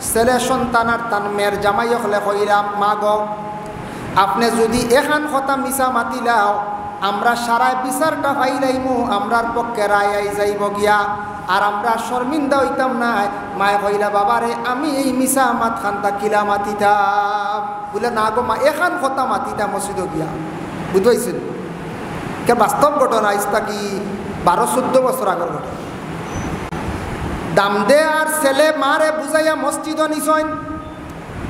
ছেলে সন্তান আর তান মেয়ের জামাই হলে কইলাম মা গো আপনি যদি এখান কথা মিছা মাতিলাও আমরা সারা বিচারটা পাইলাইমু আমরার পক্ষে রায় আই যাইব গিয়া আর আমরা শর্মিন্দা হইতাম না। মায়ে কইলা বাবারে আমি এই মিছা মাত খান্তা কিলা মাতিতাম বলে না গো মা এখান কথা মাতিতাম মসজিদ গিয়া বুঝাইছেন কে বাস্তব ঘটনা ইস্তা কি 12-14 বছর আগের ঘটনা। দামদে আর ছেলে মারে বুঝাইয়া মসজিদ নিছইন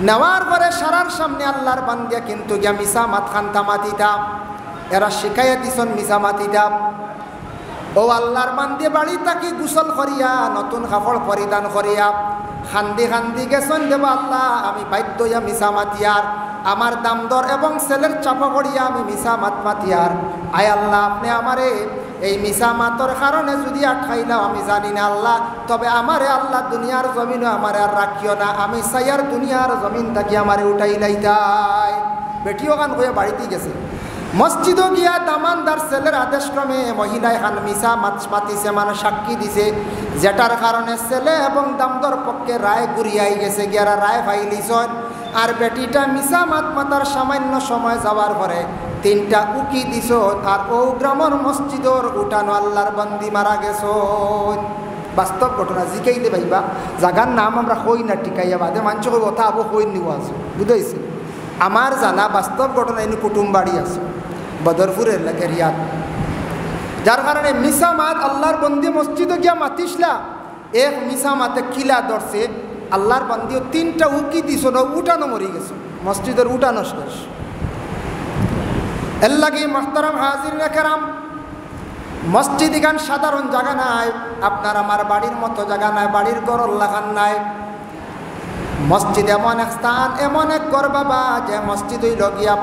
নেওয়ার পরে সারার সামনে আল্লাহর বান্দিয়া কিন্তু গিয়া মিছা মাত খান্তা মাতিতাম এরা শিখাইয়া দিছন মিছা মাতিতাম। ও আল্লাহর বান্দিয়া বাড়ি থাকি গোসল করিয়া নতুন কাপড় পরিধান করিয়া খান্দি খান্দি গেছন দেব আল্লাহ আমি বাধ্য হইয়া মিছা মাতিয়ার আমার দাম দর এবং ছেলের চাপা করিয়া আমি মিছা মাত মাতিয়ার। আয় আল্লাহ আপনি আমারে এই মিছা মাতর কারণে যদি আটকাইলাম আমি জানি না আল্লাহ, তবে আমারে আল্লাহ দুনিয়ার জমিনও আমারে আর রাখিও না, আমি চাইয়ার দুনিয়ার জমিন থাকি আমারে উঠাই লাইতাই। বেটিও গান হয়ে বাড়িতে গেছে মসজিদও গিয়া দামানদার ছেলের আদেশক্রমে মহিলা এখান মিছা মাত মাতিছে মানে সাক্ষী দিছে, যেটার কারণে ছেলে এবং দামদর পক্ষে রায় ঘুরিয়াই গেছে গিয়ারা রায় ফাইলিছন। আর বেটিটা মিছা মাত মাতার সামান্য সময় যাওয়ার পরে 3টা উকি দিছ আর ও গ্রামের মসজিদর উঠানো আল্লাহর বান্দি মারা গেছ। বাস্তব ঘটনা জিকাইতে পাইবা জাগার নাম আমরা কই না টিকাইয়া বাদে মানুষ কথা আবো কই নিব আছো বুঝাইছে। আমার জানা বাস্তব ঘটনা এনে কুটুম বাড়ি আছে বদরপুরের এরিয়াত, যার কারণে মিছা মাত আল্লাহর বন্দি মসজিদে গিয়া মাতিসলা এক মিছা মাতে কিলা ধরছে আল্লাহর বন্দিও 3টা উকি দিছ না উঠানো মরি গেছে মসজিদের উঠানো শেষ। এর লাগে মোহতারাম হাজিরিন কেরাম মসজিদ এখান সাধারণ জায়গা নাই, আপনার আমার বাড়ির মতো জায়গা নাই, বাড়ির ঘর লাগান নাই। মসজিদ এমন এক স্থান এমন এক ঘর বাবা যে মসজিদ হইল গিয়া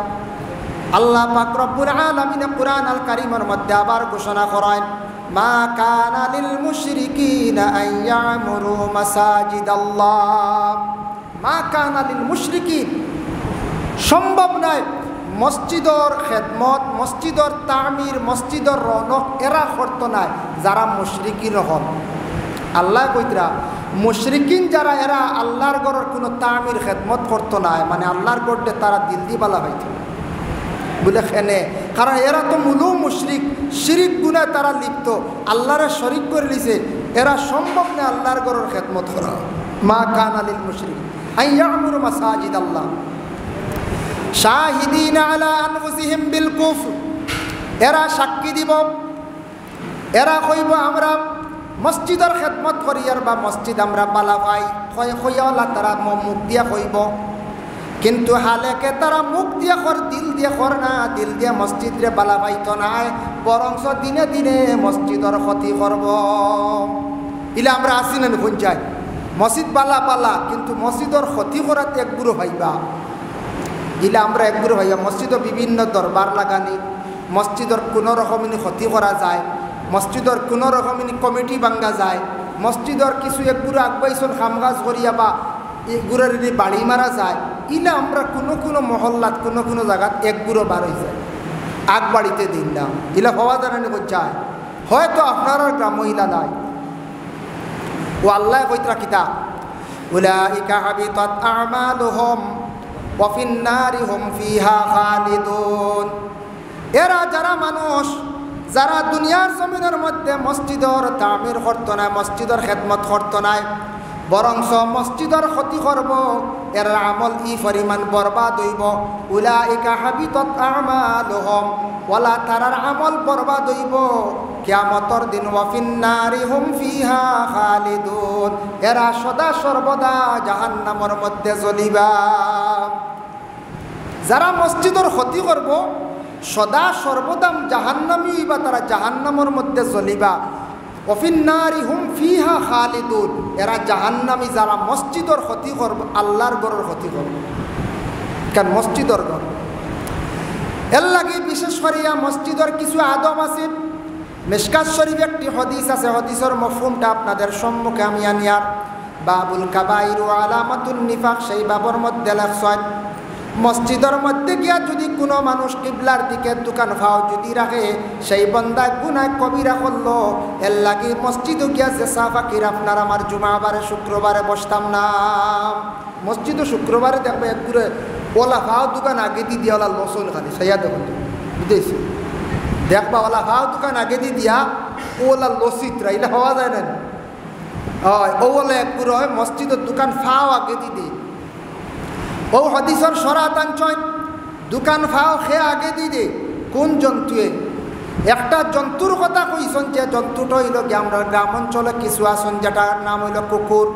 আল্লাহ পাক রব্বুল আলামিন কুরআন আল কারীমের মধ্যে আবার ঘোষণা করেন মা কানা লিল মুশরিকিনা আন ইয়ামুরু মাসাজিদাল্লাহ। মা কানা লিল মুশরিকিন সম্ভব নয় মসজিদর খেদমত মসজিদর তামির মসজিদর রৌনক এরা করত নাই যারা মুশরিকিন হন। আল্লাহ কইতরা মুশরিকিন যারা এরা আল্লাহর ঘরের কোনো তামির খেদমত করত নাই মানে আল্লাহর গড়ে তারা দিল দিবালা হইত বলে খেনে, কারণ এরা তো মূলও মুশরিক শিরিক গুনায় তারা লিপ্ত আল্লাহরে শরিক করে লিছে, এরা সম্ভব না আল্লাহর ঘরের খেদমত করা। মা কানা লিল মুশরিক আন ইয়ামুরু মাসাজিদাল্লাহ শাহিদিনা আলা আনফুসিহিম বিল কুফর। এরা সাক্ষী দিব এরা কইব আমরা মসজিদের খেদমত করি আর বা মসজিদ আমরা বালা পাই কইয়াওয়ালা তারা মুখ দিয়া কইব, কিন্তু হালেকে তারা মুখ দিয়া কর দিল দিয়া কর না, দিল দিয়া মসজিদরে বালা পাইত নাই বরংস দিনে দিনে মসজিদর ক্ষতি করব। ইলে আমরা আসি না নুন যাই মসজিদ বালা পালা কিন্তু মসজিদর ক্ষতি করাতে একগুরো ভাইবা ইলে আমরা একগুরো ভাইয়া মসজিদও বিভিন্ন দরবার লাগানি, মসজিদর কোনো রকমিনী ক্ষতি করা যায়, মসজিদর কোনো রকমিনী কমিটি ভাঙ্গা যায়, মসজিদর কিছু একগুরো আগবাইছন খামগাজ করিয়া বা এগুলোর বাড়ি মারা যায়। ইলে আমরা কোনো কোনো মহল্লাত কোনো কোনো জায়গাত একগুরো বার হয়ে যায় আগ বাড়িতে দিন না ইলা হওয়া জানানি যায় হয়তো আপনার গ্রাম মহিলা নাই। ও আল্লাহ কইতরা কিতা উলাইকা হাবিতাত আমালুহুম ওয়া ফিন নারি হুম ফিহা খালিদুন। এরা যারা মানুষ যারা দুনিয়ার জমিনের মধ্যে মসজিদর তামির করতো না মসজিদর খেদমত করতো না বরংস মসজিদর ক্ষতি করব এর আমল ই পরিমাণ বরবাদ হইব। উলাইকা হাবিতাত আমালুহুম ওয়ালা তারার আমল বরবাদ হইব কিয়ামতের দিন ওয়া ফিন নারি হুম ফিহা খালিদুন। এরা সদা সর্বদা জাহান্নামের মধ্যে জ্বলিবা। যারা মসজিদর ক্ষতি করব সদা সর্বদা জাহান্নামী হইবা, তারা জাহান্নামের মধ্যে জ্বলিবা। ওফিন্নারি হুম ফিহা খালিদুন। এরা জাহান্নামী যারা মসজিদর ক্ষতি করব আল্লাহর ঘরের ক্ষতি করব, কারণ মসজিদর ঘর এর লাগে বিশেষ করিয়া মসজিদর কিছু আদব আছে। মিশকাত শরীফ একটি হদিস আছে, হদিসের মফহুমটা আপনাদের সম্মুখে আমি আনিয়ার বাবুল কাবাইর ও আলামাতুন নিফাক সেই বাবর মধ্যে লেখছেন মসজিদের মধ্যে গিয়া যদি কোনো মানুষ কিবলার দিকে দোকান ফাও যদি রাখে সেই বন্দা গুনাহ কবিরা করলো। এর লাগি মসজিদে গিয়া যে সাফাকির আপনার আমার জুমাবারে শুক্রবারে বসতাম না। মসজিদও শুক্রবারে দেখবে এক ঘুরে ওলা ফাও দোকান আগে দি দিয়া ওলা লসন খালি সাইয়া দেখুন বুঝেছি দেখবা ওলা ফাও দোকান আগে দি দিয়া ওলা লসিতরা এটা হওয়া যায় না। হয় ওলা এক ঘুরে হয় মসজিদের দোকান ফাও আগে দি দি ও হদিসর সরাতান চয় দোকান ফাও খেয়ে আগে দি দে কোন জন্তুয়ে একটা জন্তুর কথা কইছেন যে জন্তুটা হইল কি আমরা গ্রাম অঞ্চলে কিছু আসন যেটার নাম হইল কুকুর।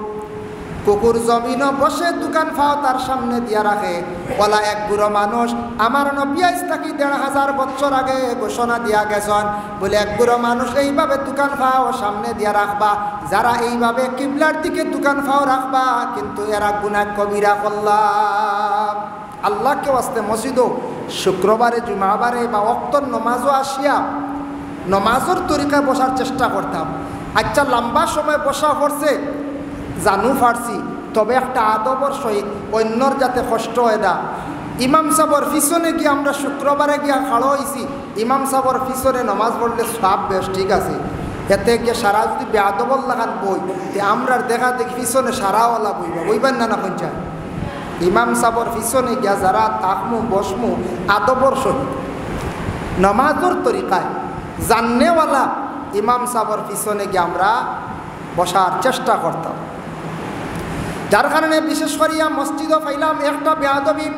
কুকুর জমিন বসে দোকান ফাও তার সামনে দিয়া রাখে। বলা এক বুড়ো মানুষ আমার নবী আজ থাকি ১,৫০০ বছর আগে ঘোষণা দিয়া গেছেন বলে এক বুড়ো মানুষ এইভাবে দোকান ফাও সামনে দিয়া রাখবা। যারা এইভাবে কিবলার দিকে দোকান ফাও রাখবা কিন্তু এরা গুনাহ কবিরা করলাম। আল্লাহকে ওয়াস্তে মসজিদও শুক্রবারে জুমাবারে বা ওয়াক্তর নমাজও আসিয়া নমাজের তরিকায় বসার চেষ্টা করতাম। আচ্ছা লম্বা সময় বসা পড়ছে জানু ফারছি তবে একটা আদবর সহিত অন্যর যাতে কষ্ট হয় না। ইমাম সাহর পিছনে গিয়ে আমরা শুক্রবারে গিয়া খাড়ো হয়েছি ইমাম সাহর পিছনে নমাজ পড়লে সব বেশ ঠিক আছে। এতে গিয়ে সারা যদি বেআদবর লাগান বই আমরা দেখা দেখি পিছনে সারাওয়ালা বইবা বইবেন না পঞ্চায়েত ইমাম সাহর পিছনে গিয়া যারা তাকমু বসমু আদবর সহিত নমাজের তরিকায় জাননেওয়ালা ইমাম সাহর পিছনে গিয়ে আমরা বসার চেষ্টা করতাম। যার কারণে বিশেষ করিয়া মসজিদও পাইলাম একটা বেয়াদবি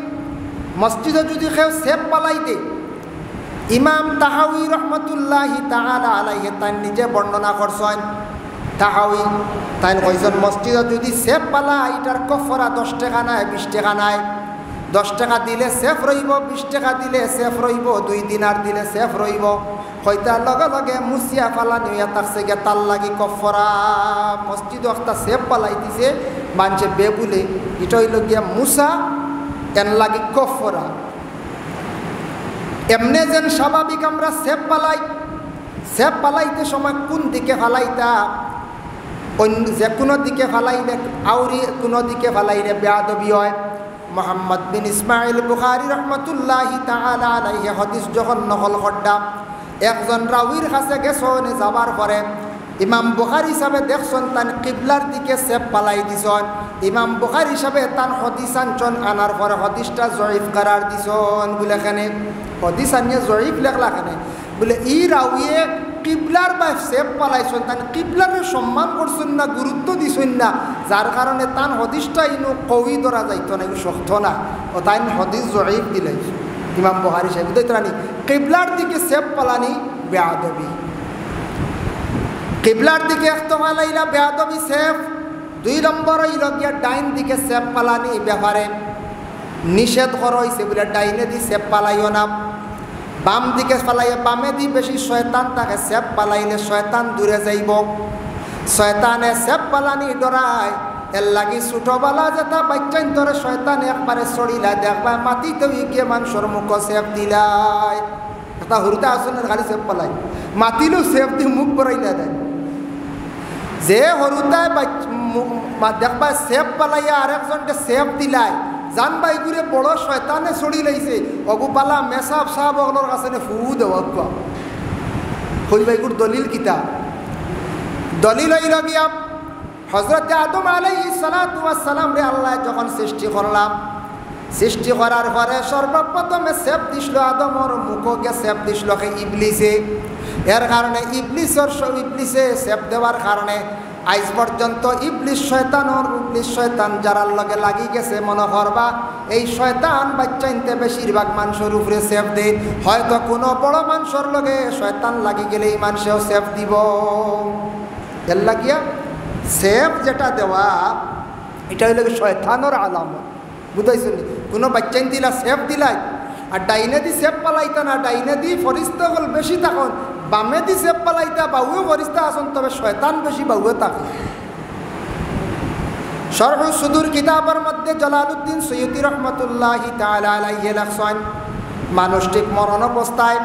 মসজিদে যদি কেউ সেফ পালাইতে ইমাম তাহাউই রহমতুল্লাহি তাআলা আলাইহি তাই নিজে বর্ণনা করছেন। তাহাউই তাই কইছেন মসজিদে যদি সেফ পালা এটার কফরা 10 টাকা নাই 20 টাকা নাই। 10 টাকা দিলে সেফ রইব 20 টাকা দিলে সেফ রইব 2 দিনার দিলে সেফ রইব। হয়তার লগে লগে মুসিয়া ফালা নিয়া থাকছে গে তার লাগি কফরা মসজিদ একটা সেফ পালাই দিছে মানছে বেবুলে এটা হইল গিয়া মুসা এন লাগি কফরা। এমনি যেন স্বাভাবিক আমরা সেফ পালাইতে সময় কোন দিকে ফালাইতা অন্য যে কোনো দিকে ফালাইলে আউরি কোনো দিকে ফালাইলে বেয়াদবি হয়। মোহাম্মদ বিন ইসমাইল বুখারী রহমতুল্লাহি তাআলা আলাইহি হাদিস যখন নকল করলাম একজন রাউির কাছে গেছেন যাবার পরে ইমাম বুখারী হিসাবে দেখছেন তান কিবলার দিকে সেফ পালাই দিছেন। ইমাম বুখারী হিসাবে তান হাদিস আনছেন আনার পরে হাদিসটা জয়ীফ করার দিছেন বলে এখানে হাদিস আনিয়ে জয়ীফ লেখলা এখানে বলে ই রাউিয়ে কিবলার বা সেফ পালাইছেন তান কিবলার সম্মান করছেন না গুরুত্ব দিছেন না যার কারণে তান হাদিসটা ইনো কই ধরা যাইত না ইনো শক্ত না ও তাই হাদিস জয়ীফ দিলাই ইমাম বুখারী সাহেব দেখরানি কিবলার দিকে সেফ পালানি বেয়াদবি। কিবলার দিকে একটা পালাইলা বেয়াদবি সেফ। 2 নম্বর হইল গিয়া ডাইন দিকে সেফ পালানি ব্যাপারে নিষেধ করা হয়েছে বলে ডাইনে দি সেফ পালাইও না। বাম দিকে পালাইয়া বামে দি বেশি শয়তান তাকে সেফ পালাইলে শয়তান দূরে যাইব। শয়তানে সেফ পালানি ডরায় এর লাগি ছোটবেলা যেটা বাচ্চাইন ধরে শয়তান একবারে চড়িলা দেখবা মাটিতে গিয়ে মানুষের মুখ সেফ দিলাই এটা হুরুতে আসনের খালি সেফ পালাই মাতিলেও সেফ দিয়ে মুখ বড়াইলা দেয়। যে হরুতায় দেখবা সেফ পালাইয়া আরেকজনকে সেফ দিলাই জানবা এগুলো বড় শয়তানে চড়ি লাইছে অগু পালা মেসাব সাহাব ওগুলোর কাছে ফু দেওয়া হইবা এগুর দলিল কিতা দলিল হইল গিয়া হযরত আদম আলাইহিস সালাতু ওয়াস সালাম রে আল্লাহ যখন সৃষ্টি করলাম সৃষ্টি করার পরে সর্বপ্রথমে সেফ দিছিল আদমর মুখকে সেফ দিছিল ইবলিসে। এর কারণে ইবলিসে সেফ দেওয়ার কারণে আজ পর্যন্ত ইবলিস শয়তান যারার লগে লাগি গেছে মনে করবা এই শয়তান বাচ্চাইনতে বেশিরভাগ মানুষের উপরে সেফ দেয়। হয়তো কোনো বড় মানুষের লগে শয়তান লাগি গেলে এই মানুষেও সেফ দিব। এর লাগিয়া সেফ যেটা দেওয়া এটা হইল শয়তানের আলামত বুঝাইছেন। কোনো বাচ্চাইন দিলা সেফ দিলাই আর ডাইনে দি সেফ পালাইতা না ডাইনে দি ফরিস্তা হল বেশি তখন বামে দি সেফ পালাইতা বাউও ফরিস্তা আসন তবে শয়তান বেশি বাউও থাকে। শরহ সুদূর কিতাবের মধ্যে জালালউদ্দিন সৈয়দী রহমতুল্লাহি তাআলা আলাইহি লেখছেন মানুষটিক মরণ অবস্থায়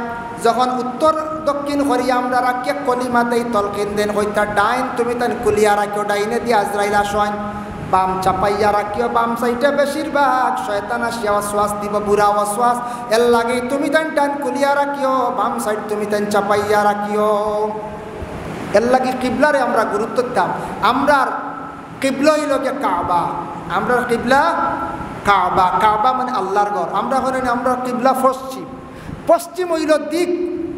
যখন উত্তর দক্ষিণ করিয়া আমরা রাখিয়া কলিমাতেই তলকিন দেন হইতা ডাইন তুমি তান কুলিয়া রাখিও ডাইনে দিয়ে আজরাইল আসেন বাম চাপাইয়া রাখিও, বাম সাইডে বেশিরভাগ শয়তান আসিয়া ওয়াসওয়াস দিব, বুড়া ওয়াসওয়াস। এর লাগে তুমি তান টান খুলিয়া রাখিও, বাম সাইড তুমি তান চাপাইয়া রাখিও। এর লাগে কিবলারে আমরা গুরুত্ব দিতাম। আমরার কিবলা হইল গিয়া কাবা, আমরার কিবলা কাবা। কাবা মানে আল্লাহর ঘর। আমরা হলেন আমরা কিবলা পশ্চিম, পশ্চিম হইল দিক,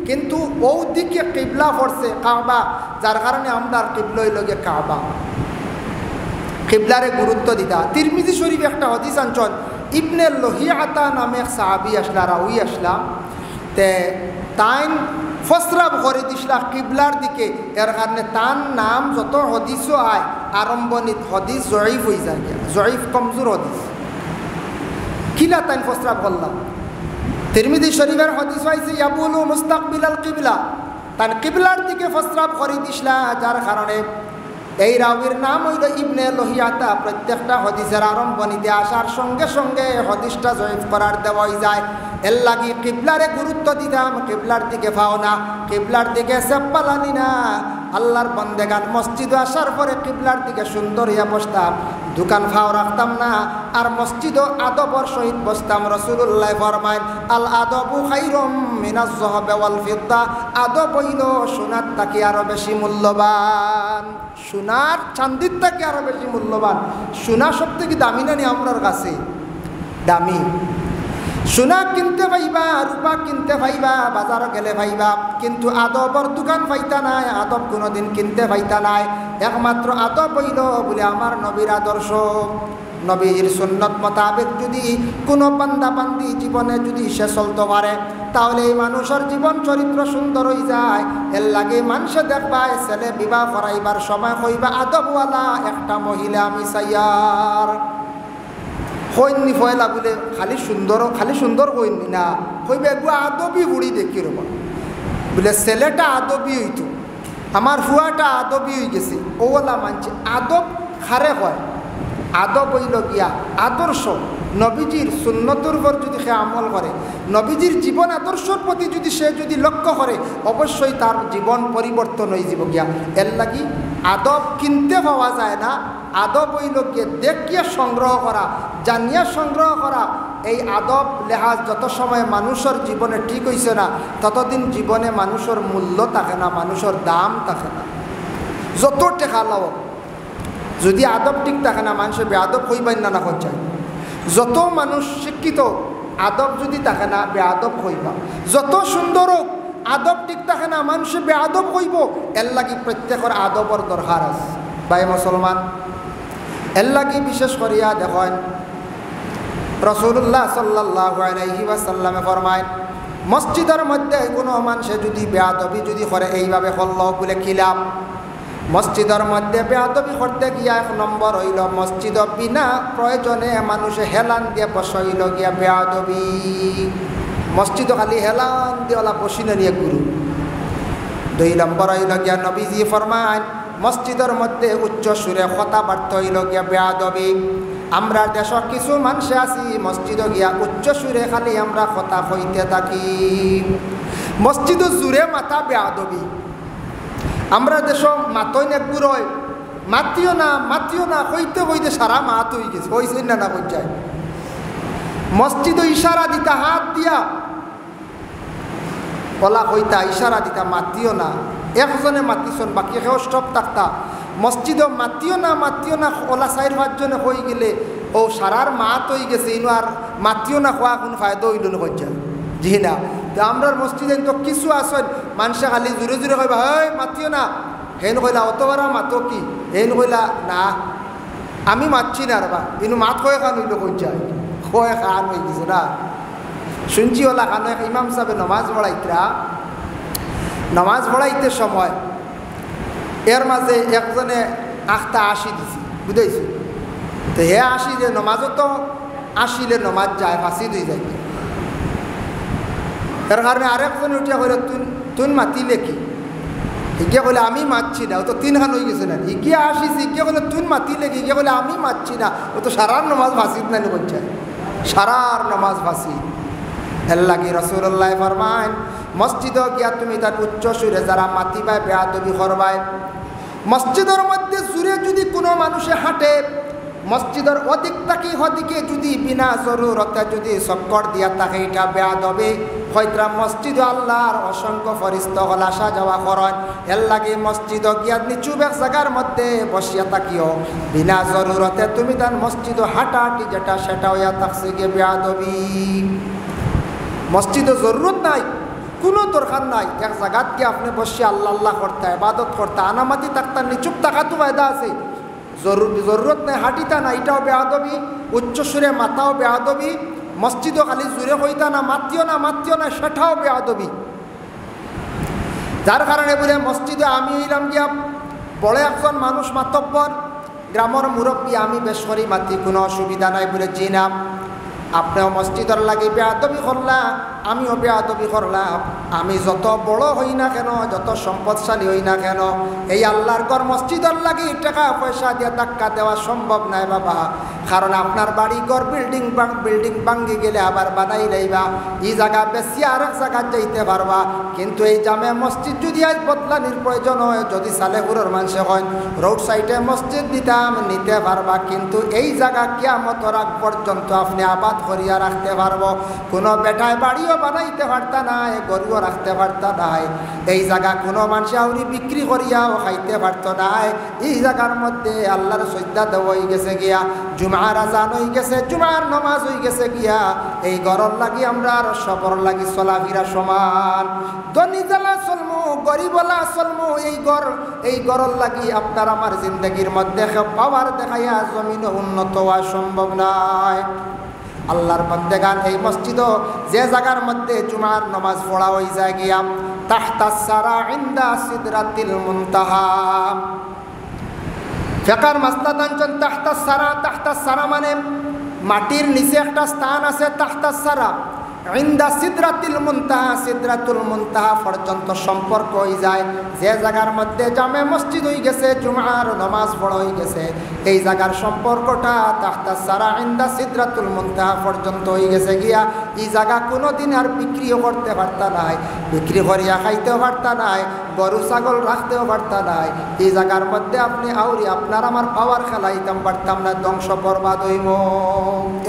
কিন্তু ও দিকে কিবলা পড়ছে কাবা, যার কারণে আমরা কিবলা হইল গিয়া কাবা। কিবলারে গুরুত্ব দিতা। তিরমিজি শরীফ একটা হাদিস আনছেন, ইবনে লহিয়াতা নামে এক সাহাবী আসলা, রাউই আসলা, তে তাইন ফসরাব করে দিসলা কিবলার দিকে। এর কারণে তার নাম যত হদিসও আয় আরম্ভণিত হদিস জয়ীফ হয়ে যায়, জয়ীফ কমজোর হদিস। কিলা তাইন ফসরাব করলাম? তিরমিজি শরীফের হদিস হয়েছে ইয়াবুলু মুস্তাকবিলাল কিবলা, তান কিবলার দিকে ফসরাব করে দিসলা, যার কারণে এই রাউির নাম হইল ইবনে লহিয়াতা। প্রত্যেকটা হদিসের আরম্ভণীতে আসার সঙ্গে সঙ্গে হদিসটা জয়ীফ করার দেওয়াই যায়। এর লাগি কিবলারে গুরুত্ব দিতাম, কিবলার দিকে পাও না, কিবলার দিকে সেপ্পালানি না। আল্লাহর বন্দেগান মসজিদে আসার পরে কিবলার দিকে সুন্দর হইয়া বসতাম, দোকান ফাও রাখতাম না, আর মসজিদও আদবর সহিত বসতাম। রাসূলুল্লাহ ফরমায় আল আদবু খায়রুম মিনাজ যাহাবি ওয়াল ফিদ্দা, আদব হইল সোনার থেকে আরো বেশি মূল্যবান, সোনার চান্দির থেকে আরো বেশি মূল্যবান। সোনা সব থেকে দামি না নি আমরার কাছে? দামি। সোনা কিনতে পাইবা, রূপা কিনতে পাইবা, বাজার গেলে পাইবা, কিন্তু আদবর দোকান পাইতা নাই, আদব কোনোদিন কিনতে পাইতা নাই। একমাত্র আদব হইল বলে আমার নবীর আদর্শ, নবীর সুন্নত মোতাবেক যদি কোনো বান্দা বান্দি জীবনে যদি সে চলতে পারে, তাহলে এই মানুষের জীবন চরিত্র সুন্দর হয়ে যায়। এর লাগে মানুষে দেখবা ছেলে বিবাহ করাইবার সময় কইবা আদবওয়ালা একটা মহিলা আমি চাইয়ার। হইনি ফয়লা বলে খালি সুন্দর হইনি না, হইবে এগুলো আদবি বুড়ি দেখি রব বলে ছেলেটা আদবি হইতো, আমার ফুয়াটা আদবি হয়ে গেছে, ওলা মানছে। আদব খারে হয়, আদব হইল গিয়া আদর্শ। নবীজির সুন্নতর উপর যদি সে আমল করে, নবীজির জীবন আদর্শর প্রতি যদি সে যদি লক্ষ্য করে, অবশ্যই তার জীবন পরিবর্তন হয়ে যাব গিয়া। এর লাগি আদব কিনতে পাওয়া যায় না, আদব হইল গিয়ে দেখিয়া সংগ্রহ করা, জানিয়া সংগ্রহ করা। এই আদব লেহাজ যত সময় মানুষের জীবনে ঠিক হইছে না, ততদিন জীবনে মানুষের মূল্য থাকে না, মানুষের দাম থাকে না। যত টেকা লাও যদি আদব ঠিক থাকে না, মানুষের বেআদব হইবাই না না হচ্ছে। যত মানুষ শিক্ষিত, আদব যদি থাকে না বেআদব হইবা। যত সুন্দর হোক, আদব ঠিক থাকে না, মানুষে বেআদব হইব। এর লাগি প্রত্যেকের আদবর দরকার আছে ভাই মুসলমান। এর লাগি বিশেষ করিয়া দেখেন রাসূলুল্লাহ সাল্লাল্লাহু আলাইহি ওয়াসাল্লামে ফরমায়, মসজিদের মধ্যে কোনো মানুষে যদি বেআদবি যদি করে, এইভাবে করল বলে খিলাম। মসজিদের মধ্যে বেআদবি করতে গিয়া এক নম্বর হইল মসজিদ বিনা প্রয়োজনে মানুষে হেলান দিয়ে বসাইল গিয়া বেআদবি। মসজিদ খালি হেলান দিয়ে ওলা বসিনে নিয়ে গুরু। 2 নম্বর হইল গিয়া নবীজি ফরমান মসজিদের মধ্যে উচ্চ সুরে কথাবার্তা হইল গিয়া বেআদবি। আমরা দেশ কিছু মানুষে আছি মসজিদ গিয়া উচ্চ সুরে খালি আমরা কথা কইতে থাকি, মসজিদ জুড়ে মাথা বেআদবি। আমরা দেশ মাতই না গুরয়, মাতিও না কইতে কইতে সারা মাত হয়ে গেছে, হয়েছে না না বুঝায়। মসজিদ ইশারা দিতা হাত দিয়া বলা কইতা, ইশারা দিতা মাতিও না, একজনে মাতিছন বাকি কেউ স্টপ থাকতা। মসজিদ মাতিও না ওলা 4-5 জনে হয়ে গেলে ও সারার মাত হয়ে গেছে, ইনো আর মাতিও না খোয়া কোনো ফায়দা হইল না বুঝায়। জি না, তো আমরা মসজিদে তো কিছু আসেন মানুষে খালি জোরে জোরে কইবা হয় মাতিও না, হেন কইলা অতবার মাতো কি, হেন কইলা না আমি মাতছি না বা ইনু মাত কয়ে খান হইল কই যায়, কয়ে খান হয়ে গেছে না। শুনছি ওলা খান ইমাম সাহেব নমাজ পড়াইতে সময় এর মাঝে একজনে আখটা 80 দিছি, বুঝাইছি। তো হে 80 যে নমাজও তো 80 নমাজ যায়, ফাঁসি দুই যায়। এর কারণে আরেকজন উঠিয়া কইল তুই মাতিলে কি, ইকে কইলে আমি মাতছি না, ও তো 3 খান হয়ে গেছে না। ইকে আসিছি, ইকে কইলে তুই মাতিলে কি, ইকে কইলে আমি মাতছি না, ও তো সারার নমাজ ফাঁসিত না বলছে, সারার নমাজ ফাঁসি। এর লাগি রাসূলুল্লাহ ফরমায় মসজিদ গিয়া তুমি তার উচ্চ সুরে যারা মাতিবায় বেআদবি করবায়। মসজিদের মধ্যে সুরে যদি কোনো মানুষে হাঁটে, মসজিদের অধিক থাকি হদিকে যদি বিনা জরুরতে যদি চক্কর দিয়া থাকে এটা বেয়াদবি হয়তো মসজিদ আল্লাহর অসংখ্য ফরিস্তা হল আসা যাওয়া করেন এর লাগে মসজিদ গিয়া নিচুব এক জায়গার মধ্যে বসিয়া থাকিও বিনা জরুরতে তুমি তার মসজিদ হাঁটাহাঁটি যেটা সেটা হইয়া থাকছে গিয়ে বেয়াদবি মসজিদে জরুরত নাই কোনো দরকার নাই এক জায়গাত গিয়ে আপনি বসে আল্লাহ আল্লাহ করতে ইবাদত করতে আনামাতি থাকতা নিচুপ থাকা তো ফায়দা আছে জরুরত নাই হাঁটিতা না এটাও বেয়াদবি উচ্চ সুরে মাথাও বেয়াদবি মসজিদও খালি জুড়ে হইতা না মাতিও না সেটাও বেয়াদবি যার কারণে বলে মসজিদে আমি হইলাম গিয়া বড় একজন মানুষ মাতব্বর গ্রামের মুরব্বী আমি বেশ করি মাতি কোনো অসুবিধা নাই বলে জিনাম আপনিও মসজিদের লাগে বেয়াদবি করলা আমিও বেয়াদবি করলাম আমি যত বড় হই না কেন যত সম্পদশালী হই না কেন এই আল্লাহর ঘর মসজিদের লাগে টাকা পয়সা দিয়ে ধাক্কা দেওয়া সম্ভব নয় বাবা কারণ আপনার বাড়ি ঘর বিল্ডিং ভাঙ্গি গেলে আবার বানাই লইবা এই জায়গা বেশি আর এক জায়গা যাইতে পারবা কিন্তু এই জামে মসজিদ যদি আজ বদলানির প্রয়োজন হয় যদি সালেপুরের মানুষে হয় রোড সাইডে মসজিদ দিতাম নিতে পারবা কিন্তু এই জায়গা কিয়ামতের আগ পর্যন্ত আপনি আবাদ করিয়া রাখতে পারবো কোনো বেটায় বাড়িও বানাইতে পারতা নাই গরুও রাখতে পারতা নাই এই জায়গা কোনো মানুষ আউরি বিক্রি করিয়াও খাইতে পারত নাই এই জায়গার মধ্যে আল্লাহর সজ্জা দেওয়া হয়ে গেছে গিয়া জুমার আজান হয়ে গেছে জুমার নামাজ হয়ে গেছে গিয়া এই গরর লাগি আমরা আর সবর লাগি চলাফিরা সমান ধনী জেলা চলমু গরিবলা চলমু এই গরর লাগি আপনার আমার জিন্দগির মধ্যে পাওয়ার দেখাইয়া জমিন উন্নত হওয়া সম্ভব নয় আল্লাহর বান্দেগান এই মসজিদ যে জায়গার মধ্যে জুমার নামাজ পড়া হয়ে যায় গিয়া তাহতাস সারা ইনদা সিদরাতিল মুনতাহা ফিকর মাসলা দানজন তাহতাস সারা মানে মাটির নিচে একটা স্থান আছে তাহতাস সারা ইনদা সিদরাতিল মুনতাহা পর্যন্ত সম্পর্ক হয়ে যায় যে জায়গার মধ্যে জামে মসজিদ হয়ে গেছে জুমার নামাজ পড়া হয়ে গেছে এই জায়গার সম্পর্কটা তাহতাস সারা ইনদা সিদরাতুল মুনতাহা পর্যন্ত হয়ে গেছে গিয়া এই জায়গা কোনোদিন আর বিক্রিও করতে পারতা নাই বিক্রি করিয়া খাইতেও পারতা নাই গরু ছাগল রাখতেও পারতা নাই এই জায়গার মধ্যে আপনি আউরি আপনার আমার পাওয়ার খেলাইতাম পারতাম না ধ্বংস বরবাদ হইব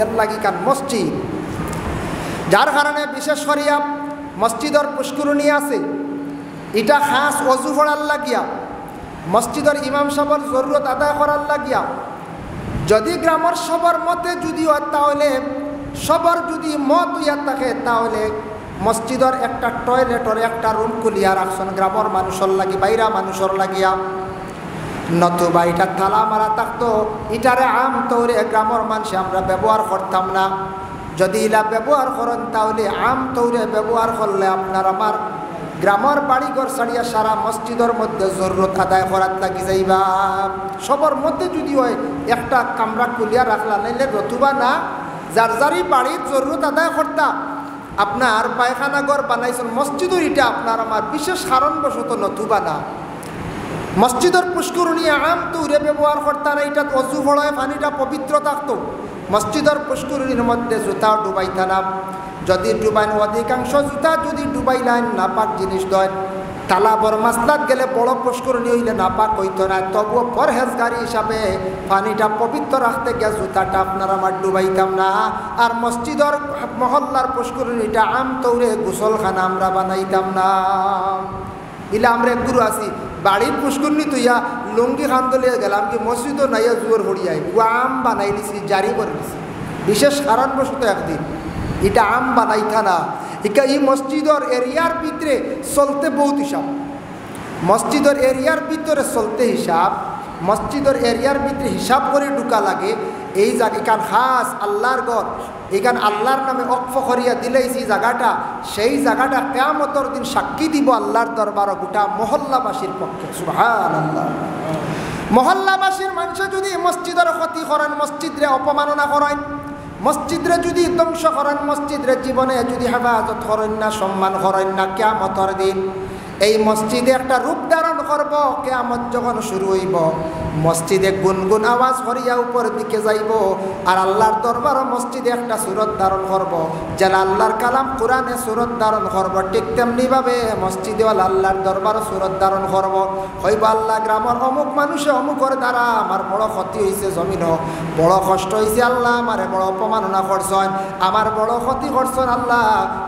এর লাগি কান মসজিদ যার কারণে বিশেষ করিয়া মসজিদের পুষ্করণী আছে এটা খাস অজু পড়ার লাগিয়া মসজিদের ইমাম সাহেবের জরুরত আদায় করার লাগিয়া যদি গ্রামের সবার মতে যদি হয় তাহলে সবার যদি মত হইয়া থাকে তাহলে মসজিদের একটা টয়লেটর একটা রুম খুলিয়া রাখছেন গ্রামের মানুষের লাগি বাইরা মানুষের লাগিয়া নতুবা এটা তালা মারা থাকতো এটারে আম তৌরে গ্রামের মানুষে আমরা ব্যবহার করতাম না যদি এলা ব্যবহার করেন তাহলে আম তৌরে ব্যবহার করলে আপনার আমার গ্রামের বাড়িঘর ছাড়িয়া সারা মসজিদের মধ্যে জরুরত আদায় করার লাগি যাইবা সবার মধ্যে যদি হয় একটা কামরা খুলিয়া রাখলা নাইলে নতুবা না যার যারই বাড়ির জরুরত আদায় করতা আপনার পায়খানা ঘর বানাইছেন মসজিদের এটা আপনার আমার বিশেষ কারণবশত নতুবা না মসজিদের পুষ্করণী আম তৌরে ব্যবহার করতা না এটা অজু ফড়ায় পানিটা পবিত্র থাকতো মসজিদের পুষ্করণীর মধ্যে জুতাও ডুবাইতা না যদি ডুবাইন অধিকাংশ জুতা যদি ডুবাইলেন নাপাক জিনিস দয় তালাবর মাসলাত গেলে বড় পুষ্করণী হইলে নাপাক হইতো না তবুও পরহেজগারি হিসাবে পানিটা পবিত্র রাখতে গিয়ে জুতাটা আপনার আমার ডুবাইতাম না আর মসজিদের মহল্লার পুষ্করণীটা আম তৌরে গোসলখানা আমরা বানাইতাম না ইলে আমরা গুরু আছি বাড়ির পুষ্করণী তুইয়া লুঙ্গি খান দলিয়ে গেলাম কি মসজিদও নাইয়া জুয়োর হরিয়াই ও আম বানাই দিছি জারি করে দিছি বিশেষ কারণবশত একদিন এটা আম বানাইতা না ইকা এই মসজিদের এরিয়ার ভিতরে চলতে বহুত হিসাব মসজিদের এরিয়ার ভিতরে চলতে হিসাব মসজিদের এরিয়ার ভিতরে হিসাব করে ঢুকা লাগে এই জায়গা এখান খাস আল্লাহর ঘর এখান আল্লাহর নামে অক্ফ করিয়া দিলেই যে জায়গাটা সেই জায়গাটা কিয়ামতের দিন সাক্ষী দিব আল্লাহর দরবার গোটা মহল্লাবাসীর পক্ষে সুবহানাল্লাহ মহল্লাবাসীর মানুষ যদি মসজিদের ক্ষতি করেন মসজিদরে অপমাননা করেন মসজিদরে যদি ধ্বংস করেন মসজিদরে জীবনে যদি হেফাজত করেন না সম্মান করেন না কিয়ামতের দিন এই মসজিদে একটা রূপ ধারণ করব কিয়ামত যখন শুরু হইব মসজিদে গুনগুন আওয়াজ করিয়া উপর দিকে যাইব আর আল্লাহর দরবার মসজিদে একটা সুরত ধারণ করব যেন আল্লাহর কালাম কোরআনে সুরত ধারণ করব ঠিক তেমনিভাবে মসজিদে আল্লাহর দরবার সুরত ধারণ করব হইব আল্লাহ গ্রামের অমুক মানুষে অমুকর দ্বারা আমার বড় ক্ষতি হয়েছে জমিন বড় কষ্ট হয়েছে আল্লাহ আমারে বড় অপমাননা করছেন আমার বড় ক্ষতি করছেন আল্লাহ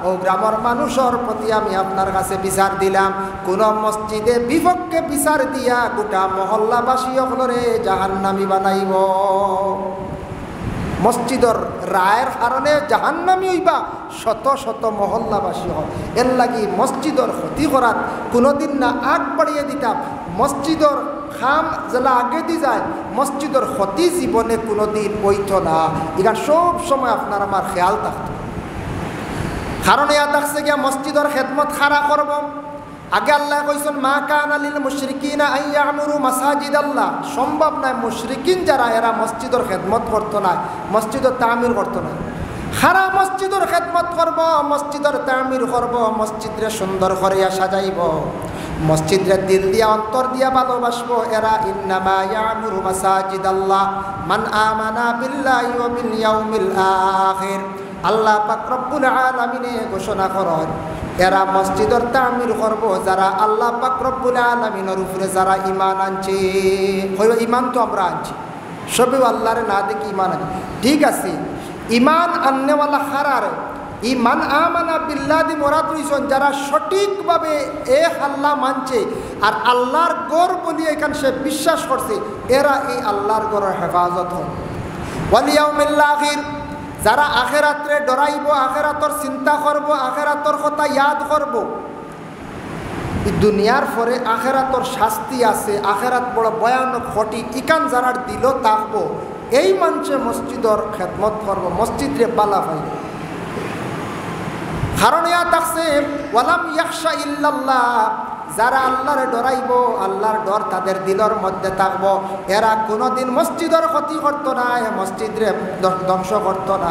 ও গ্রামের মানুষের প্রতি আমি আপনার কাছে বিচার দিলাম কোন মসজিদে বিপক্ষে বিচার দিয়া গোটা মহল্লাবাসী সকলরে জাহান্নামী বানাইব মসজিদর রায়ের কারণে জাহান্নামী হইবা শত শত মহল্লাবাসী হয় এর লাগি মসজিদর ক্ষতি করার কোনোদিন না আগ বাড়িয়ে দিতাম মসজিদর খাম যেলা আগে দি যায় মসজিদর ক্ষতি জীবনে কোনোদিন হইত না এখানে সব সময় আপনার আমার খেয়াল থাকত কারণ ইয়া থাকছে গিয়া মসজিদর খেদমত খাড়া করব আগে আল্লাহ কইছেন মা কানা লিল মুশরিকিনা আন ইয়ামুরু মাসাজিদ আল্লাহ সম্ভব নয় মুশরিকিন যারা এরা মসজিদর খেদমত করতো না মসজিদর তামির করতো না খারা মসজিদর খেদমত করব মসজিদর তামির করব মসজিদরে সুন্দর করিয়া সাজাইব মসজিদরে দিল দিয়া অন্তর দিয়া ভালোবাসবো এরা ইন্নামা ইয়ামুরু মাসাজিদ আল্লাহ মান আমানা বিল্লাহি ওয়া বিল ইয়াউমিল আখির আল্লাহ পাক রব্বুল আলামিন ঘোষণা করেন এরা মসজিদর তামির করব যারা আল্লাহ পাক রব্বুল আলামিনের উপরে যারা ঈমান আনছে হইবা ঈমান তো আমরা আনছি সবে আল্লাহর না দেখি ঈমান আনছি ঠিক আছে ঈমান আননেওয়ালা খারার ঈমান আমানা বিল্লাহি মুরাদ হইছেন যারা সঠিকভাবে এক আল্লাহ মানছে আর আল্লাহর গর বলি এখানে সে বিশ্বাস করছে এরা এই আল্লাহর গরের হেফাজত হয় ওয়াল ইয়াউমিল আখির যারা আখেরাতরে ডরাইব আখেরাতর চিন্তা করব আখেরাতর কথা ইয়াদ করব দুনিয়ার পরে আখেরাতর শাস্তি আছে আখেরাত বড় ভয়ানক ঘটি ইকান যারা দিল থাকবো এই মানুষে মসজিদর খেদমত করব মসজিদরে বালা পাইব কারণ ইয়া থাকছে ওয়ালাম ইয়াখশা ইল্লাল্লাহ যারা আল্লাহরে ডরাইব আল্লাহর ডর তাদের দিলের মধ্যে থাকবো এরা কোনোদিন মসজিদের ক্ষতি করতো না মসজিদরে ধ্বংস করতো না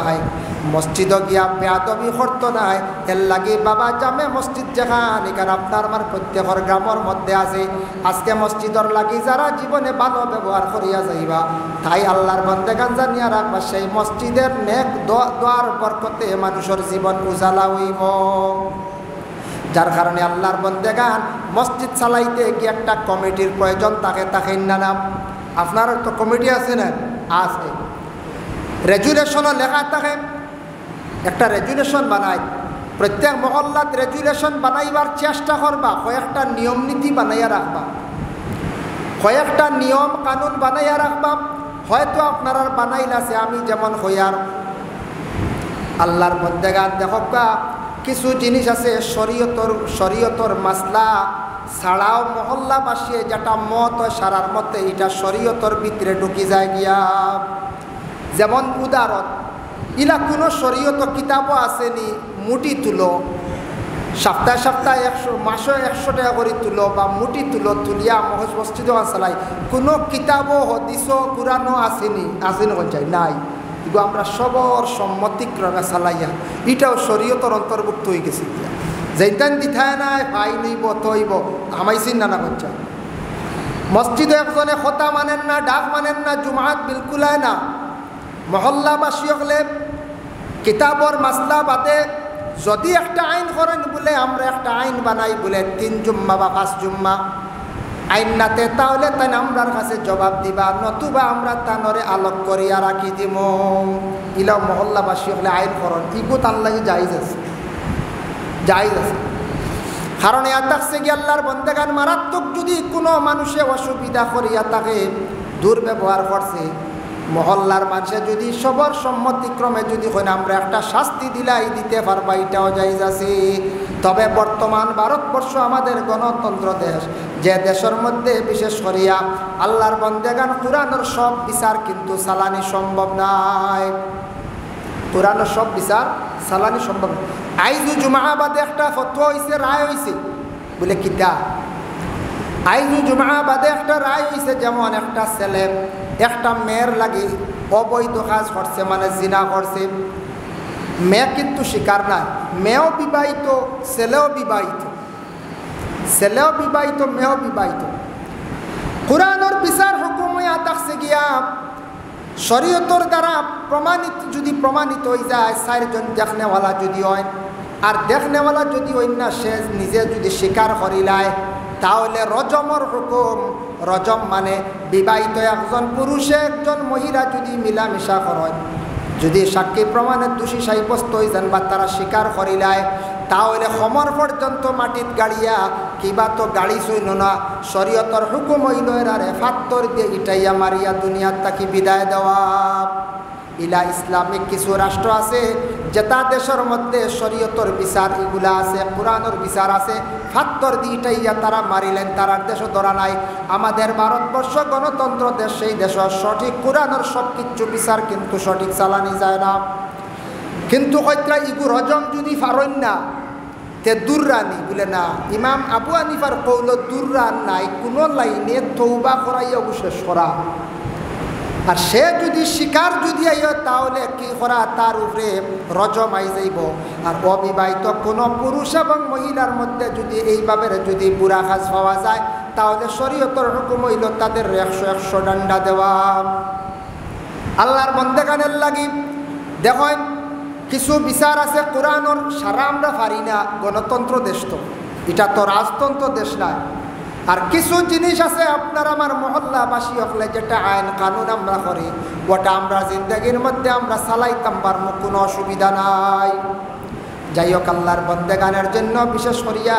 মসজিদ গিয়া বেয়াদবি করতো না এর লাগে বাবা জামে মসজিদ যেখানে এখানে আপনার আমার প্রত্যেকের গ্রামের মধ্যে আছে আজকে মসজিদর লাগি যারা জীবনে ভালো ব্যবহার করিয়া যাইবা তাই আল্লাহর বন্দেগান জানিয়া রাখবা সেই মসজিদের নেক দোয়ার বরকতে মানুষের জীবন উজালা হইব যার কারণে আল্লাহর বন্দেগান মসজিদ চালাইতে কি একটা কমিটির প্রয়োজন তাকে না আপনার তো কমিটি আছে না আছে রেজুলেশনও লেখা থাকে একটা রেজুলেশন বানায় প্রত্যেক মহল্লাত রেজুলেশন বানাইবার চেষ্টা করবা কয়েকটা নিয়ম নীতি বানাইয়া রাখবা কয়েকটা নিয়ম কানুন বানাইয়া রাখবা হয়তো আপনার আর বানাইল আছে আমি যেমন হইয়ার আল্লাহর বন্দেগান দেখবা কিছু জিনিস আছে শরীয়তর মাসলা ছাড়াও মহল্লাবাসী যেটা মত হয় সারার মতে এটা শরীয়তর ভিতরে ঢুকি যায় গিয়া যেমন উদাহরণ ইলা কোনো শরীয়ত কিতাবও আসেনি মুটি তুলো সপ্তাহে সপ্তাহে 100 মাসে 100 টাকা করে তুলো বা মুটি তুলিয়া মসজিদ চালাই কোনো কিতাবও হদিসও কুরআনও আসেনি চাই নাই কিন্তু আমরা সবর সম্মতিক্রমে চালাইয়া এটাও শরীয়তর অন্তর্ভুক্ত হয়ে গেছে যেইটান দিথায় নাই পাই নইব তৈব আমাইছিন নানা করছে মসজিদে একজনে খতা মানেন না ডাক মানেন না জুমাত বিলকুল হয় না মহল্লাবাসী হলে কিতাবর মাসলা বাদে যদি একটা আইন করেন বলে আমরা একটা আইন বানাই বলে 3 জুম্মা বা 5 জুম্মা আইন নাতে তাহলে তাই আমরার কাছে জবাব দিবা নতুবা আমরা তানরে আলোক করিয়া রাখি দিব ইলা মহল্লাবাসী হলে আইন করেন ইগো তার লাগে জায়েজ আছে কারণ ইয়া থাকছে কি আল্লাহর বন্দেগান মারাত্মক যদি কোনো মানুষে অসুবিধা করিয়া তাকে দুর্ব্যবহার করছে মহল্লার মানুষে যদি সবার সম্মতিক্রমে যদি হয় আমরা একটা শাস্তি দিতে পারবা এটাও জায়েজ আছে তবে বর্তমান ভারতবর্ষ আমাদের গণতন্ত্র দেশ যে দেশের মধ্যে বিশেষ করিয়া আল্লাহর বন্দেগান কুরআনের সব বিচার কিন্তু চালানি সম্ভব নাই কুরআনের সব বিচার চালানি সম্ভব না আইজু জুমা বাদে একটা ফতোয়া হইছে রায় হইছে বলে কিতা আইজু জুমা বাদে একটা রায় হইছে যেমন একটা ছেলে একটা মেয়ের লাগি অবৈধ কাজ করছে মানে জিনা করছে মেয়ে কিন্তু স্বীকার নাই মেয়েও বিবাহিত ছেলেও বিবাহিত মেয়েও বিবাহিত কুরআনের বিচার হুকুমে থাকছে গিয়া শরীয়তর দ্বারা প্রমাণিত, যদি প্রমাণিত হয়ে যায় 4 জন দেখনেওয়ালা যদি হয়, আর দেখনেওয়ালা যদি হয় না সে নিজে যদি স্বীকার করিলায়, তাহলে রজমর হুকুম। রজম মানে বিবাহিত একজন পুরুষে একজন মহিলা যদি মিলামিশা করেন, যদি সাক্ষী প্রমাণের দোষী সাব্যস্ত হয়ে যান বা তারা স্বীকার করিলায়, তাহলে সমর পর্যন্ত মাটিত গাড়িয়া কিবা তো গাড়ি চইল না, শরীয়তর হুকুম হইল এরারে ফাত্তর দিয়ে ইটাইয়া মারিয়া দুনিয়ার তাকে বিদায় দেওয়া। ইলা ইসলামিক কিছু রাষ্ট্র আছে যেটা দেশের মধ্যে শরীয়তর বিচার এগুলা আছে, কোরআনের বিচার আছে, ফাত্তর দিয়ে ইটাইয়া তারা মারিলেন, তারার দেশও ধরা নাই। আমাদের ভারতবর্ষ গণতন্ত্র দেশ, সেই দেশের সঠিক কোরআনের সব কিছু বিচার কিন্তু সঠিক চালানি যায় না। কিন্তু কইত্রা ইগু রজম যদি ফারন না তে দুর্রানি বলে না। ইমাম আবু হানিফার কৌল দুর্রান নাই, কোনো লাইনে তৌবা করাইয়া শেষ করা। আর সে যদি শিকার যদি আইয় তাহলে কি করা, তার উপরে রজম আই যাইব। আর অবিবাহিত কোনো পুরুষ এবং মহিলার মধ্যে যদি এইভাবে যদি বুড়া কাজ পাওয়া যায়, তাহলে শরীয়তের হুকুম হইল তাদের 100 ডান্ডা দেওয়া। আল্লাহর বন্দেগানের লাগি দেখেন কিছু বিচার আছে কোরআনের, সারা আমরা পারি না। গণতন্ত্র দেশ তো, এটা তো রাজতন্ত্র দেশ নয়। আর কিছু জিনিস আছে আপনার আমার মহল্লাবাসী হলে যেটা আইন কানুন আমরা করি, ওটা আমরা জিন্দগির মধ্যে আমরা চালাইতাম পারবো, কোনো অসুবিধা নাই। যাই হোক, আল্লাহর বন্দেগানের জন্য বিশেষ করিয়া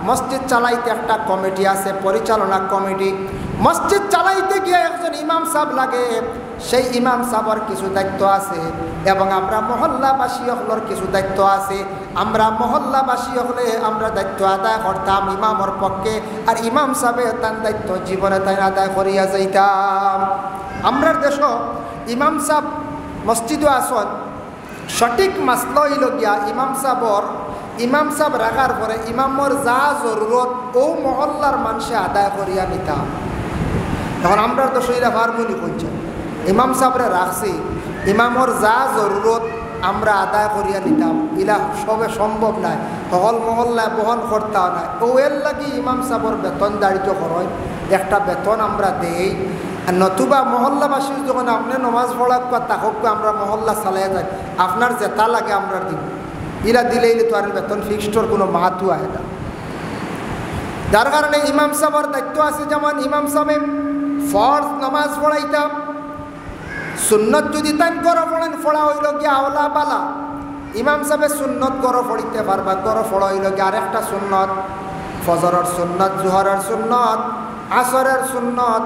মসজিদ চালাইতে একটা কমিটি আছে, পরিচালনা কমিটি। মসজিদ চালাইতে গিয়ে একজন ইমাম সাহেব লাগে, সেই ইমাম সাহেবের কিছু দায়িত্ব আছে, এবং আমরা মহল্লাবাসী হলের কিছু দায়িত্ব আছে। আমরা মহল্লাবাসী হলে আমরা দায়িত্ব আদায় করতাম ইমামর পক্ষে, আর ইমাম সাহেব তার দায়িত্ব জীবনে তাই আদায় করিয়া যাইতাম। আমরা দেশ ইমাম সাহেব মসজিদও আসন, সঠিক মাসলা হইল গিয়া ইমাম সাহেব রাখার পরে ইমামর যা জরুরত ও মহল্লার মানুষে আদায় করিয়া নিতাম। এখন আমরা তো সেইরা হারমোনি করছি, ইমাম সাহেবরে রাখছি, ইমামর যা জরুরত আমরা আদায় করিয়া নিতাম। ইলা সবে সম্ভব নাই, হল মহল্লায় বহন করতেও নাই। ও এর লাগি ইমাম সাহেবর বেতন দাঁড়িত করেন, একটা বেতন আমরা দেই। আর নতুবা মহল্লাবাসী যখন আপনি নমাজ পড়াক বা তাহক আমরা মহল্লা চালাই যাই, আপনার যেটা লাগে আমরা দিব। ইরা দিলেই তো আর বেতন ফিক্সডর কোনো মাহাতু আয় না। যার কারণে ইমাম সাহেবের দায়িত্ব আছে, যেমন ইমাম সাহেব ফরজ নমাজ পড়াইতাম, সুন্নত যদি তাই গড় পড়েন ফোড়া হইল গিয়া আওলা বালা। ইমাম সাহেব সুন্নত গড় পড়িতে পারবা, গড় ফোড়া হইল গিয়া আরেকটা সুন্নত, ফজরের সুন্নত, জোহরের সুন্নত, আসরের সুন্নত,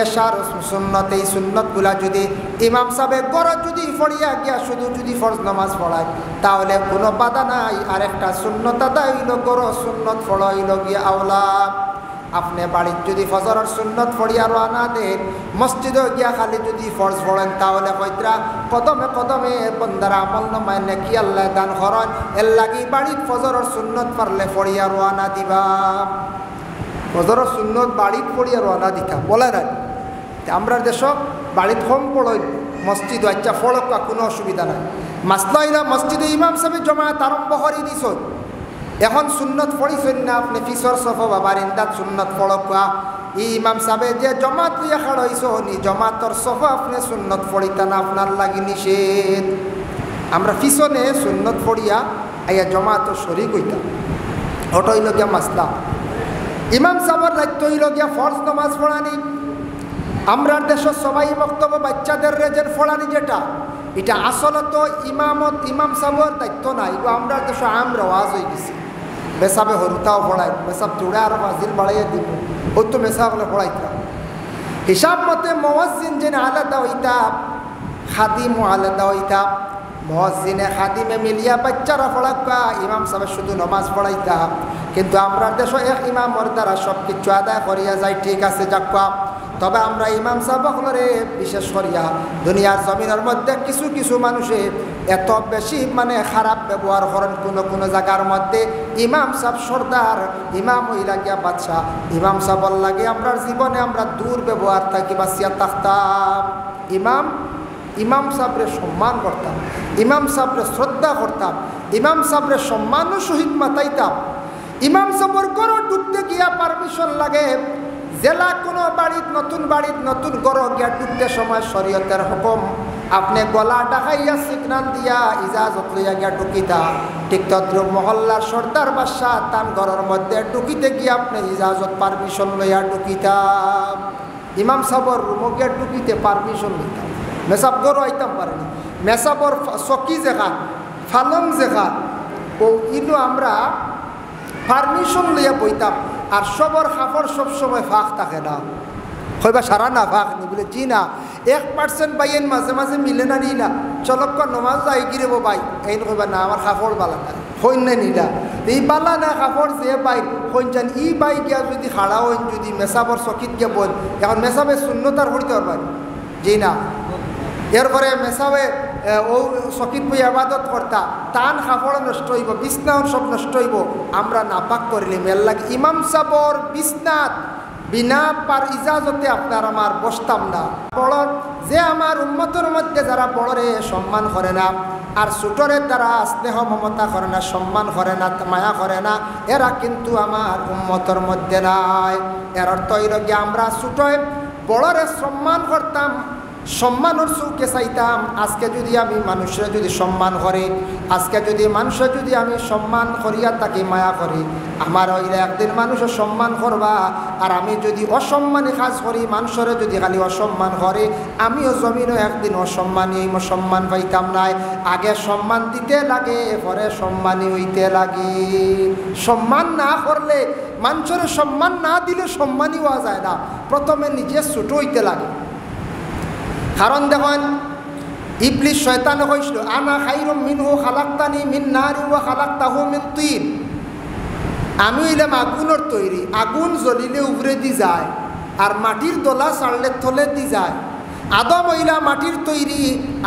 এশার সুন্নত। এই সুন্নতগুলা যদি ইমাম সাহেব গড় যদি পড়িয়া গিয়া শুধু যদি ফরজ নামাজ পড়ায়, তাহলে কোনো বাধা নাই। আরেকটা সুন্নত আদায় হইল গড় সুন্নত পড়া হইল গিয়া আওলা। আপনি বাড়ির যদি ফজরের সুন্নত পড়িয়া রানা দেন, মসজিদে গিয়া খালি যদি ফরজ পড়েন, তাহলে কইত্রা কদমে কদমে বন্দারা আমল নামায় নাকি আল্লাহ দান করেন। এর লাগি বাড়ির ফজরের সুন্নত পারলে পড়িয়া রানা দিবা। ফজরের সুন্নত বাড়িত পড়িয়া রানা দিতা বলে না। আমরা দেশ বাড়িত কম পড়ই, মসজিদ আচ্ছা ফড়ক কোনো অসুবিধা নাই। মাসলা হইলা মসজিদে ইমাম সাহেব জমায়েত আরম্ভ করে দিছ, এখন সুন্নত পড়িছেন না আপনি ফিসর সফ বাবার ইন্দাত সুন্নত পড়কা। এই ইমাম সাহেব যে জমাত লিয়া খাড় হইছ, নি জমাতর সফ আপনি সুন্নত পড়িতা না, আপনার লাগি নিষেধ। আমরা পিছনে সুন্নত পড়িয়া আইয়া জমাতর শরীক হইতাম, ওটা হইল গিয়া মাসলা। ইমাম সাহেবের দায়িত্ব হইল গিয়া ফরজ নামাজ পড়ানি। আমরা দেশের সবাই বক্তব্য বাচ্চাদের রেজের পড়ানি যেটা, এটা আসলত ইমাম সাহেবের দায়িত্ব নাই। আমরা দেশ আমরা ওয়াজ হয়ে গেছি, মেসাবে হরুতাও পড়াই, মেসাব চুড়ে আর মাজিল বাড়াইয়া দিব, ওই তো মেসাবলে পড়াইতাম। হিসাব মতে মুয়াজ্জিন যেন আলাদা হইতাম, খাদিমও আলাদা হইতাম। মুয়াজ্জিনে খাদিমে মিলিয়া বাচ্চারা পড়াকা, ইমাম সাহেব শুধু নমাজ পড়াইতাম। কিন্তু আমরা দেশ এক ইমামর দ্বারা সব কিছু আদায় করিয়া যায়, ঠিক আছে যাক্কা। তবে আমরা ইমাম সাহেবরে বিশেষ করিয়া দুনিয়ার জমিনের মধ্যে কিছু কিছু মানুষে এত বেশি খারাপ ব্যবহার করেন কোনো জায়গার মধ্যে। ইমাম সাহেব সর্দার, ইমাম ওই লাগিয়া বাদশাহ, ইমাম সাহেবর লাগে আমরা জীবনে আমরা দূর ব্যবহার থাকি বাঁচিয়া থাকতাম। ইমাম সাহেবরে সম্মান করতাম, ইমাম সাহেবরে শ্রদ্ধা করতাম, ইমাম সাহেবরে সম্মানও সহিত মাতাইতাম। ইমাম সাহেবর ঘরে ঢুকতে গিয়া পারমিশন লাগে, জেলা কোনো বাড়িত নতুন ঘর গিয়া ঢুকতে সময় শরীয়তের হুকুম আপনি গলা ডাকাইয়া সিগনাল দিয়া ইজাজত লইয়া গিয়া ঢুকিতা। ঠিক তদ্রুপ মহল্লার সর্দার বাদশাহ তান ঘরের মধ্যে ঢুকিতে গিয়ে আপনি ইজাজত পারমিশন লইয়া ঢুকিতা। ইমাম সাহর রুমো গিয়া ঢুকিতে পারমিশন লইতাম, মেসাব গরু আইতাম পারেনি। মেসাবর চকি যেখান ফালং যেখান ও ইনু আমরা পারমিশন লইয়া বইতাম। আর সবর কাপড় সবসময় ফাঁক থাকে না, হইবা সারা না ফাঁক নি বলে জি না 1% বাইন মাঝে মাঝে মিলে না নি না চলক নমাজ যাই গিরেব বাই এই কইবা না আমার কাপড় বালা না হইন না নিলা এই বালা না কাপড় যে বাই হইন জান ই বাই গিয়া যদি খাড়া হইন যদি মেসাবর চকিত গিয়া বল এখন মেসাবে শূন্যতার করিতে পারবেন জি না। এরপরে মেসাবে ও চকিত বই আবাদত করতা টান কাপড় নষ্ট হইব, বিছনাও সব নষ্ট হইব। আমরা নাপাক করিলে মেল লাগে ইমাম সাবর বিছনাত বিনা পার ইজাজতে আপনার আমার বসতাম না। বড় যে আমার উম্মতের মধ্যে যারা বড়রে সম্মান করে না আর ছোটরের দ্বারা স্নেহ মমতা করে না, সম্মান করে না, মায়া করে না, এরা কিন্তু আমার উম্মতের মধ্যে নাই। এর অর্থ হইল কি আমরা ছোটয় বড়রে সম্মান করতাম, সম্মানের চৌকে চাইতাম। আজকে যদি আমি মানুষরা যদি সম্মান করে, আজকে যদি মানুষের যদি আমি সম্মান করিয়া তাকে মায়া করি, আমার হইলে একদিন মানুষের সম্মান করবা। আর আমি যদি অসম্মানী কাজ করি, মানুষের যদি খালি অসম্মান করে, আমিও জমিনও একদিন অসম্মানী সম্মান পাইতাম নাই। আগে সম্মান দিতে লাগে, পরে সম্মানী হইতে লাগে। সম্মান না করলে, মানুষের সম্মান না দিলে সম্মানী হওয়া যায় না। প্রথমে নিজে ছোট হইতে লাগে। কারণ দেখেন ইবলিস শয়তান কইছিল আনা খাইরুম মিনহু খালাকতানি মিন নারি ওয়া খালাকতাহু মিন তিন। আমি হইলাম আগুনের তৈরি, আগুন জ্বলিলে উপরে দি যায় আর মাটির দোলা ছাড়লে থলে দি যায়। আদম হইলা মাটির তৈরি,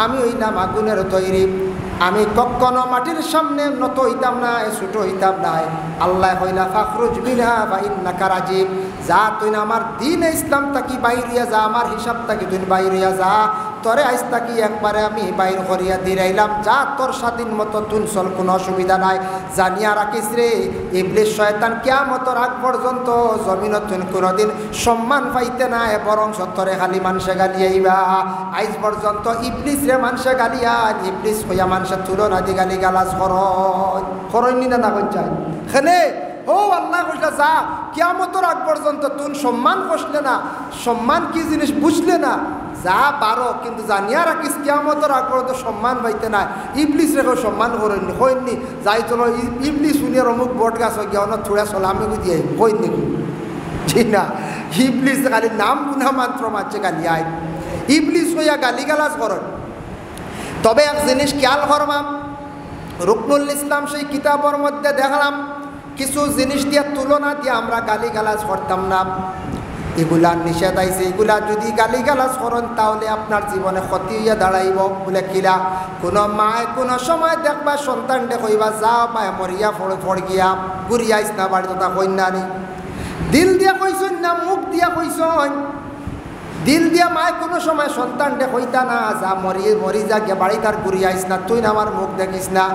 আমি হইলাম আগুনের তৈরি। আমি কখনো মাটির সামনে নত হইতাম না, ছোট হইতাম না। আল্লাহ হইলা ফাখরুজ বিনহা বা ইন্নাকা রাজিব, যা তুই আমার দিন ইসলাম তাকি বাইরিয়া যা, আমার হিসাব তাকি তুই বাইরিয়া যা। তরে আইস তাকি একবারে আমি বাইর করিয়া দিরাইলাম, যা তোর স্বাধীন মতো তুন চল, কোনো অসুবিধা নাই। জানিয়া রাখিস রে ইবলিস শয়তান কিয়ামতের আগ পর্যন্ত জমিনত তুই কোনোদিন সম্মান পাইতে নাই, বরং সত্তরে খালি মানুষে গালিয়াইবা। আইজ পর্যন্ত ইবলিস রে মানুষে গালিয়ান, ইবলিস হইয়া মানুষের তুলনা দি গালি গালাজ করয়নি না চাই খেনে ও আল্লাহ কইলা যা কিয়ামতের আগ পর্যন্ত তুই সম্মান কষলে না, সম্মান কি জিনিস বুঝলে না, যা পারো কিন্তু জানিয়া রাখিস কিয়ামতের আগ পর্যন্ত সম্মান পাইতে নাই। ইবলিস রেখে সম্মান করেননি হইনি, যাই চলো ইবলিস শুনিয়ে অমুক বট গাছ গিয়া অনেক ছুড়া চলো আমি দিয়ে হইনি জি না। ইবলিস খালি নাম গুনা মাত্র মাঝে গালি আয়, ইবলিস হইয়া গালি গালাজ করেন। তবে এক জিনিস খেয়াল করবাম, রুকনুল ইসলাম সেই কিতাবের মধ্যে দেখলাম কিছু জিনিস দিয়ে তুলনা দিয়ে আমরা গালি গালাজ করতাম না, এগুলা নিষেধ আইছে। এগুলা যদি গালি গালাজ করেন তাহলে আপনার জীবনে ক্ষতি হইয়া দাঁড়াইব। বলে কিলা কোনো মায় কোনো সময় দেখবা সন্তানটে কইবা যা পায় মরিয়া ফড় গিয়া ঘুরিয়াইস না বাড়ি তোটা কন্যা নি, দিল দিয়া কইসন না মুখ দিয়া কইসন। দিল দিয়া মায় কোনো সময় সন্তানটে কইতা না যা মরি যা গিয়া বাড়ি তার ঘুরিয়ে আইস না, তুই না আমার মুখ দেখিস না।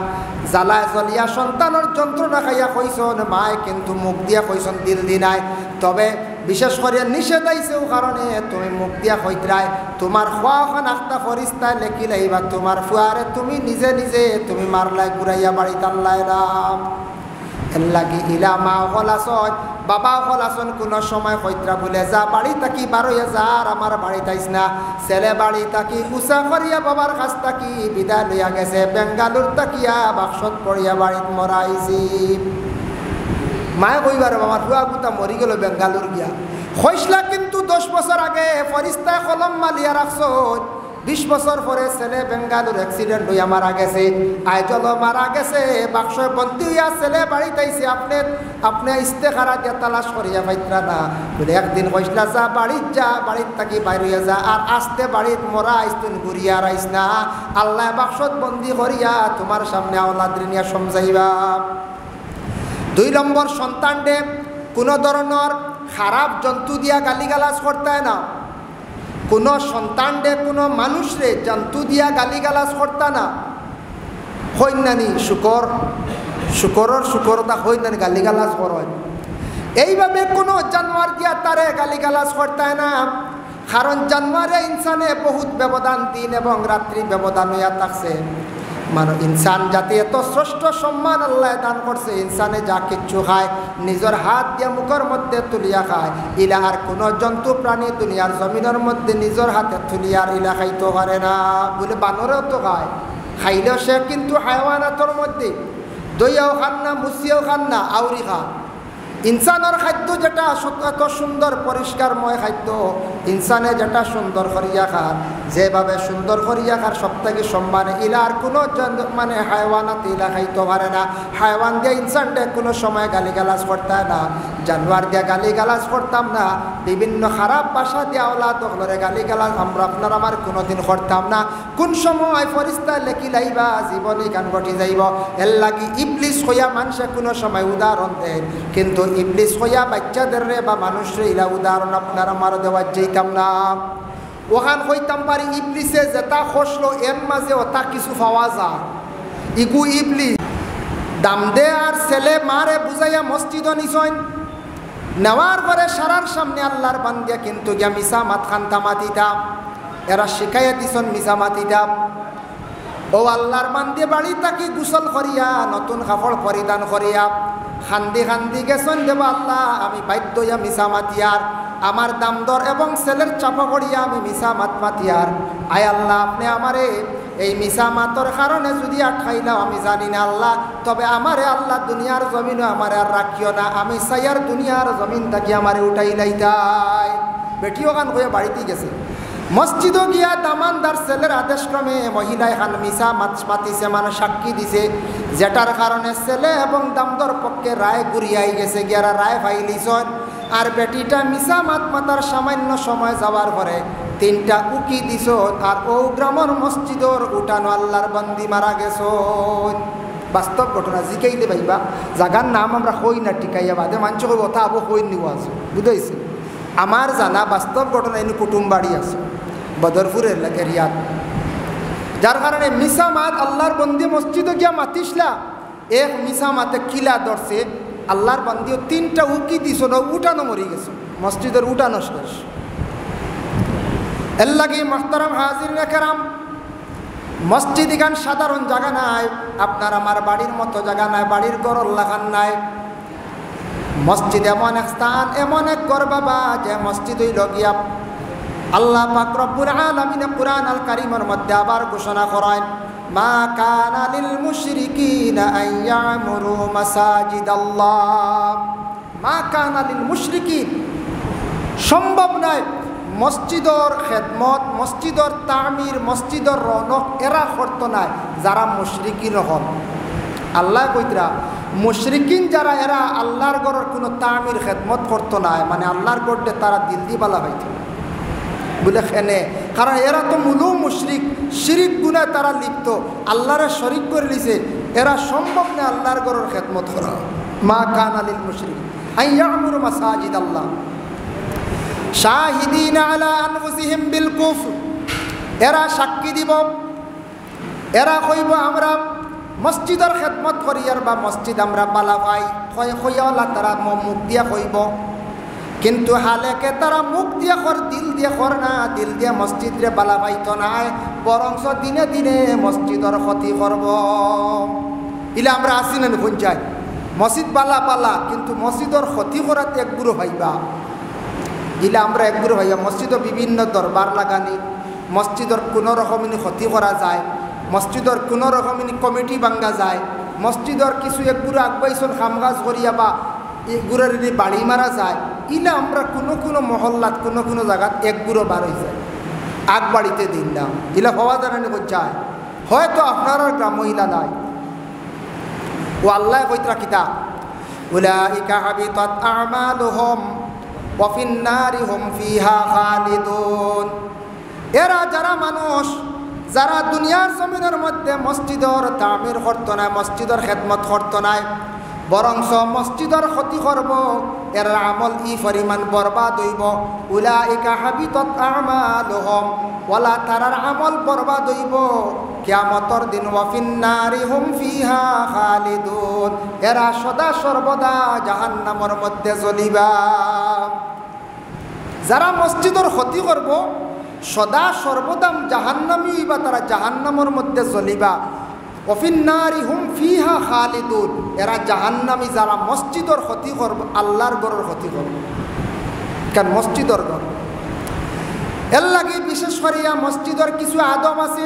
জ্বালায় জ্বলিয়া সন্তানের যন্ত্রণা খাইয়া কইসন মায়, কিন্তু মুখ দিয়া কইসন দিল দি নাই। তবে বিশেষ করে নিষেধ আইছেও কারণে তুমি মুখ দিয়া কইতরায় তোমার খোয়াখান আখতা ফরিস্তায় লেখি লাইবা, তোমার ফুয়ারে তুমি নিজে নিজে তুমি মারলাই ঘুরাইয়া বাড়ি টানলাই রাম। এর লাগি ইলা মা হলাসন বাবা হলাসন কোনো সময় কইতরা বলে যা বাড়ি তাকি বারোয়া যা আর আমার বাড়ি তাইস না। ছেলে বাড়ি তাকি উষা করিয়া বাবার কাছ তাকি বিদায় লইয়া গেছে, বেঙ্গালুর তাকিয়া বাক্সত পড়িয়া বাড়িত মরাইছি। মায়ে কইবার আমার ফুয়া গুতা মরি গেল বেঙ্গালুর গিয়া হইসলা, কিন্তু 10 বছর আগে ফরিস্তায় কলম মালিয়া রাখছ, 20 বছর পরে ছেলে বেঙ্গালুর অ্যাক্সিডেন্ট হইয়া মারা গেছে, আইজল মারা গেছে, বাক্স বন্দি হইয়া ছেলে বাড়িতে আইছে। আপনি ইস্তেখারা দিয়া তালাশ করিয়া পাইতরা না বলে একদিন কইসলা যা বাড়িত যা, বাড়ির থাকি বাইর হইয়া যা, আর আসতে বাড়িত মরা আইসতুন ঘুরিয়া আর আইস না। আল্লাহ বাক্সত বন্দি করিয়া তোমার সামনে আওলাদ্রি নিয়া সমঝাইবা। 2 নম্বর সন্তানরে কোনো ধরনের খারাপ জন্তু দিয়া গালিগালাজ করতে না। কোনো সন্তানরে কোনো মানুষরে জন্তু দিয়া গালিগালাজ করতে না। হইনানি শুকরর শুকরতা হইনানি গালিগালাজ করেন। এইভাবে কোনো জানোয়ার দিয়া তারে গালিগালাজ করতে না, কারণ জানোয়ারে ইনসানে বহুত ব্যবধান, দিন এবং রাত্রি ব্যবধান হইয়া থাকছে। ইনসান জাতি এত শ্রেষ্ঠ সম্মান আল্লাহ দান করছে, ইনসানে যা কিচ্ছু খায় নিজের হাত দিয়ে মুখের মধ্যে তুলিয়া খায়। ইলা আর কোনো জন্তু প্রাণী দুনিয়ার জমিনের মধ্যে নিজের হাতে তুলিয়ার ইলা খাইতে পারে না। বলে বানরেও তো খায়, খাইলেও সে কিন্তু হায়ওয়ানাতর মধ্যে দইয়াও খান না, মুসিয়াও খান না, আউরি খান। ইনসানের খাদ্য যেটা এত সুন্দর পরিষ্কারময় খাদ্য, ইনসানে যেটা সুন্দর করিয়া খান, যেভাবে সুন্দর করিয়া খার সব থেকে সম্মানে ইলা আর কোনো হায়ওয়ানাত ইলা খাইতে পারে না। হায়ওয়ান দিয়ে ইনসানটা কোনো সময় গালিগালাজ করতে না, জানোয়ার দিয়ে গালিগালাজ করতাম না, বিভিন্ন খারাপ ভাষা দিয়ে ওলাদ হলরে গালিগালাজ আমরা আপনার আমার কোনোদিন করতাম না। কোন সময় ফরিস্তা লেখি লাইবা জীবনী গান ঘটি যাইব, এর লাগি ইবলিস হইয়া মানুষে কোনো সময় উদাহরণ দেন, কিন্তু ইবলিস হইয়া বাচ্চাদের রে বা মানুষরে ইলা উদাহরণ আপনার আমার দেওয়ার যেতাম না। ওখান হইতাম পারি ইবলিসে যেটা খসলো এর মাঝে ওটা কিছু পাওয়া যায়। ইগু ইবলিস দাম দে আর ছেলে মারে বুঝাইয়া মসজিদ নিছইন, নেওয়ার পরে সারার সামনে আল্লাহর বান্দিয়া কিন্তু গিয়া মিসা মাত খান্তা মাতিতা, এরা শিখাইয়া দিছন মিসা মাতিতা। ও আল্লাহর বান্দিয়া বাড়ি থাকি গোসল করিয়া নতুন কাপড় পরিধান করিয়া খান্দি খান্দি গেছেন দেব আল্লাহ আমি বাধ্য হইয়া মিসা মাতিয়ার, আমার দাম দর এবং ছেলের চাপা করিয়া আমি মিসা মাত মাতিয়ার। আয় আল্লাহ আপনি আমারে এই মিসা মাতর কারণে যদি আটকাইলাম আমি জানি না আল্লাহ, তবে আমারে আল্লাহ দুনিয়ার জমিনও আমারে আর রাখিও না, আমি সাইয়ার দুনিয়ার জমিন থাকি আমারে উঠাই লাইতাই। বেটিও গান হয়ে বাড়িতে গেছে, মসজিদও গিয়া দামানদার ছেলের আদেশক্রমে মহিলা এখান মিসা মাতিছে, মানে সাক্ষী দিছে, যেটার কারণে ছেলে এবং দামদর পক্ষে রায় ঘুরিয়াই গেছে, গিয়ারা রায় ফাইলিছন। আর বেটিটা মিসা মাতার সামান্য সময় যাওয়ার পরে 3টা উকি দিছ, আর ও গ্রামের মসজিদর উঠানো আল্লাহর বান্দি মারা গেছ। বাস্তব ঘটনা জিকাইতে পাইবা, জাগার নাম আমরা কই না টিকাইয়া বাদে মানুষ কই কথা আবো কই নিব আছে, বুঝাইছে? আমার জানা বাস্তব ঘটনা এনে কুটুম বাড়ি আছে বদরপুরের এরিয়াত, যার কারণে মিসা মাত আল্লাহর বন্দি মসজিদে গিয়া মাতিসলা, এক মিসা মাতে কিলা ধরছে, আল্লাহর বন্দিও 3টা উকি দিছ না, উঠানো মরি গেছে, মসজিদের উঠানো শেষ। এর লাগি মোহতারাম হাজিরিন কেরাম, মসজিদ এখান সাধারণ জায়গা নাই, আপনার আমার বাড়ির মতো জায়গা নাই, বাড়ির ঘর লাগান নাই। মসজিদ এমন এক স্থান, এমন এক ঘর বাবা, যে মসজিদ হইল গিয়া আল্লাহ পাক রব্বুল আলামিন কুরআন আল কারীমের মধ্যে আবার ঘোষণা করেন, মা কানা লিল মুশরিকিনা আন ইয়ামুরু মাসাজিদাল্লাহ। মা কানা লিল মুশরিকিন, সম্ভব নয় মসজিদর খেদমত, মসজিদর তামির, মসজিদর রৌনক এরা করত নাই যারা মুশরিকিন হন। আল্লাহ কইতরা মুশরিকিন যারা এরা আল্লাহর ঘরের কোনো তামির খেদমত করত নাই, মানে আল্লাহর গড়ে তারা দিল দিবালা হইত বলে খেনে, কারণ এরা তো মূলও মুশরিক, শিরিক গুনায় তারা লিপ্ত, আল্লাহরে শরিক করে লিছে, এরা সম্ভব না আল্লাহর ঘরের খেদমত করা। মা কানা লিল মুশরিক আন ইয়ামুরু মাসাজিদাল্লাহ শাহিদিনা আলা আনফুসিহিম বিল কুফর। এরা সাক্ষী দিব, এরা কইব আমরা মসজিদের খেদমত করিয়ার বা মসজিদ আমরা পালা পাই, কইয়াওয়ালা তারা মুখ দিয়া কইব, কিন্তু হালেকে তারা মুখ দিয়া কর, দিল দিয়া কর না, দিল দিয়া মসজিদরে বালা পাইত নাই, বরংস দিনে দিনে মসজিদর ক্ষতি করব। ইলে আমরা আসি না নুন যাই মসজিদ বালা পালা, কিন্তু মসজিদর ক্ষতি করাতে একগুরো ভাইবা। ইলে আমরা একগুরো ভাইবা মসজিদও বিভিন্ন দরবার লাগানি, মসজিদর কোনো রকমিনী ক্ষতি করা যায়, মসজিদর কোনো রকমিনী কমিটি ভাঙ্গা যায়, মসজিদর কিছু একগুরো আগবাইছন খামগাজ করিয়া বা এগুলোর বাড়ি মারা যায়। ইলা আমরা কোনো কোনো মহল্লাত কোনো কোনো জায়গাত একগুলো বার হয়ে যায়, আগ বাড়িতে দিন না, ইলা হওয়া জানানি যায়, হয়তো আপনার গ্রাম মহিলা নাই। ও আল্লাহ কইতরা কিতা, উলাইকা হাবিতাত আমালুহুম ওয়া ফিন নারি হুম ফিহা খালিদুন। এরা যারা মানুষ যারা দুনিয়ার জমিনের মধ্যে মসজিদর তামির করতো না, মসজিদর খেদমত করতো না, বরংস মসজিদর ক্ষতি করব, এর আমল ই পরিমাণ বরবাদ হইব। উলাইকা হাবিতাত আমালুহুম, ওয়ালা তারার আমল বরবাদ হইব কিয়ামতর দিন ওয়াফিন্নারি হুম ফিহা খালিদুন এরা সদা সর্বদা জাহান্নামের মধ্যে জ্বলিবা যারা মসজিদের ক্ষতি করব সদা সর্বদা জাহান্নামী হইবা তারা জাহান্নামের মধ্যে জ্বলিবা ওয়াফিন্নারি হুম ফিহা খালিদুন এরা জাহান্নামী যারা মসজিদের ক্ষতি করব আল্লাহর ঘরের ক্ষতি করব কারণ মসজিদের ঘর এর লাগে বিশেষ করিয়া মসজিদের কিছু আদব আছে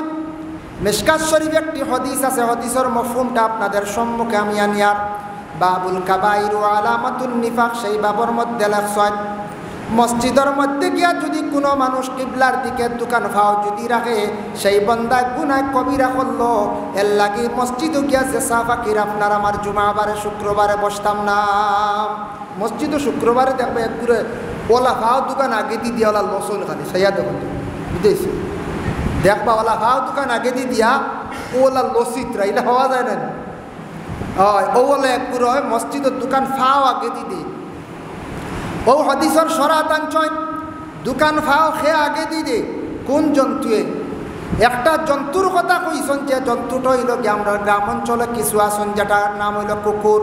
মিশকাত শরীফ একটি হাদিস আছে হাদিসের মফহুমটা আপনাদের সম্মুখে আমি আনিয়ার বাবুল কাবাইর ওয়া আলামাতুন নিফাক সেই বাবর মধ্যে লেখছেন মসজিদের মধ্যে গিয়া যদি কোনো মানুষ কিবলার দিকে দোকান ফাও যদি রাখে সেই বন্দা গুনাহ কবিরা করলো এর লাগে মসজিদে গিয়া যে সাফাকির আপনার আমার জুমাবারে শুক্রবারে বসতাম না মসজিদে শুক্রবারে দেখবে একগুলো ওলা ফাও দোকান আগে দি দিয়া ওলা লসন খালি সাইয়া দেখুন বুঝেছি দেখবা ওলা ফাও দোকান আগে দি দিয়া ওলা লসিত্রা এটা হওয়া যায় না হয় ওলা একগুলো হয় মসজিদের দোকান ফাও আগে দি দি ও হাদিসের সরাতাঞ্চয় দোকান ফাও খেয়ে আগে দি দে কোন জন্তুয়ে একটা জন্তুর কথা কইছেন যে জন্তুটা হইল কি আমরা গ্রাম অঞ্চলে কিছু আসন যেটার নাম হইল কুকুর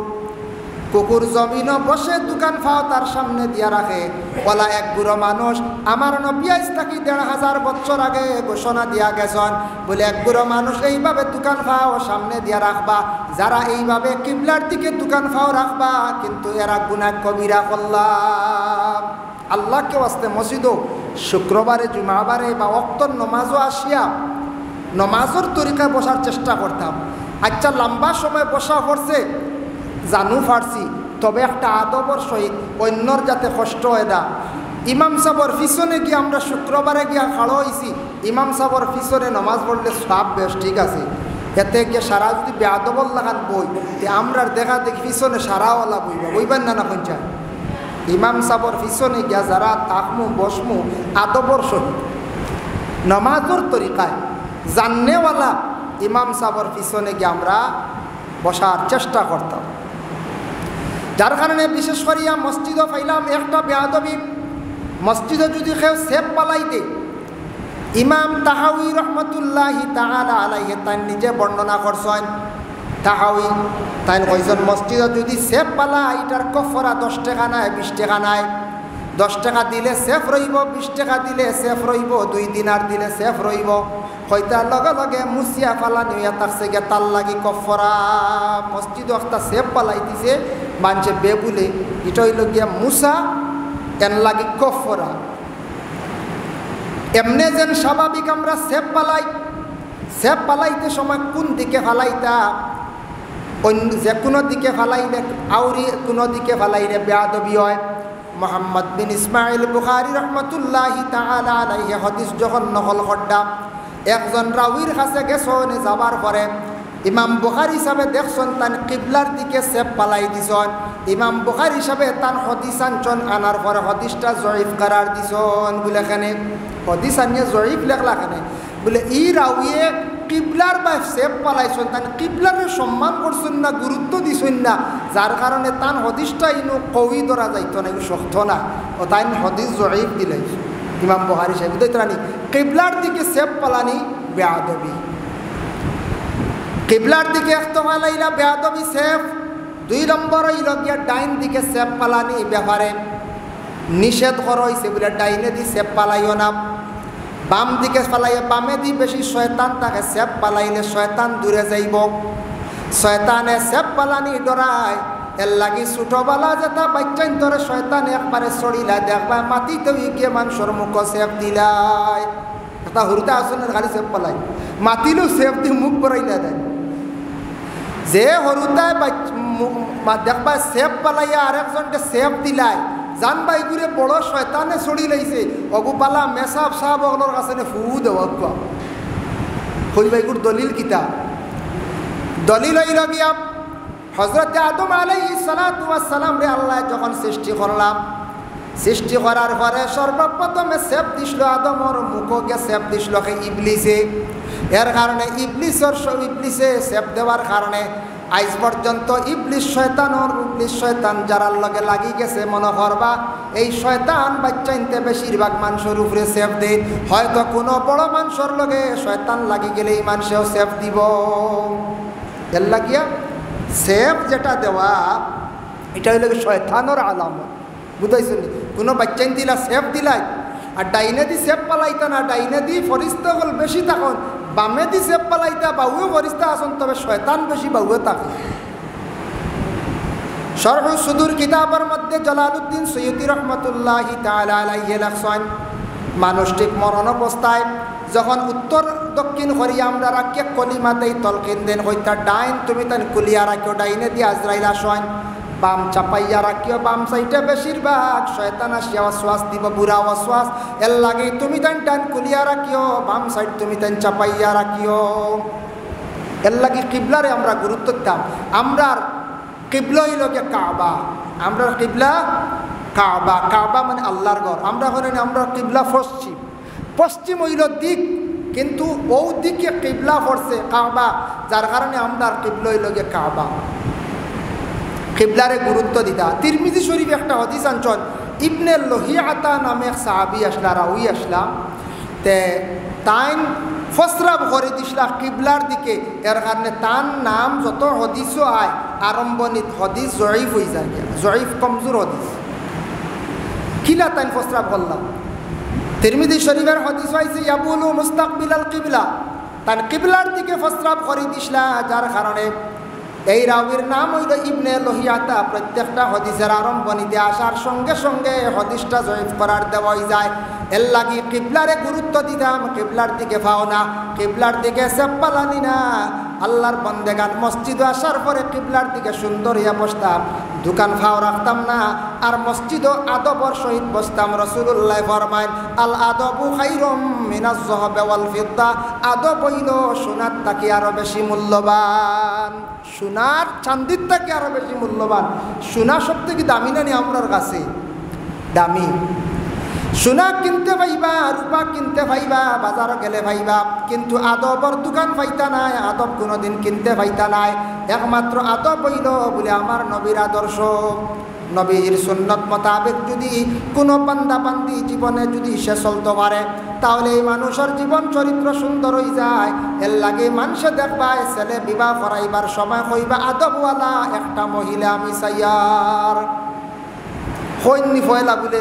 কুকুর জমিন বসে দোকান ফাও তার সামনে দিয়া রাখে বলা এক বুড়ো মানুষ আমার নবিয়াজ থাকি ১৫০০ বছর আগে ঘোষণা দিয়া গেছেন বলে এক বুড়ো মানুষ এইভাবে দোকান ফাও সামনে দিয়া রাখবা যারা এইভাবে কিবলার দিকে দোকান ফাও রাখবা কিন্তু এরা গুনাহ কবিরা করলাম আল্লাহকে ওয়াস্তে মসজিদও শুক্রবারে জুমাবারে বা ওয়াক্তর নমাজও আসিয়া নমাজের তরিকা বসার চেষ্টা করতাম আচ্ছা লম্বা সময় বসা পড়ছে জানু ফারছি তবে একটা আদবর সহিত অন্যর যাতে কষ্ট হয় না ইমাম সাহর পিছনে গিয়ে আমরা শুক্রবারে গিয়া খাড়ো হয়েছি ইমাম সাহর পিছনে নমাজ পড়লে সব বেশ ঠিক আছে এতে গিয়ে সারা যদি বেআদবর লাগান বই আমরা দেখা দেখি পিছনে সারাওয়ালা বইবা বইবেন না পঞ্চায়েত ইমাম সাহর পিছনে গিয়া যারা তাকমু বসমু আদবর সহিত নমাজের তরিকায় জাননেওয়ালা ইমাম সাহর পিছনে গিয়ে আমরা বসার চেষ্টা করতাম যার কারণে বিশেষ করিয়া মসজিদও পাইলাম একটা বেয়াদবি মসজিদে যদি কেউ সেফ পালাইতে ইমাম তাহাউই রহমতুল্লাহি তাআলা আলাইহি তাই নিজে বর্ণনা করছেন তাহাউই তাই কইছেন মসজিদে যদি সেফ পালা এটার কফরা 10 টাকা নাই 20 টাকা নাই 10 টাকা দিলে সেফ রইব 20 টাকা দিলে সেফ রইব 2 দিনার দিলে সেফ রইব হয়তার লগে লগে মুসিয়া ফালা নিয়া তাকছে গে তার লাগি কফরা মসজিদ একটা সেফ পালাই দিছে মানছে বেবুলে এটা হইল গিয়া মুসা এন লাগি কফরা এমনি যেন স্বাভাবিক আমরা সেফ পালাইতে সময় কোন দিকে ফালাইতা অন্য যে কোনো দিকে ফালাইলে আউরি কোনো দিকে ফালাইলে বেয়াদবি হয় মোহাম্মদ বিন ইসমাইল বুখারী রহমতুল্লাহি তাআলা আলাইহি হাদিস যখন নকল করলাম একজন রাউির কাছে গেছেন যাবার পরে ইমাম বুখারী হিসাবে দেখছেন তান কিবলার দিকে সেফ পালাই দিছেন ইমাম বুখারী হিসাবে তান হাদিস আনছেন আনার পরে হাদিসটা জয়ীফ করার দিছেন বলে এখানে হাদিস আনিয়ে জয়ীফ লেখলা এখানে বলে ই রাউিয়ে কিবলার বা সেফ পালাইছেন তান কিবলারে সম্মান করছেন না গুরুত্ব দিছেন না যার কারণে তান হাদিসটা ইনো কই ধরা যাইতো না শক্ত না ও তাই হাদিস জয়ীফ দিলাই ইমাম বুখারী সাহেব দেখতানি কিবলার দিকে সেফ পালানি বেয়াদবি কিবলার দিকে একটা পালাইলা বেয়াদবি সেফ 2 নম্বর হইল গিয়া ডাইন দিকে সেফ পালানি ব্যাপারে নিষেধ করা হয়েছে বলে ডাইনে দি সেফ পালাইও না বাম দিকে পালাইয়া বামে দি বেশি শয়তান তাকে সেফ পালাইলে শয়তান দূরে যাইব শয়তানে সেফ পালানি ডরায় এর লাগি ছোটবেলা যেটা বাচ্চাইন ধরে শয়তান একবারে চড়িলা দেখবা মাটিতে গিয়ে মানুষের মুখ সেফ দিলাই এটা হুরুতে আসনের খালি সেফ পালাই মাতিলেও সেফ দিয়ে মুখ বড়াইলা দেয় যে হরুতায় দেখবা সেফ পালাইয়া আরেকজনকে সেফ দিলাই জানবা এগুলো বড় শয়তানে চড়ি লাইছে অগু পালা মেসাব সাহাব ওগুলোর কাছে ফু দেওয়া কইবা এগুর দলিল কিতা দলিল হইল গিয়া হযরত আদম আলাইহিস সালাতু ওয়াস সালাম রে আল্লাহ যখন সৃষ্টি করলাম সৃষ্টি করার পরে সর্বপ্রথমে সেফ দিছিল আদমর মুখকে সেফ দিছিল ইবলিসে এর কারণে ইবলিসে সেফ দেওয়ার কারণে আজ পর্যন্ত ইবলিস শয়তান যারার লগে লাগি গেছে মনে করবা এই শয়তান বাচ্চাইনতে বেশিরভাগ মানুষের উপরে সেফ দেয়। হয়তো কোনো বড় মানুষের লগে শয়তান লাগি গেলে এই মানুষেও সেফ দিব। এর লাগিয়া সেফ যেটা দেওয়া এটা হইল শয়তানোর আলামত, বুঝাইছেন? কোনো বাচ্চাইন দিলা সেফ দিলাই আর ডাইনে দি সেফ পালাইতা না, ডাইনে দি ফরিস্তা হল বেশি তখন বামে দি সেফ পালাইতা বাউও ফরিস্তা আসন, তবে শয়তান বেশি বাউও থাকে। শরহু সুদূর কিতাবের মধ্যে জালালউদ্দিন সৈয়দী রহমতুল্লাহি তাআলা আলাইহি লেখছেন, মানুষ ঠিক মরণ অবস্থায় যখন উত্তর দক্ষিণ করিয়া আমরা রাখিয়া কলিমাতেই তলকিন দেন হইতা ডাইন তুমি তান কুলিয়া রাখিও, ডাইনে দিয়ে আজরাইল আসেন, বাম চাপাইয়া রাখিও, বাম সাইডে বেশিরভাগ শয়তান আসিয়া ওয়াসওয়াস দিব, বুড়া ওয়াসওয়াস। এর লাগে তুমি তান ডান কুলিয়া রাখিও, বাম সাইড তুমি তান চাপাইয়া রাখিও। এর লাগে কিবলারে আমরা গুরুত্ব দিতাম। আমরার কিবলা হইল কাবা, আমরার কিবলা কাবা, কাবা মানে আল্লাহর ঘর। আমরা করেন আমরা কিবলা পশ্চিম হইল দিক, কিন্তু ও দিকে কিবলা পড়ছে কাবা, যার কারণে আমরা কিবলা হইল কাবা। কিবলারে গুরুত্ব দিতা। তিরমিজি শরীফ একটা হাদিস আনছেন, ইবনে লহিয়াতা নামে এক সাহাবী আসলা, রাউই আসলা, তে তাইন ফসরাব করে দিসলা কিবলার দিকে। এর কারণে তার নাম যত হদিসও আয় আরম্ভণিত হদিস জয়ীফ হয়ে যায়, জয়ীফ কমজোর হদিস। কিলা তাইন ফসরাব করলাম? তিরমিজি শরীফের হাদিস হইছে ইয়াবুলু মুস্তাকবিলাল কিবলা, তান কিবলার দিকে ফসরাব করে দিসলা, যার কারণে এই রাউয়ের নাম হইল ইবনে লহিয়াতা। প্রত্যেকটা হদিসের আরম্ভণীতে আসার সঙ্গে সঙ্গে হদিসটা জয়ীফ করার দেওয়াই যায়। এর লাগি কিবলারে গুরুত্ব দিতাম, কিবলার দিকে পাও না, কিবলার দিকে সেপ্পালানি না। আল্লাহর বন্দেগান মসজিদে আসার পরে কিবলার দিকে সুন্দর হইয়া বসতাম, দোকান ফাও রাখতাম না, আর মসজিদও আদবর সহিত বসতাম। রাসূলুল্লাহ ফরমায় আল আদবু খায়রুম মিনাজ যাহাবি ওয়াল ফিদ্দা, আদব হইল সোনার থেকে আরো বেশি মূল্যবান, সোনার চান্দির থেকে আরো বেশি মূল্যবান। সোনা সব থেকে দামি না নি আমরার কাছে? দামি। সোনা কিনতে পাইবা, রূপা কিনতে পাইবা, বাজারও গেলে পাইবা, কিন্তু আদবর দোকান পাইতা নাই, আদব কোনোদিন কিনতে পাইতা নাই। একমাত্র আদব হইল বলে আমার নবীর আদর্শ, নবীর সুন্নত মোতাবেক যদি কোনো বান্দা বান্দি জীবনে যদি সে চলতে পারে, তাহলে এই মানুষের জীবন চরিত্র সুন্দর হয়ে যায়। এর লাগে মানুষে দেখবা ছেলে বিবাহ করাইবার সময় কইবা আদবওয়ালা একটা মহিলা আমি চাইয়ার। হইনি ফয়লা বলে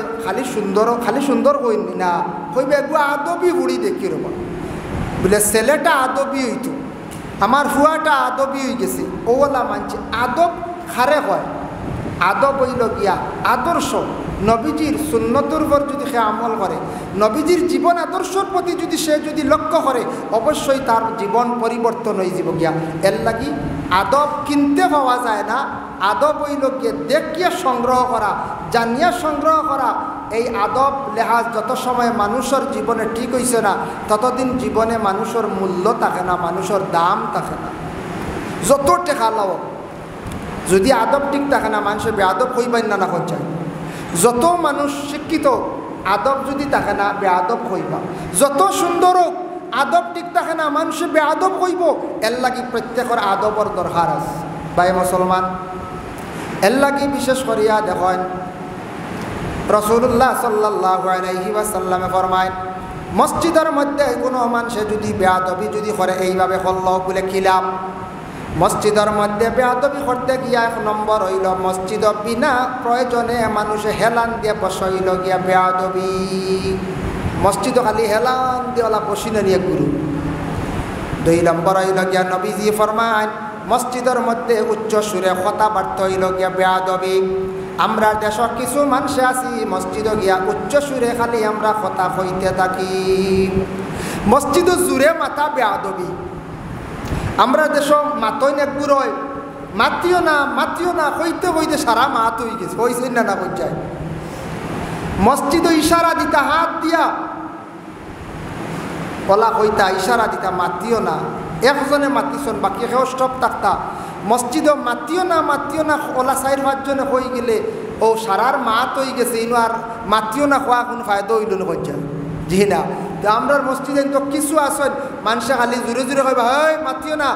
খালি সুন্দর হইনি না, হইবে এগুলো আদবি বুড়ি দেখি রব বলে ছেলেটা আদবি হইতো, আমার ফুয়াটা আদবি হয়ে গেছে, ওলা মানছে। আদব খারে হয়, আদব হইল গিয়া আদর্শ। নবীজির সুন্নতর উপর যদি সে আমল করে, নবীজির জীবন আদর্শর প্রতি যদি সে যদি লক্ষ্য করে, অবশ্যই তার জীবন পরিবর্তন হয়ে যাব গিয়া। এর লাগি আদব কিনতে পাওয়া যায় না, আদব হইল গিয়ে দেখিয়া সংগ্রহ করা, জানিয়া সংগ্রহ করা। এই আদব লেহাজ যত সময় মানুষের জীবনে ঠিক হইছে না, ততদিন জীবনে মানুষের মূল্য থাকে না, মানুষের দাম থাকে না। যত টেকা লাও যদি আদব ঠিক থাকে না, মানুষের বেআদব হইবেন না হচ্ছে। যত মানুষ শিক্ষিত, আদব যদি থাকে না বেআদব হইবা। যত সুন্দর হোক, আদব ঠিক থাকে না, মানুষে বেআদব হইব। এর লাগি প্রত্যেকের আদবর দরকার আছে ভাই মুসলমান। এর লাগি বিশেষ করিয়া দেখেন রাসূলুল্লাহ সাল্লাল্লাহু আলাইহি ওয়াসাল্লামে ফরমায়, মসজিদের মধ্যে কোনো মানুষে যদি বেআদবি যদি করে, এইভাবে করল বলে খিলাম। মসজিদের মধ্যে বেআদবি করতে গিয়া এক নম্বর হইল মসজিদ বিনা প্রয়োজনে মানুষে হেলান দিয়ে বসাইল গিয়া বেআদবি। মসজিদ খালি হেলান দিয়ে ওলা বসিনে নিয়ে গুরু। 2 নম্বর হইল গিয়া নবীজি ফরমায় মসজিদের মধ্যে উচ্চ সুরে কথাবার্তা হইল গিয়া বেআদবি। আমরা দেশ কিছু মানুষে আছি মসজিদ গিয়া উচ্চ সুরে খালি আমরা কথা কইতে থাকি, মসজিদ জুড়ে মাথা বেআদবি। আমরা দেশ মাতই না গুরয়, মাতিও না কইতে কইতে সারা মাত হয়ে গেছে, হয়েছে না বুঝায়। মসজিদ ইশারা দিতা হাত দিয়া, বলা কইতা ইশারা দিতা মাতিও না, একজনে মাতিছন বাকি কেউ স্টপ থাকতা। মসজিদ মাতিও না ওলা 4-5 জনে হয়ে গেলে ও সারার মাত হয়ে গেছে, ইনো আর মাতিও না খোয়া কোনো ফায়দা হইল না বুঝায়। জি না, তো আমরার মসজিদে তো কিছু আসেন মানুষে খালি জোরে জোরে কইবা হয় মাতিও না,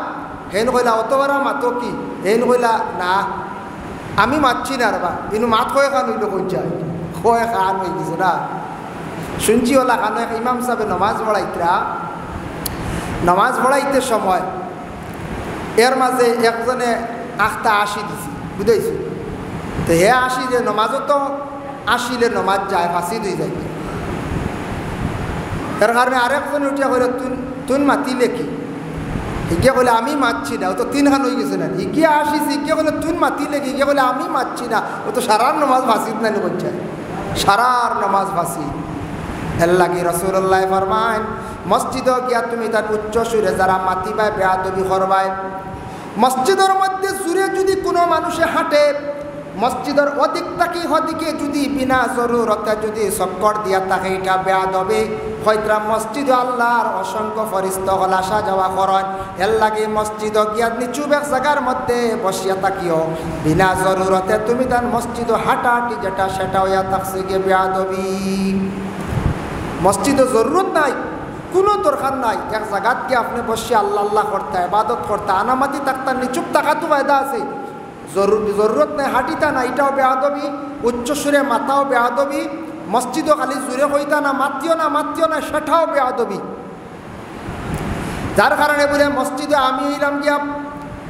হেন কইলা অতবার মাতো কি, হেন কইলা না আমি মাতছি না বা কিন্তু মাত কয়ে খান হইল কই যায় কয়ে খান হয়ে গেছে না। শুনছি ওলা খান ইমাম সাহেব নমাজ পড়াইতে সময় এর মাঝে একজনে আখটা আসি দিছি বুঝাইছি। তো হে আসি যে নমাজও তো আসিলে নমাজ যায় ফাঁসি দুই যায়, এর কারণে আরেকজন উঠিয়া কইল তুন মাতিলে কি, হিকে কইলে আমি মাতছি না, ও তো তিনখান হয়ে গেছে না। হিকে আসিছি হিকে কইলে তুন মাতিলে কি, হিকে কইলে আমি মাতছি না, ও তো সারার নমাজ ফাঁসিত না করছে, সারার নমাজ ফাঁসি। এর লাগি রাসূলুল্লাহ ফরমায় মসজিদে গিয়া তুমি তার উচ্চ সুরে যারা মাতিবাই বেয়াদবি করবাই। মসজিদের মধ্যে সুরে যদি কোনো মানুষে হাঁটে, মসজিদের অধিক তাকি হদিকে যদি বিনা জরুরতে যদি চক্কর দিয়া থাকে, এটা বেয়াদবি। হয়তো মসজিদ আল্লাহর অসংখ্য ফরিস্তা হল আসা যাওয়া করেন, এর লাগে মসজিদ গিয়া নিচু এক জায়গার মধ্যে বসিয়া থাকিও, বিনা জরুরতে তুমি তার মসজিদ হাঁটাহাঁটি যেটা সেটা হইয়া থাকছে গিয়ে বেয়াদবি। মসজিদে জরুরত নাই, কোনো দরকার নাই, এক জায়গাত গিয়ে আপনি বসে আল্লাহ আল্লাহ করতে ইবাদত করতে আনামাতি থাকতার নিচুপ থাকাতো ফায়দা আছে, জরুরত নাই হাঁটিতা না, এটাও বেয়াদবি। উচ্চ সুরে মাথাও বেয়াদবি, মসজিদও খালি জুড়ে হইতা না মাতিও না সেটাও বেয়াদবি। যার কারণে বলে মসজিদে আমি হইলাম গিয়া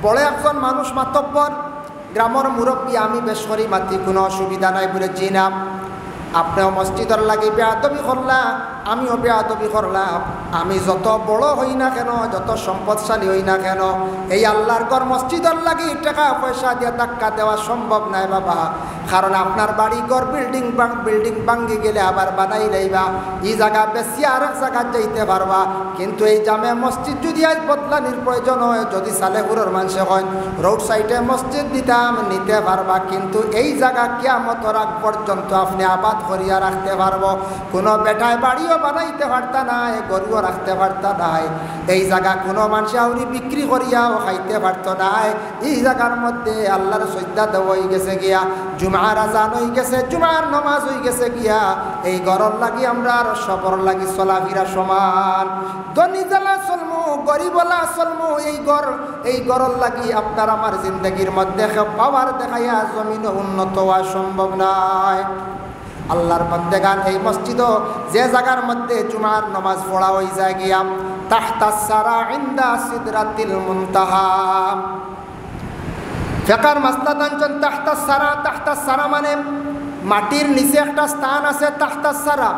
বড় একজন মানুষ মাতব্বর গ্রামের মুরব্বী, আমি বেশ করি মাতি কোনো অসুবিধা নাই বলে জিনাম। আপনিও মসজিদের লাগে বেয়াদবি করলা, আমিও বেয়াদবি করলাম। আমি যত বড় হই না কেন, যত সম্পদশালী হই না কেন, এই আল্লাহর ঘর মসজিদের লাগে টাকা পয়সা দিয়ে ধাক্কা দেওয়া সম্ভব নাই বাবা। কারণ আপনার বাড়ি ঘর বিল্ডিং ভাঙ্গি গেলে আবার বানাই লইবা, এই জায়গা বেশি আর এক জায়গা যাইতে পারবা। কিন্তু এই জামে মসজিদ যদি আজ বদলানির প্রয়োজন হয়, যদি সালেপুরের মানুষে হয় রোড সাইডে মসজিদ দিতাম নিতে পারবা, কিন্তু এই জায়গা কিয়ামতের আগ পর্যন্ত আপনি আবাদ করিয়া রাখতে পারবো। কোনো বেটায় বাড়িও বানাইতে পারতা নাই, গরুও রাখতে পারতা নাই, এই জায়গা কোনো মানুষ আউরি বিক্রি করিয়াও খাইতে পারত নাই। এই জায়গার মধ্যে আল্লাহর সজ্জা দেওয়া হয়ে গেছে গিয়া, জুমার আজান হয়ে গেছে, জুমার নমাজ হয়ে গেছে গিয়া, এই গরর লাগি আমরা আর সবর লাগি চলাফিরা সমান। ধনী জেলা চলমু, গরিবলা চলমু, এই গরর লাগি আপনার আমার জিন্দগির মধ্যে পাওয়ার দেখাইয়া জমিনে উন্নত হওয়া সম্ভব নয়। আল্লাহর বান্দেগান এই মসজিদ যে জায়গার মধ্যে জুমার নামাজ পড়া হয়ে যায় গিয়া, তাহতাস সারা ইনদা সিদরাতিল মুনতাহা। ফিকর মাসলা দানজন তাহতাস সারা মানে মাটির নিচে একটা স্থান আছে, তাহতাস সারা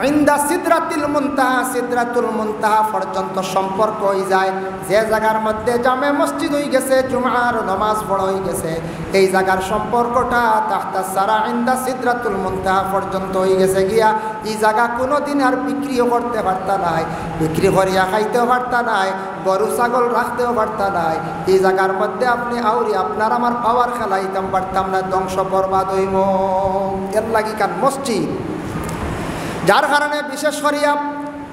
ইনদা সিদরাতিল মুনতাহা, সিদরাতুল মুনতাহা পর্যন্ত সম্পর্ক হয়ে যায়। যে জায়গার মধ্যে জামে মসজিদ হয়ে গেছে, জুমার নামাজ পড়া হয়ে গেছে, এই জায়গার সম্পর্কটা তাহতাস সারা ইনদা সিদরাতুল মুনতাহা পর্যন্ত হয়ে গেছে গিয়া। এই জায়গা কোনো দিন আর বিক্রিও করতে পারতা নাই, বিক্রি করিয়া খাইতেও পারতা নাই, গরু ছাগল রাখতেও পারতা নাই। এই জায়গার মধ্যে আপনি আউরি আপনার আমার পাওয়ার খেলাইতাম পারতাম না, ধ্বংস বরবাদ হইব। এর লাগি কান মসজিদ, যার কারণে বিশেষ করিয়া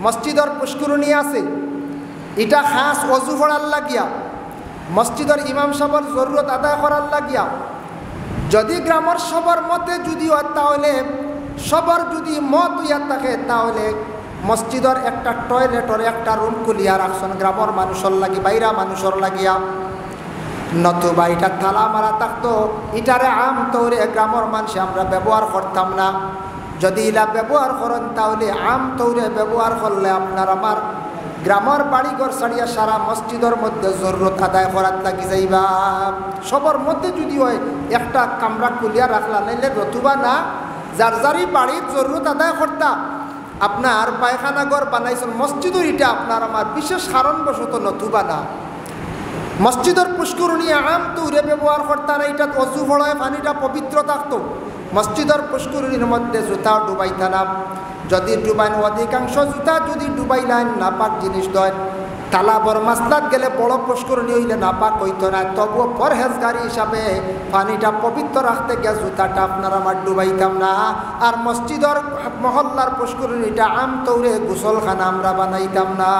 মসজিদের পুষ্করণী আছে, এটা খাস অজু পড়ার লাগিয়া, মসজিদের ইমাম সাহেবের জরুরত আদায় করার লাগিয়া। যদি গ্রামের সবার মতে যদি হয়, তাহলে সবার যদি মত হইয়া থাকে, তাহলে মসজিদের একটা টয়লেটর একটা রুম খুলিয়া রাখছেন গ্রামের মানুষের লাগি, বাইরা মানুষের লাগিয়া। নতুবা এটা তালা মারা থাকতো, এটারে আম তৌরে গ্রামের মানুষে আমরা ব্যবহার করতাম না। যদি এলা ব্যবহার করেন, তাহলে আম তৌরে ব্যবহার করলে আপনার আমার গ্রামের বাড়িঘর ছাড়িয়া সারা মসজিদের মধ্যে জরুরত আদায় করার লাগি যাইবা। সবার মধ্যে যদি হয় একটা কামরা খুলিয়া রাখলা, নাইলে নতুবা না যার যারই বাড়ির জরুরত আদায় করতা। আপনার পায়খানা ঘর বানাইছেন মসজিদের, এটা আপনার আমার বিশেষ কারণবশত, নতুবা না মসজিদের পুষ্করণী আম তৌরে ব্যবহার করতা না, এটা অজু ফড়ায় পানিটা পবিত্র থাকতো। মসজিদের পুষ্করণীর মধ্যে জুতাও ডুবাইতা না, যদি ডুবাইন অধিকাংশ জুতা যদি ডুবাইলেন নাপাক জিনিস দয়। তালাবর মাসলাত গেলে বড় পুষ্করণী হইলে নাপাক হইতো না, তবুও পরহেজগারি হিসাবে পানিটা পবিত্র রাখতে গিয়ে জুতাটা আপনার আমার ডুবাইতাম না। আর মসজিদের মহল্লার পুষ্করণীটা আম তৌরে গোসলখানা আমরা বানাইতাম না।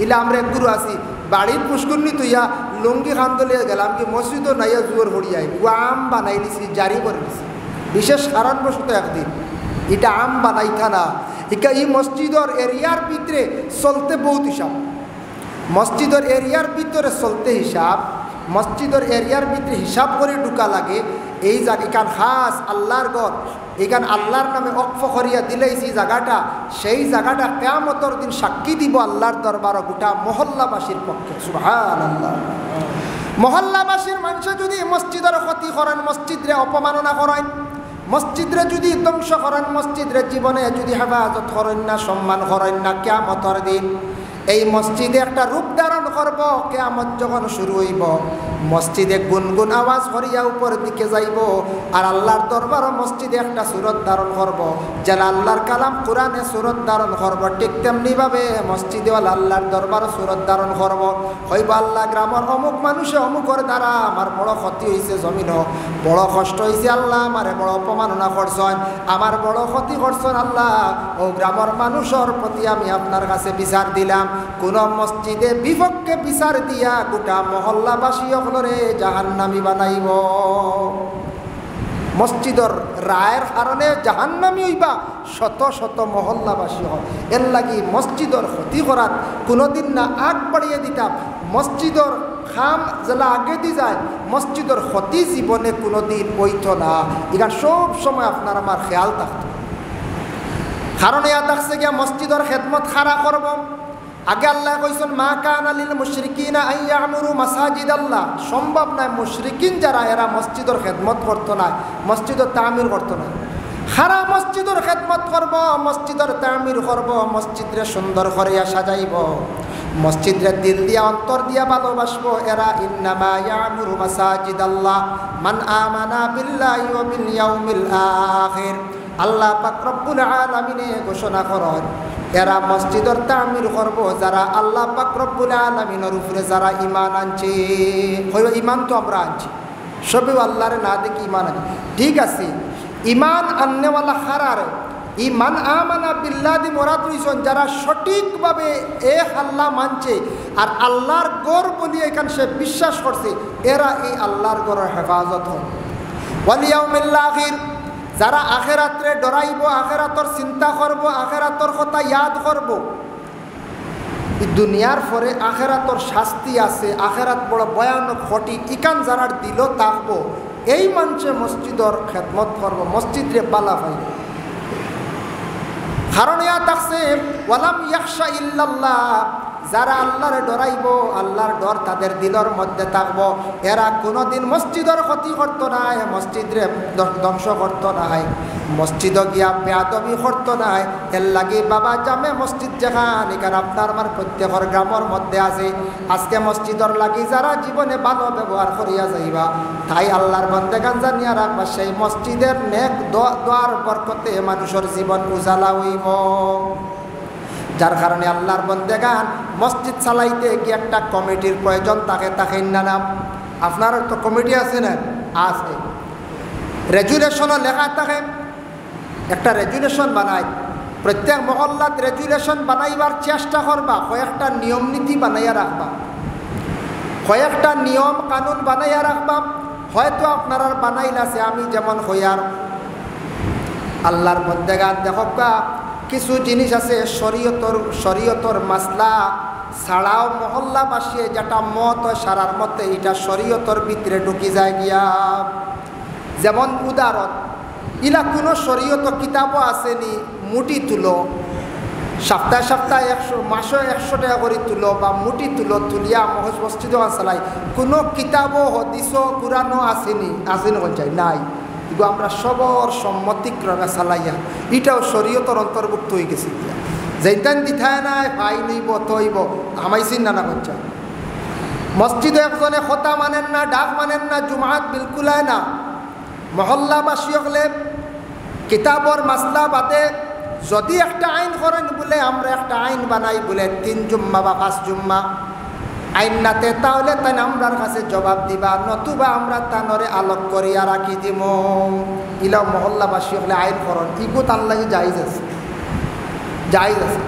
ইলে আমরা গুরু আছি বাড়ির পুষ্করণী তুইয়া লুঙ্গি খান দলিয়ে গেলাম কি মসজিদও নাইয়া জুয়োর হরিয়াই, ও আম বানাই দিছি, জারি করে দিছি বিশেষ কারণবশত একদিন। এটা আম বানাইতা না, ইকা এই মসজিদর এরিয়ার ভিতরে চলতে বহুত হিসাব, মসজিদর এরিয়ার ভিতরে চলতে হিসাব, মসজিদর এরিয়ার ভিতরে হিসাব করে ঢুকা লাগে। এই জায়গা এখান খাস আল্লাহর ঘর, এখান আল্লাহর নামে অক্ফ করিয়া দিলেই যে জায়গাটা, সেই জায়গাটা কিয়ামতের দিন সাক্ষী দিব আল্লাহর দরবার গোটা মহল্লাবাসীর পক্ষে। সুবহানাল্লাহ। মহল্লাবাসীর মানুষ যদি মসজিদের ক্ষতি করেন, মসজিদরে অপমাননা করেন, মসজিদরে যদি ধ্বংস করেন, মসজিদরে জীবনে যদি হেফাজত করেন না, সম্মান করেন না, কিয়ামতের দিন এই মসজিদে একটা রূপ ধারণ করব। কিয়ামত যখন শুরু হইব, মসজিদে গুনগুন আওয়াজ করিয়া উপরের দিকে যাইব, আর আল্লাহর দরবার মসজিদে একটা সুরত ধারণ করব। যেন আল্লাহর কালাম কোরআনে সুরত ধারণ করব, ঠিক তেমনিভাবে মসজিদে আল্লাহর দরবার সুরত ধারণ করব। হইব আল্লাহ গ্রামের অমুক মানুষে অমুকর দ্বারা আমার বড় ক্ষতি হয়েছে, জমিন বড় কষ্ট হয়েছে, আল্লাহ আমারে বড় অপমাননা করছেন, আমার বড় ক্ষতি করছেন আল্লাহ, ও গ্রামের মানুষের প্রতি আমি আপনার কাছে বিচার দিলাম। কোন মসজিদে বিপক্ষে বিচার দিয়া গোটা মহল্লাবাসী হলরে জাহান্নামী বানাইব। মসজিদর রায়ের কারণে জাহান্নামী হইবা শত শত মহল্লাবাসী হল। এর লাগি মসজিদর ক্ষতি করার কোনোদিন না আগ বাড়িয়ে দিতাম। মসজিদর খাম যেলা আগে দি যায়, মসজিদর ক্ষতি জীবনে কোনোদিন হইত না। এখানে সব সময় আপনার আমার খেয়াল থাকত। কারণ ইয়া থাকছে গিয়া মসজিদর খেদমত খাড়া করব। আগে আল্লাহ কইছেন মা কানা লিল মুশরিকিনা আন ইয়ামুরু মাসাজিদ আল্লাহ। সম্ভব নয় মুশরিকিন যারা এরা মসজিদর খেদমত করতো না, মসজিদর তামির করতো না। সারা মসজিদর খেদমত করব, মসজিদর তামির করব, মসজিদরে সুন্দর করিয়া সাজাইব, মসজিদরে দিল দিয়া অন্তর দিয়া ভালোবাসবো। এরা ইন্নামা ইয়ামুরু মাসাজিদ আল্লাহ মান আমানা বিল্লাহি ওয়া বিল ইয়াউমিল আখির। আল্লাহ পাক রব্বুল আলামিনে ঘোষণা করেন এরা মসজিদর তামির করব যারা আল্লাহ পাক রব্বুল আলামিনের উপরে যারা ঈমান আনছে। হইলো ঈমান তো আমরা আনছি, সবে আল্লাহর না দেখি ঈমান আনি, ঠিক আছে। ঈমান আননেওয়ালা খারার ঈমান আমানা বিল্লাহি মুরাদ হইছেন যারা সঠিকভাবে এক আল্লাহ মানছে আর আল্লাহর গর বলি এখানে সে বিশ্বাস করছে, এরা এই আল্লাহর গরের হেফাজত হয়। ওয়াল ইয়াউমিল আখির যারা আখেরাতরে ডরাইব, আখেরাতর চিন্তা করব, আখেরাতর কথা ইয়াদ করব। দুনিয়ার পরে আখেরাতর শাস্তি আছে, আখেরাত বড় ভয়ানক ঘটি, ইকান যারা দিল থাকবো এই মানুষে মসজিদর খেদমত করব, মসজিদরে বালা পাইব। কারণ ইয়া থাকছে ওয়ালাম ইয়াখশা ইল্লাল্লাহ যারা আল্লাহরে ডরাইব, আল্লাহর ডর তাদের দিলের মধ্যে থাকবো, এরা কোনোদিন মসজিদের ক্ষতি করতো না, মসজিদরে ধ্বংস করতো না, মসজিদ গিয়া বেয়াদবি করতো না। এর লাগে বাবা জামে মসজিদ যেখানে এখানে আপনার আমার প্রত্যেকের গ্রামের মধ্যে আছে, আজকে মসজিদর লাগি যারা জীবনে ভালো ব্যবহার করিয়া যাইবা, তাই আল্লাহর বন্দেগান জানিয়া রাখবা সেই মসজিদের নেক দোয়ার বরকতে মানুষের জীবন উজালা হইব। যার কারণে আল্লাহর বন্দেগান মসজিদ চালাইতে কি একটা কমিটির প্রয়োজন থাকে, তাকে নাম আপনার তো কমিটি আছে না, আছে। রেজুলেশনও লেখা থাকে, একটা রেজুলেশন বানায়, প্রত্যেক মহল্লাত রেজুলেশন বানাইবার চেষ্টা করবা, কয়েকটা নিয়ম নীতি বানাইয়া রাখবা, কয়েকটা নিয়ম কানুন বানাইয়া রাখবা। হয়তো আপনার আর বানাইল আছে, আমি যেমন হইয়ার আল্লাহর বন্দেগান দেখবা কিছু জিনিস আছে শরীয়তর মাসলা ছাড়াও মহল্লাবাসী যেটা মত হয় সারার মতে এটা শরীয়তর ভিতরে ঢুকি যায় গিয়া। যেমন উদাহরণ, ইলা কোনো শরীয়ত কিতাবও আসেনি, মুটি তুলো সপ্তাহে সপ্তাহে 100 মাসে 100 টাকা করে তুলো বা মুটি তুলিয়া মসজিদে চালাই, কোনো কিতাবও হদিসও কুরআনও আসেনি চাই নাই, এগুলো আমরা সবর সম্মতিক্রমে চালাইয়া এটাও শরীয়তর অন্তর্ভুক্ত হয়ে গেছে। যেইটান দিথায় নাই ভাই নইব তৈব আমাইছিন নানা করছে। মসজিদে একজনে খতা মানেন না, ডাক মানেন না, জুমাত বিলকুল হয় না। মহল্লাবাসী হলে কিতাবর মাসলা বাদে যদি একটা আইন করেন বলে আমরা একটা আইন বানাই বলে 3 জুম্মা বা 5 জুম্মা আইন নাতে, তাহলে তাই আমরার কাছে জবাব দিবা, নতুবা আমরা তানরে আলোক করিয়া রাখি দিব। ইলা মহল্লাবাসী হলে আইন করন ইগো তার লাগে জায়েজ আছে, জায়েজ আছে।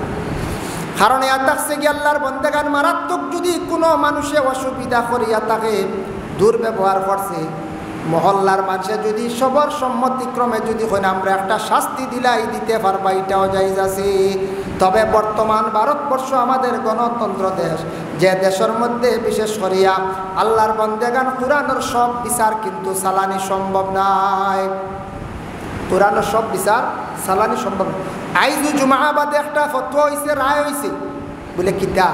কারণ ইয়া থাকছে কি আল্লাহর বন্দেগান মারাত্মক যদি কোনো মানুষে অসুবিধা করিয়া তাকে দুর্ব্যবহার করছে, মহল্লার মানুষে যদি সবার সম্মতিক্রমে যদি হয় আমরা একটা শাস্তি দিতে পারবা, এটাও জায়েজ আছে। তবে বর্তমান ভারতবর্ষ আমাদের গণতন্ত্র দেশ, যে দেশের মধ্যে বিশেষ করিয়া আল্লাহর বন্দেগান কোরআনের সব বিচার কিন্তু চালানি সম্ভব নাই। কোরআনের সব বিচার চালানি সম্ভব নয়। আইজু জুমাবাদে একটা ফতোয়া হয়েছে, রায় হয়েছে বলে কিতা,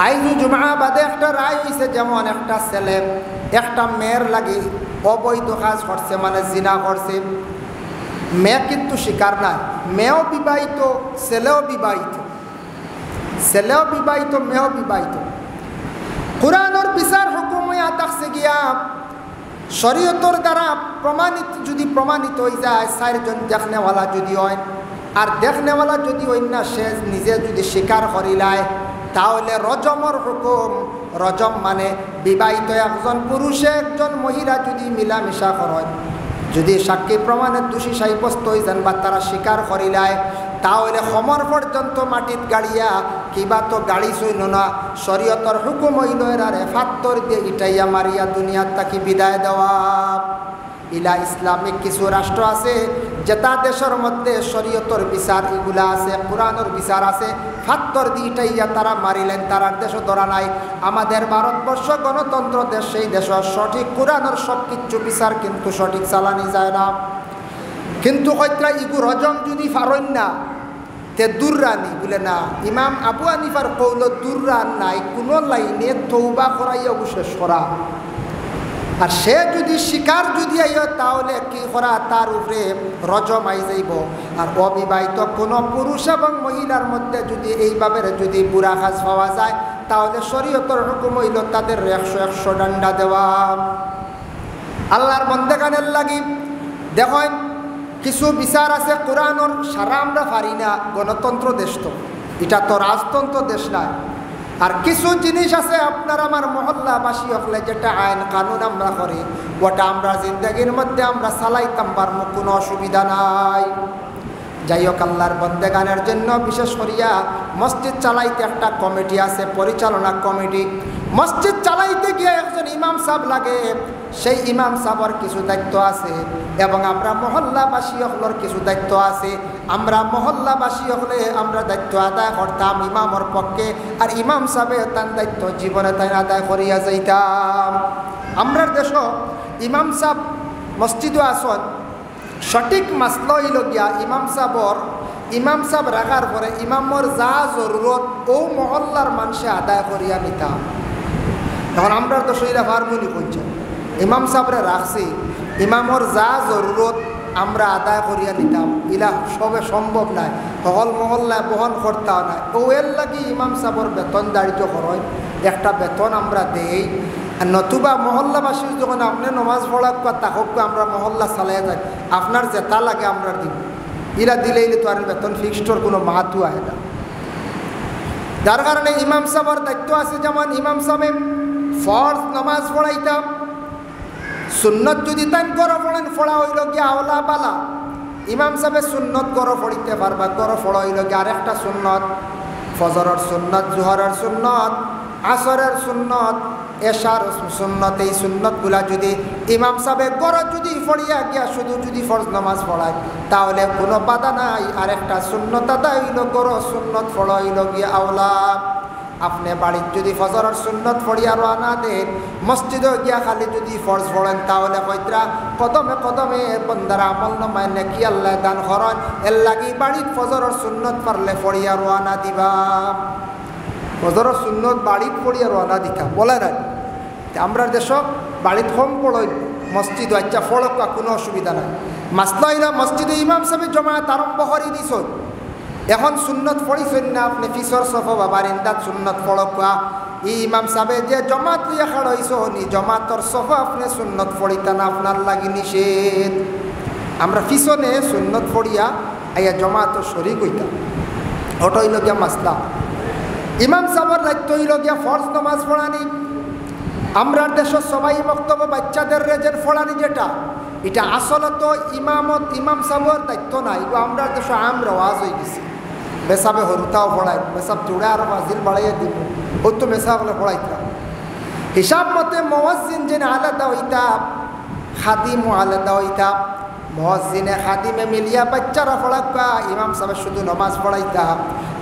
আইজু জুমাবাদে একটা রায় হয়েছে, যেমন একটা ছেলে একটা মেয়ের লাগি অবৈধ কাজ করছে, মানে জিনা করছে। মেয়ে কিন্তু স্বীকার নাই, মেয়েও বিবাহিত, ছেলেও বিবাহিত, ছেলেও বিবাহিত, মেয়েও বিবাহিত। কোরআনের বিচার হুকুম হইয়া থাকছে গিয়া শরীয়তর দ্বারা প্রমাণিত, যদি প্রমাণিত হয়ে যায়, 4 জন দেখনেওয়ালা যদি হয়, আর দেখনেওয়ালা যদি হয় না, সে নিজে যদি স্বীকার করিলায়, তাহলে রজমর হুকুম। রজম মানে বিবাহিত একজন পুরুষে একজন মহিলা যদি মিলামিশা করেন, যদি সাক্ষী প্রমাণের দোষী সাব্যস্ত হয়ে যান বা তারা স্বীকার করিলায়, তাহলে সমর পর্যন্ত মাটিত গাড়িয়া কিবা তো গাড়ি চইল না, শরীয়তর হুকুম হইল এরারে ফাত্তর দিয়ে ইটাইয়া মারিয়া দুনিয়ার তাকে বিদায় দেওয়া। ইলা ইসলামিক কিছু রাষ্ট্র আছে যেটা দেশের মধ্যে শরীয়তর বিচার এগুলা আছে, কোরআনের বিচার আছে, ফাত্তর দিয়ে ইটাইয়া তারা মারিলেন, তারার দেশও ধরা নাই। আমাদের ভারতবর্ষ গণতন্ত্র দেশ, সেই দেশের সঠিক কোরআনের সব কিছু বিচার কিন্তু সঠিক চালানি যায় না। কিন্তু কইত্রা ইগু রজম যদি ফারন না তে দুর্রানি বলে না, ইমাম আবু হানিফার কৌল দুর্রান নাই, কোনো লাইনে তৌবা করাইয়া শেষ করা। আর সে যদি শিকার যদি আইয় তাহলে কি করা, তার উপরে রজম আই যাইব। আর অবিবাহিত কোনো পুরুষ এবং মহিলার মধ্যে যদি এইভাবে যদি বুড়া কাজ পাওয়া যায়, তাহলে শরীয়তের হুকুম হইল তাদের 100 ডান্ডা দেওয়া। আল্লাহর বন্দেগানের লাগি দেখেন কিছু বিচার আছে কোরআনের, সারা আমরা পারি না, গণতন্ত্র দেশ তো, এটা তো রাজতন্ত্র দেশ নয়। আর কিছু জিনিস আছে আপনার আমার মহল্লাবাসী হলে যেটা আইন কানুন আমরা করি, ওটা আমরা জিন্দগির মধ্যে আমরা চালাইতাম পারবো, কোনো অসুবিধা নাই। যাই হোক, আল্লাহর বন্দেগানের জন্য বিশেষ করিয়া মসজিদ চালাইতে একটা কমিটি আছে, পরিচালনা কমিটি। মসজিদ চালাইতে গিয়ে একজন ইমাম সাহেব লাগে, সেই ইমাম সাহেবের কিছু দায়িত্ব আছে, এবং আমরা মহল্লাবাসী হলের কিছু দায়িত্ব আছে। আমরা মহল্লাবাসী হলে আমরা দায়িত্ব আদায় করতাম ইমামর পক্ষে, আর ইমাম সাহেব তার দায়িত্ব জীবনে তাই আদায় করিয়া যাইতাম। আমরা দেশ ইমাম সাহেব মসজিদও আসন, সঠিক মাসলা হইল গিয়া ইমাম সাহেব রাখার পরে ইমামর যা জরুরত ও মহল্লার মানুষে আদায় করিয়া নিতাম। এখন আমরা তো সেইরা হারমোনি করছি, ইমাম সাহেবরে রাখছি, ইমামর যা জরুরত আমরা আদায় করিয়া নিতাম। ইলা সবে সম্ভব নাই, হল মহল্লায় বহন করতেও নাই। ও এর লাগি ইমাম সাহেবর বেতন দাঁড়িত করেন, একটা বেতন আমরা দেই। আর নতুবা মহল্লাবাসী যখন আপনি নমাজ পড়াক বা তাহক আমরা মহল্লা চালাই যাই, আপনার যেটা লাগে আমরা দিব। ইলা দিলেই তো আর বেতন ফিক্সডর কোনো মাহাতু আয় না। যার কারণে ইমাম সাহেবের দায়িত্ব আছে, যেমন ইমাম সাহেব ফরজ নমাজ পড়াইতাম, সুন্নত যদি তাই গড় পড়েন ফোড়া হইল গিয়া আওলা বালা। ইমাম সাহেব সুন্নত গড় পড়িতে পারবা, গড় ফোড়া হইল গিয়া আরেকটা সুন্নত, ফজরের সুন্নত, জোহরের সুন্নত, আসরের সুন্নত, এশার সুন্নত। এই সুন্নতগুলা যদি ইমাম সাহেব গড় যদি পড়িয়া গিয়া শুধু যদি ফরজ নামাজ পড়ায়, তাহলে কোনো বাধা নাই। আরেকটা সুন্নত আদায় হইল গড় সুন্নত পড়া হইল গিয়া আওলা। আপনি বাড়ির যদি ফজরের সুন্নত পড়িয়া রানা দেন, মসজিদে গিয়া খালি যদি ফরজ পড়েন, তাহলে কইত্রা কদমে কদমে বন্দারা আমল নামায় নাকি আল্লাহ দান করেন। এর লাগি বাড়ির ফজরের সুন্নত পারলে পড়িয়া রানা দিবা। ফজরের সুন্নত বাড়িত পড়িয়া রানা দিতা বলে না। আমরা দেশ বাড়িত কম পড়ই, মসজিদ আচ্ছা ফড়ক কোনো অসুবিধা নাই। মাসলা হইলা মসজিদে ইমাম সাহেব জমায়েত আরম্ভ করে দিছ, এখন সুন্নত পড়িছেন না আপনি ফিসর সফা বা বারিন্দাত সুন্নত পড়কা। ইমাম সাহেব যে জমাত লিয়া খাড় হইছ, নি জমাতর সফা আপনি সুন্নত পড়িতা না, আপনার লাগি নিষেধ। আমরা পিছনে সুন্নত পড়িয়া আইয়া জমাতর শরিক হইতাম, ওটা হইল গিয়া মাসলা। ইমাম সাহেবের দায়িত্ব হইল গিয়া ফরজ নামাজ পড়ানি। আমরা দেশের সবাই বক্তব্য বাচ্চাদের রেজের পড়ানি, যেটা এটা আসলত ইমাম সাহেবের দায়িত্ব নাই। আমরা দেশে আম রেওয়াজ হয়ে গেছে, মেসাবে হরুতাও পড়াই, মেসাব চূড়া আর মাজিল বাড়াইয়া দিব, ওই তো মেসা হলে পড়াইতাম। হিসাব মতে মুয়াজ্জিন যেন আলাদা হইতা, খাদিমও আলাদা হইতা, মুয়াজ্জিনে খাদিমে মিলিয়া বাচ্চারা পড়াক্কা, ইমাম সাহেব শুধু নমাজ পড়াইতা।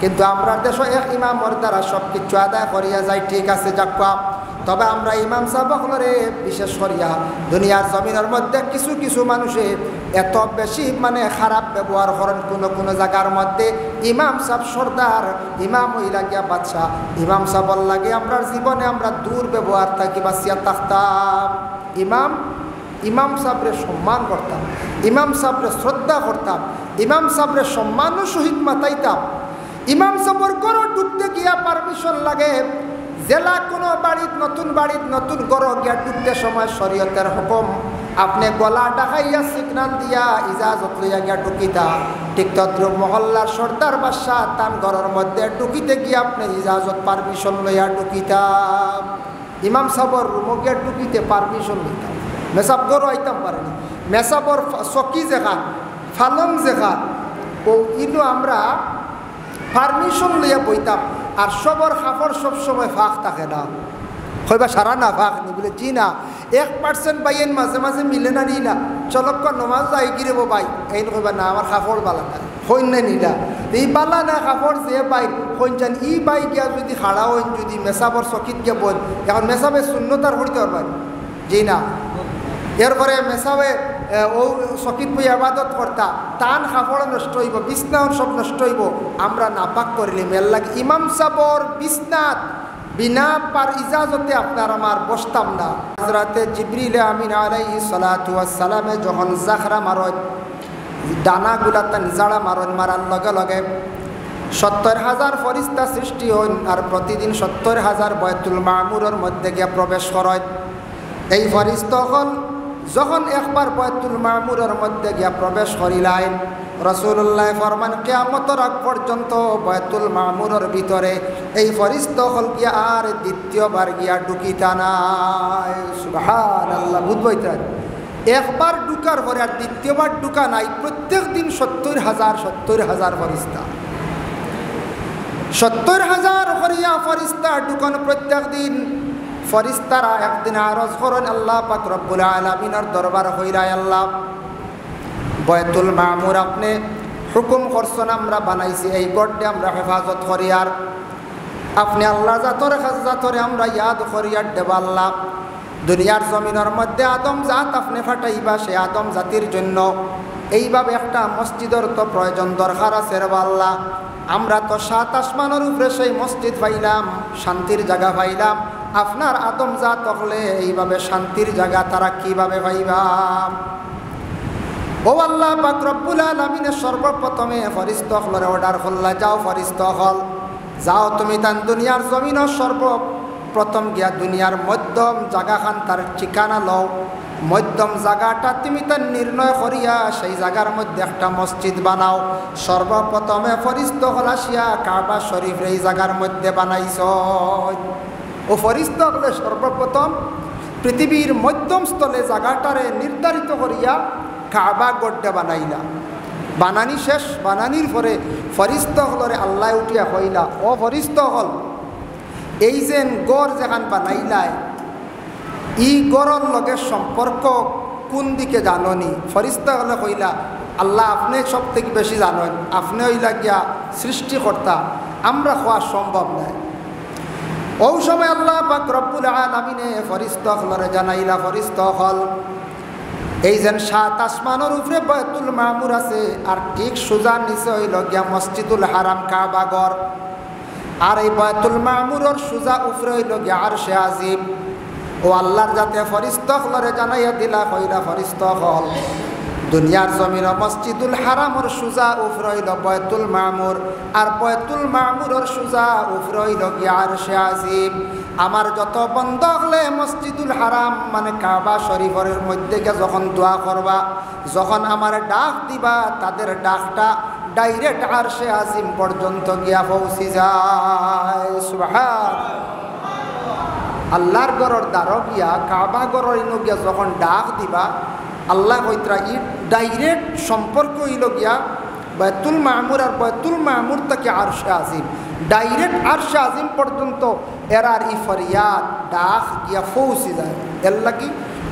কিন্তু আমরা দেশে এক ইমামর দ্বারা সব কিছু আদায় করিয়া যাই, ঠিক আছে যাক্কা। তবে আমরা ইমাম সাহেবরে বিশেষ করিয়া দুনিয়ার জমিনের মধ্যে কিছু কিছু মানুষে এত বেশি খারাপ ব্যবহার করেন কোনো জায়গার মধ্যে। ইমাম সাহেব সর্দার, ইমাম ওই লাগিয়া বাদশাহ, ইমাম সাহেবর লাগে আমরা জীবনে আমরা দূর ব্যবহার থাকি বাঁচিয়া থাকতাম। ইমাম সাহেবরে সম্মান করতাম, ইমাম সাহেবরে শ্রদ্ধা করতাম, ইমাম সাহেবরে সম্মানও সহিত মাতাইতাম। ইমাম সাহেবর ঘর ঢুকতে গিয়া পারমিশন লাগে। জেলা কোনো বাড়িত নতুন ঘর গিয়া ঢুকতে সময় শরীয়তের হুকুম, আপনি গলা ডাকাইয়া সিগনাল দিয়া ইজাজত লইয়া গিয়া ঢুকিতা। ঠিক তদ্রুপ মহল্লার সর্দার বাদশাহ তান ঘরের মধ্যে ঢুকিতে গিয়া আপনি ইজাজত পারমিশন লইয়া ঢুকিতা। ইমাম সাহেবর রুমে গিয়া ঢুকিতে পারমিশন লইতাম। মেসাব গরু আইতাম পারেনি, মেসাবর চকি যেখান ফালং যেখান ও ইনু আমরা পারমিশন লইয়া বইতাম। আর সবর খাফড় সবসময় ফাঁক থাকে না, হইবা সারা না ফাঁক নি বলে জি না 1% বাইন মাঝে মাঝে মিলে না নি না চলক্ক নমাজ যাই গিরেব বাই এই কইবা না আমার খাফড় বালা না হইন না নিলা এই বালা না খাফড় যে বাই হইন জান ই বাই গিয়া যদি খাড়া হইন যদি মেসাবর চকিত গিয়া বল এখন মেসাবে শূন্যতার করতে পারবেন জি না। এরপরে মেসাবে ও চকিত বই আবাদত করতা টান খাফড় নষ্ট হইব, বিছনাও সব নষ্ট হইব। আমরা নাপাক করিলে মেল লাগে ইমাম সাবর বিছনাত বিনা পার ইজাজতে আপনার আমার বসতাম না। হযরতে জিবরিল আমিন আলাইহিস সালাতু ওয়াস সালামে যখন জাখরা মারত দানাগুলা তান জাড়া মারার লগে লগে ৭০,০০০ ফরিস্তা সৃষ্টি হন আর প্রতিদিন ৭০,০০০ বাইতুল মামুরের মধ্যে গিয়া প্রবেশ করেন। এই ফরিস্তাগণ যখন একবার বাইতুল মামুরের মধ্যে গিয়া প্রবেশ করিলেন, রাসূলুল্লাহ ফরমান কিয়ামতের আগ পর্যন্ত বাইতুল মামুরের ভিতরে এই ফরিস্তাগণ গিয়া আর দ্বিতীয়বার গিয়া ঢুকিতা নাই। সুবহানাল্লাহ, বুঝবইতেন একবার ঢুকার পরে আর দ্বিতীয়বার ঢুকা নাই। প্রত্যেক দিন ৭০,০০০ ফরিস্তা, ৭০,০০০ করিয়া ফরিস্তা ঢুকন প্রত্যেক দিন। ফরিস্তারা একদিন আরজ করেন আল্লাহ পাক রব্বুল আলামিনের দরবার হইরা, আল্লাহ বাইতুল মামুর আপনি হুকুম করছেন আমরা বানাইছি এই গড়ে আমরা হেফাজত করি, আর আপনি আল্লাহ জাতরে আমরা ইয়াদ করিয়ার দেব। আল্লাহ দুনিয়ার জমিনের মধ্যে আদম জাত আপনি ফাটাইবা, সে আদম জাতির জন্য এইভাবে একটা মসজিদের তো প্রয়োজন দরকার আছে রে আল্লাহ। আমরা তো ৭ আসমানের উপরে সেই মসজিদ পাইলাম, শান্তির জায়গা পাইলাম, আপনার আদম জাত হলে এইভাবে শান্তির জায়গা তারা কিভাবে পাইবাম? ও আল্লাহ পাক রব্বুল আলামিনের সর্বপ্রথমে ফরিস্তা হলরে অর্ডার করলা, যাও ফরিস্তা হল যাও তুমি তান দুনিয়ার জমিন সর্বপ্রথম গিয়া দুনিয়ার মধ্যম জায়গাখান তার ঠিকানা লও, মধ্যম জায়গাটা তুমি তার নির্ণয় করিয়া সেই জায়গার মধ্যে একটা মসজিদ বানাও। সর্বপ্রথমে ফরিস্তা হল আসিয়া কাবা শরীফ এই জায়গার মধ্যে বানাইছ। ও ফরিস্তা হলে সর্বপ্রথম পৃথিবীর মধ্যম স্থলে জায়গাটারে নির্ধারিত করিয়া কাবা গড়ে বানাইলা। বানানি শেষ, বানানির পরে ফরিস্তা হলরে আল্লাহ উঠিয়া হইলা, ও ফরিস্তা হল এই যে গড় যেখান বানাইলাই ই গড়ের লগে সম্পর্ক কোন দিকে জাননি? ফরিস্তা হলে কইলা আল্লাহ আপনি সব থেকে বেশি জানেন, আপনি হইলা গিয়া সৃষ্টিকর্তা, আমরা হওয়া সম্ভব নয়। ওই সময় আল্লাহ পাক রব্বুল আলামিনে ফরিস্তা হলরে জানাইলা, ফরিস্তা হল এই যেন ৭ আসমানের উপরে বাইতুল মামুর আছে, আর ঠিক সোজা নিচে হইল গিয়া মসজিদুল হারাম কাবা ঘর, আর এই বাইতুল মামুরের সোজা উপরে হইল গিয়া আরশে আজিম। ও আল্লাহর যাতে ফরিস্তা হলরে জানাইয়া দিলা, কইরা ফরিস্তা হল দুনিয়ার জমিন মসজিদুল হারামর সোজা উপরে হইল বাইতুল মামুর, আর বাইতুল মামুরের সোজা উপরে হইল গিয়া আরশে আজিম। আমার যত বন্ধ হলে মসজিদুল হারাম মানে কাবা শরীফের মধ্যে গিয়ে যখন দোয়া করবা, যখন আমার ডাক দিবা, তাদের ডাকটা ডাইরেক্ট আরশে আজিম পর্যন্ত গিয়া পৌঁছি যায়। সুবহান আল্লাহর গড়ের দ্বারো গিয়া কাবা গড়ের ইনো গিয়া যখন ডাক দিবা, আল্লাহ কইতরা ই ডাইরেক্ট সম্পর্ক হইল গিয়া বাইতুল মামুর, আর বাইতুল মামুর থেকে আরশে আজিম, ডাইরেক্ট আরশে আজিম পর্যন্ত এরার ই ফরিয়াদ ডাক গিয়া পৌঁছি যায়। এর লাগি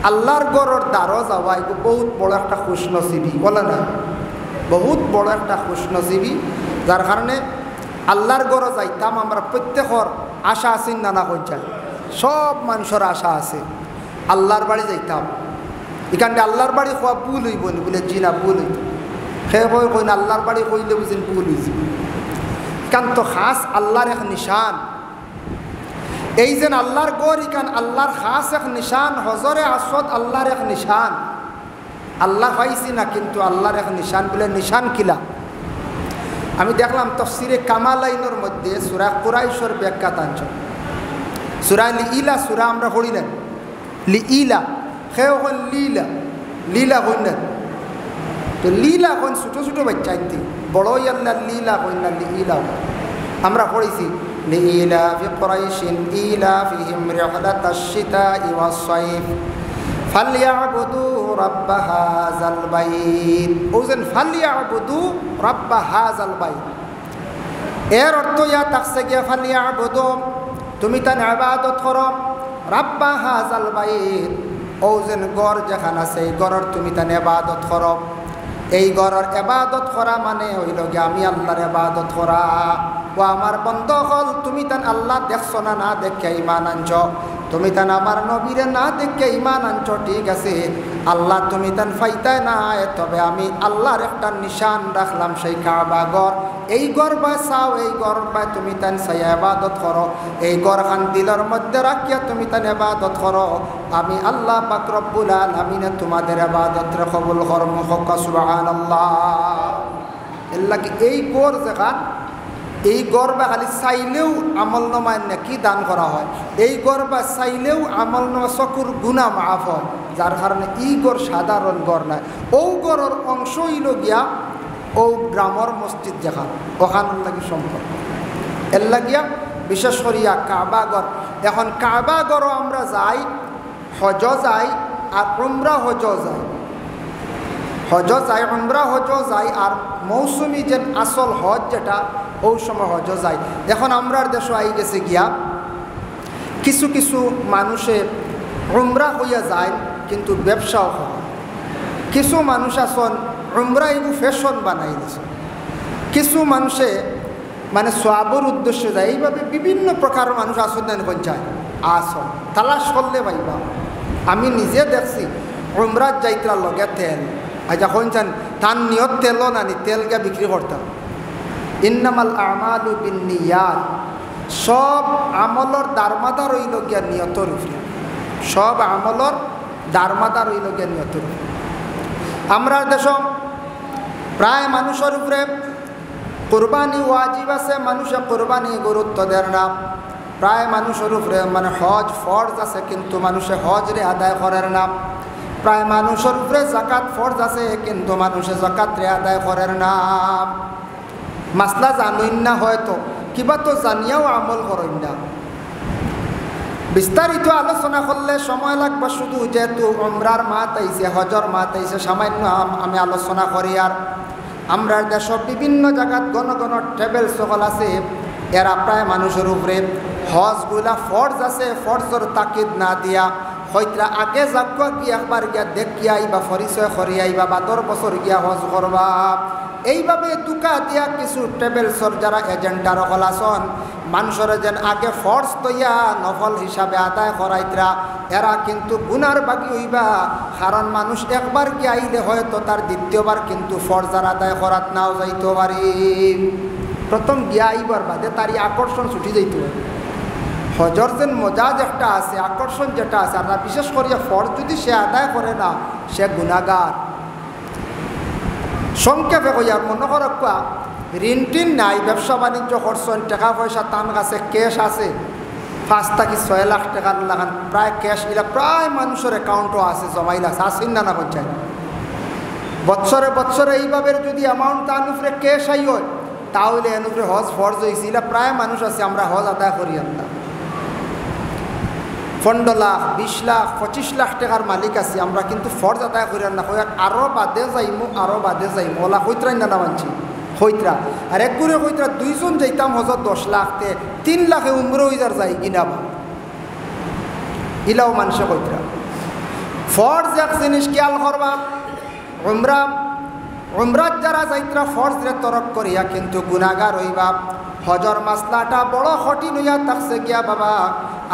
আল্লাহর গড়ের দ্বারও যাওয়া এগুলো বহুত বড় একটা খুশনসিবি বলে না, বহুত বড় একটা খুশনসিবি, যার কারণে আল্লাহর গড়ে যাইতাম আমরা প্রত্যেকের আশা আছেন নানা কইছা, সব মানুষের আশা আছে আল্লাহর বাড়ি যাইতাম। এখানে আল্লাহর বাড়ি খোয়া ভুল হইব নি বলে জি না ভুল হইত, সেই কই না আল্লাহর বাড়ি কইলে বুঝেন ভুল হয়েছে। কারণ তো খাস আল্লাহর এক নিশান, এই যে আল্লাহর গড় ইকান আল্লাহর খাস এক নিশান, হজরে আসদ আল্লাহর এক নিশান। আল্লাহ পাইছি না কিন্তু আল্লাহর এক নিশান বলে নিশান কিলা। আমি দেখলাম তফসিরে কামালাইনের মধ্যে সূরা কুরাইশের ব্যাখ্যা টানছ, সূরা লিইলা সূরা আমরা পড়ি না, লিইলা খেয়ে হন লীলা, লীলা হই না তো লীলা হন ছোটো ছোটো বাচ্চা ইতি, বড় আল্লাহ লীলা হই না লিইলা। আমরা পড়েছি লিইলাফি কুরাইশিন ইলাফিহিম রিহলাতাশ শিতাই ওয়াস সাইফ ফালইয়াবুদু রাব্ব হাযাল বাইত। ওজন ফালইয়াবুদু রাব্ব হাযাল বাইত এর অর্থ ইয়া থাকছে গিয়া ফালইয়াবুদু তুমি তার ইবাদত করো, রাব্ব হাযাল বাইত ওজন গড় যেখানে আছে এই গড়ের তুমি তার ইবাদত করো। এই গড়ের ইবাদত করা মানে হইল গিয়া আমি আল্লাহর ইবাদত করা। ও আমার বন্ধ হল তুমি তান আল্লাহ দেখছো না, না দেখে ইমান আনছ, তুমি তান আমার নবীরে না দেখে ইমান আনছ, ঠিক আছে আল্লাহ তুমি তান ফাইতায় না, তবে আমি আল্লাহর একটা নিশান রাখলাম সেই কাবা ঘর। এই ঘর বা চাও, এই ঘর বা তুমি তান চাইয়া ইবাদত করো, এই ঘর খান দিলের মধ্যে রাখিয়া তুমি তান ইবাদত করো। আমি আল্লাহ পাক রব্বুল আলামিন তোমাদের ইবাদতরে কবুল করব। সুবহানাল্লাহ। এর লাগি এই ঘর যেখান, এই গড় বা খালি চাইলেও আমল নমায় নাকি দান করা হয়, এই গড় বা চাইলেও আমল নমা চকুর গুণা মাফ হয়, যার কারণে এই গড় সাধারণ গড় নাই। ও গড়ের অংশ হইল গিয়া ও গ্রামর মসজিদ যেখান ওখানোর লাগি সম্পর্ক। এর লাগিয়া বিশেষ করিয়া কাবা গড়, এখন কাবা গড়ও আমরা যাই, হজ যাই আর উমরা হজ যাই, হজ যায় উমরা হজ যায়, আর মৌসুমি যে আসল হজ যেটা ওই সময় হজ যায়। এখন আমরার দেশে আই গেছে গিয়া কিছু কিছু মানুষে উমরা হইয়া যায় কিন্তু ব্যবসাও হয়, কিছু মানুষ আসন উমরা এগুলো ফ্যাশন বানাই দিছে, কিছু মানুষে মানে সওয়াবের উদ্দেশ্যে যায়। এইভাবে বিভিন্ন প্রকার মানুষ আসন দেন যায়, আসন তালাশ করলে পাইবা। আমি নিজে দেখছি উমরার যাইত্রার লগে তেল, আচ্ছা শুনছেন তার নিয়ত তেলও নানি, তেল গিয়া বিক্রি করতাম। ইন্নামাল আমালু বিন্নিয়াত, সব আমলর দারমাদার হইল গিয়া নিয়তর উপরে, সব আমলর দারমাদার হইল গিয়া নিয়তর উপরে। আমরা দেশ প্রায় মানুষের উপরে কোরবানি ওয়াজিব আছে, মানুষে কোরবানি গুরুত্ব দেয় না। প্রায় মানুষের উপরে মানে হজ ফরজ আছে কিন্তু মানুষে হজরে আদায় করেন না। প্রায় মানুষের উপরে যাকাত ফরজ আছে কিন্তু মানুষে যাকাতরে আদায় করেন না। মাসলা জানুন না, হয়তো কিবা তো জানিয়াও আমল করেন না। বিস্তারিত আলোচনা করলে সময় লাগবে, শুধু যেহেতু উমরার মাত আইছে, হজর মাত আইছে, সামান্য আমি আলোচনা করি। আর আমরা দেশ বিভিন্ন জায়গাত ঘন ঘন ট্রাভেল সকল আছে, এরা প্রায় মানুষের উপরে হজগুলা ফরজ আছে, ফরজর তাকিদ না দিয়া হয়তো আগে যাবা কি একবার গিয়া দেখি আইবা, পরিচয় করি আইবা, বা 10 বছর গিয়া হজ করবা। এইভাবে দুকা দিয়া কিছু ট্রাভেলসর যারা এজেন্টার হল আসন মানুষের যেন আগে ফরজ তৈয়া নফল হিসাবে আদায় করাইতরা, এরা কিন্তু গুনার বাকি হইবা। কারণ মানুষ একবার কি আইলে হয়তো তার দ্বিতীয়বার কিন্তু ফরজার আদায় করাত নাও যাইতে পারি। প্রথম গিয়া আইবার বাদে তারই আকর্ষণ ছুটি যাইতে পারে। হজর যেন মজাজ একটা আছে, আকর্ষণ যেটা আছে, আর বিশেষ করিয়া ফরজ যদি সে আদায় করে না সে গুনাহগার। সংক্ষেপে কইয়ার মনে করবা ঋণ টিন নাই, ব্যবসা বাণিজ্য করছেন, টাকা পয়সা তান কাছে ক্যাশ আছে 5 থেকে 6 লাখ টাকার লাগান প্রায় ক্যাশ, এগুলা প্রায় মানুষের অ্যাকাউন্টও আছে, জমাইল আছে, আসেন না না পঞ্চায়েত। বৎসরে বৎসরে এইভাবে যদি অ্যামাউন্ট তার উপরে ক্যাশ আই হয় তাহলে এর উপরে হজ ফরজ হয়েছে। এগুলা প্রায় মানুষ আছে আমরা হজ আদায় করি আমরা 15 লাখ 20 লাখ 25 লাখ টাকার মালিক আছি আমরা, কিন্তু ফরজ আদায় করি না। আরও বাদে যাইমু, আরও বাদে যাইমু, ওলা হইতরাই না মানছি হইতরা। আর এক করে হইতরা 2 জন যাইতাম হজর 10 লাখতে 3 লাখে উমরে হইজার যাই কিনাবা, ইলাও মানুষে হইতরা। ফরজ এক জিনিস খেয়াল করবা, উমরাত যারা যাইত্রা ফরজ রে তরক করিয়া কিন্তু গুনাহগার হইবা। হজর মাসলাটা বড় কঠিন হইয়া থাকছে গিয়া বাবা,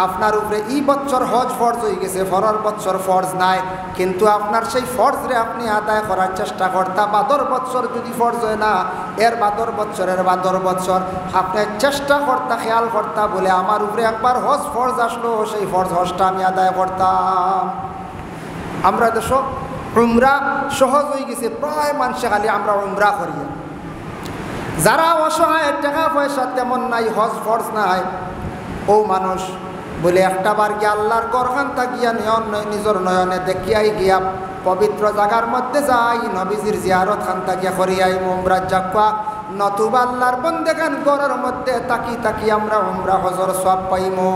আপনার উপরে এই বছর হজ ফরজ হয়ে গেছে, পরের বছর ফরজ নাই, কিন্তু আপনার সেই ফরজ রে আপনি আদায় করার চেষ্টা করতা। বাদর বছর যদি ফরজ হয় না, এর বাদর বছর আপনি চেষ্টা করতা, খেয়াল করতা বলে আমার উপরে একবার হজ ফরজ আসলো, সেই ফরজ হজটা আমি আদায় করতাম। আমরা দেশ উমরা সহজ হয়ে গেছে, প্রায় মানুষে খালি আমরা উমরা করি। যারা অসহায়, টাকা পয়সা তেমন নাই, হজ ফরজ নাই, ও মানুষ বলে একটা বার গিয়া আল্লাহর গরখানটা গিয়া নিজের নয়নে দেখিয়াই গিয়া পবিত্র জায়গার মধ্যে যাই, নবীজির জিয়ারত খানটা গিয়া করিয়াই উমরা যাকা। নতুবা আল্লাহর বন্দেগান গরের মধ্যে তাকি আমরা উমরা হজর সওয়াব পাইমু।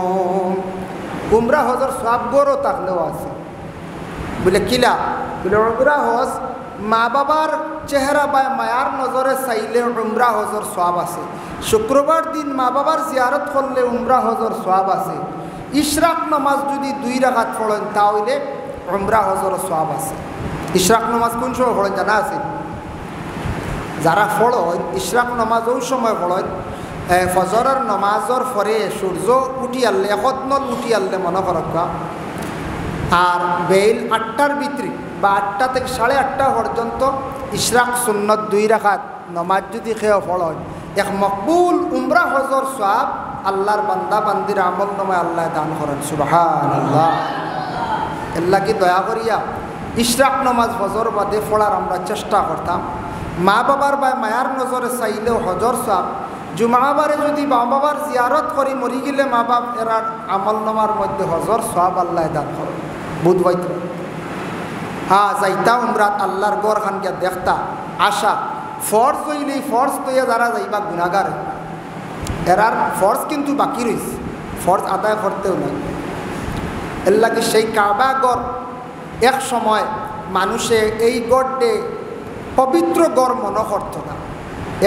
উমরা হজর সওয়াব গরও থাকলেও আছে বলে কিলা বলে উমরা হজ মা বাবার চেহারা বা মায়ার নজরে চাইলে উমরা হজর সওয়াব আছে। শুক্রবার দিন মা বাবার জিয়ারত করলে উমরা হজর সওয়াব আছে। ইশরাক নামাজ যদি 2 রাকাত পড়েন তাহলে উমরা হজর সওয়াব আছে। ইশরাক নামাজ কোন সময় পড়েন জানা আছে? যারা পড়েন ইশরাক নামাজ ওই সময় পড়েন ফজরের নামাজের পরে সূর্য উঠি আনলে, একদনল উঠি আনলে মনে করবা, আর বেল 8টার ভিতরে বা 8টা থেকে 8:30 পর্যন্ত ইশরাক সুন্নত 2 রাকাত নমাজ যদি খেয়ে পড়েন, এক মকবুল উমরা হজর সওয়াব আল্লাহর বান্দা বান্দির আমল নামায় আল্লাহ দান করেন। সুবহানাল্লাহ। আল্লাহ কি দয়া করিয়া ইশরাক নামাজ ফজর বাদে পড়ার আমরা চেষ্টা করতাম। মা বাবার বা মায়ার নজরে চাইলেও হজর সওয়াব। জুমাবারে যদি মা বাবার জিয়ারত করি মরি গেলে মা বাপ এরার আমল নামার মধ্যে হজর সওয়াব আল্লাহ দান করেন। বুধবাইত যাইতা উমরাত আল্লাহর গড় খান গিয়া দেখতা আশা। ফরজ হইলেই ফরজ তৈয়া যারা যাইবা গুনাহগার, এরার ফরজ কিন্তু বাকি রয়েছে, ফরজ আদায় করতেও নাই। এর লাগে সেই কাবা গড় এক সময় মানুষে এই গড়ে পবিত্র গড় মনে করতো না।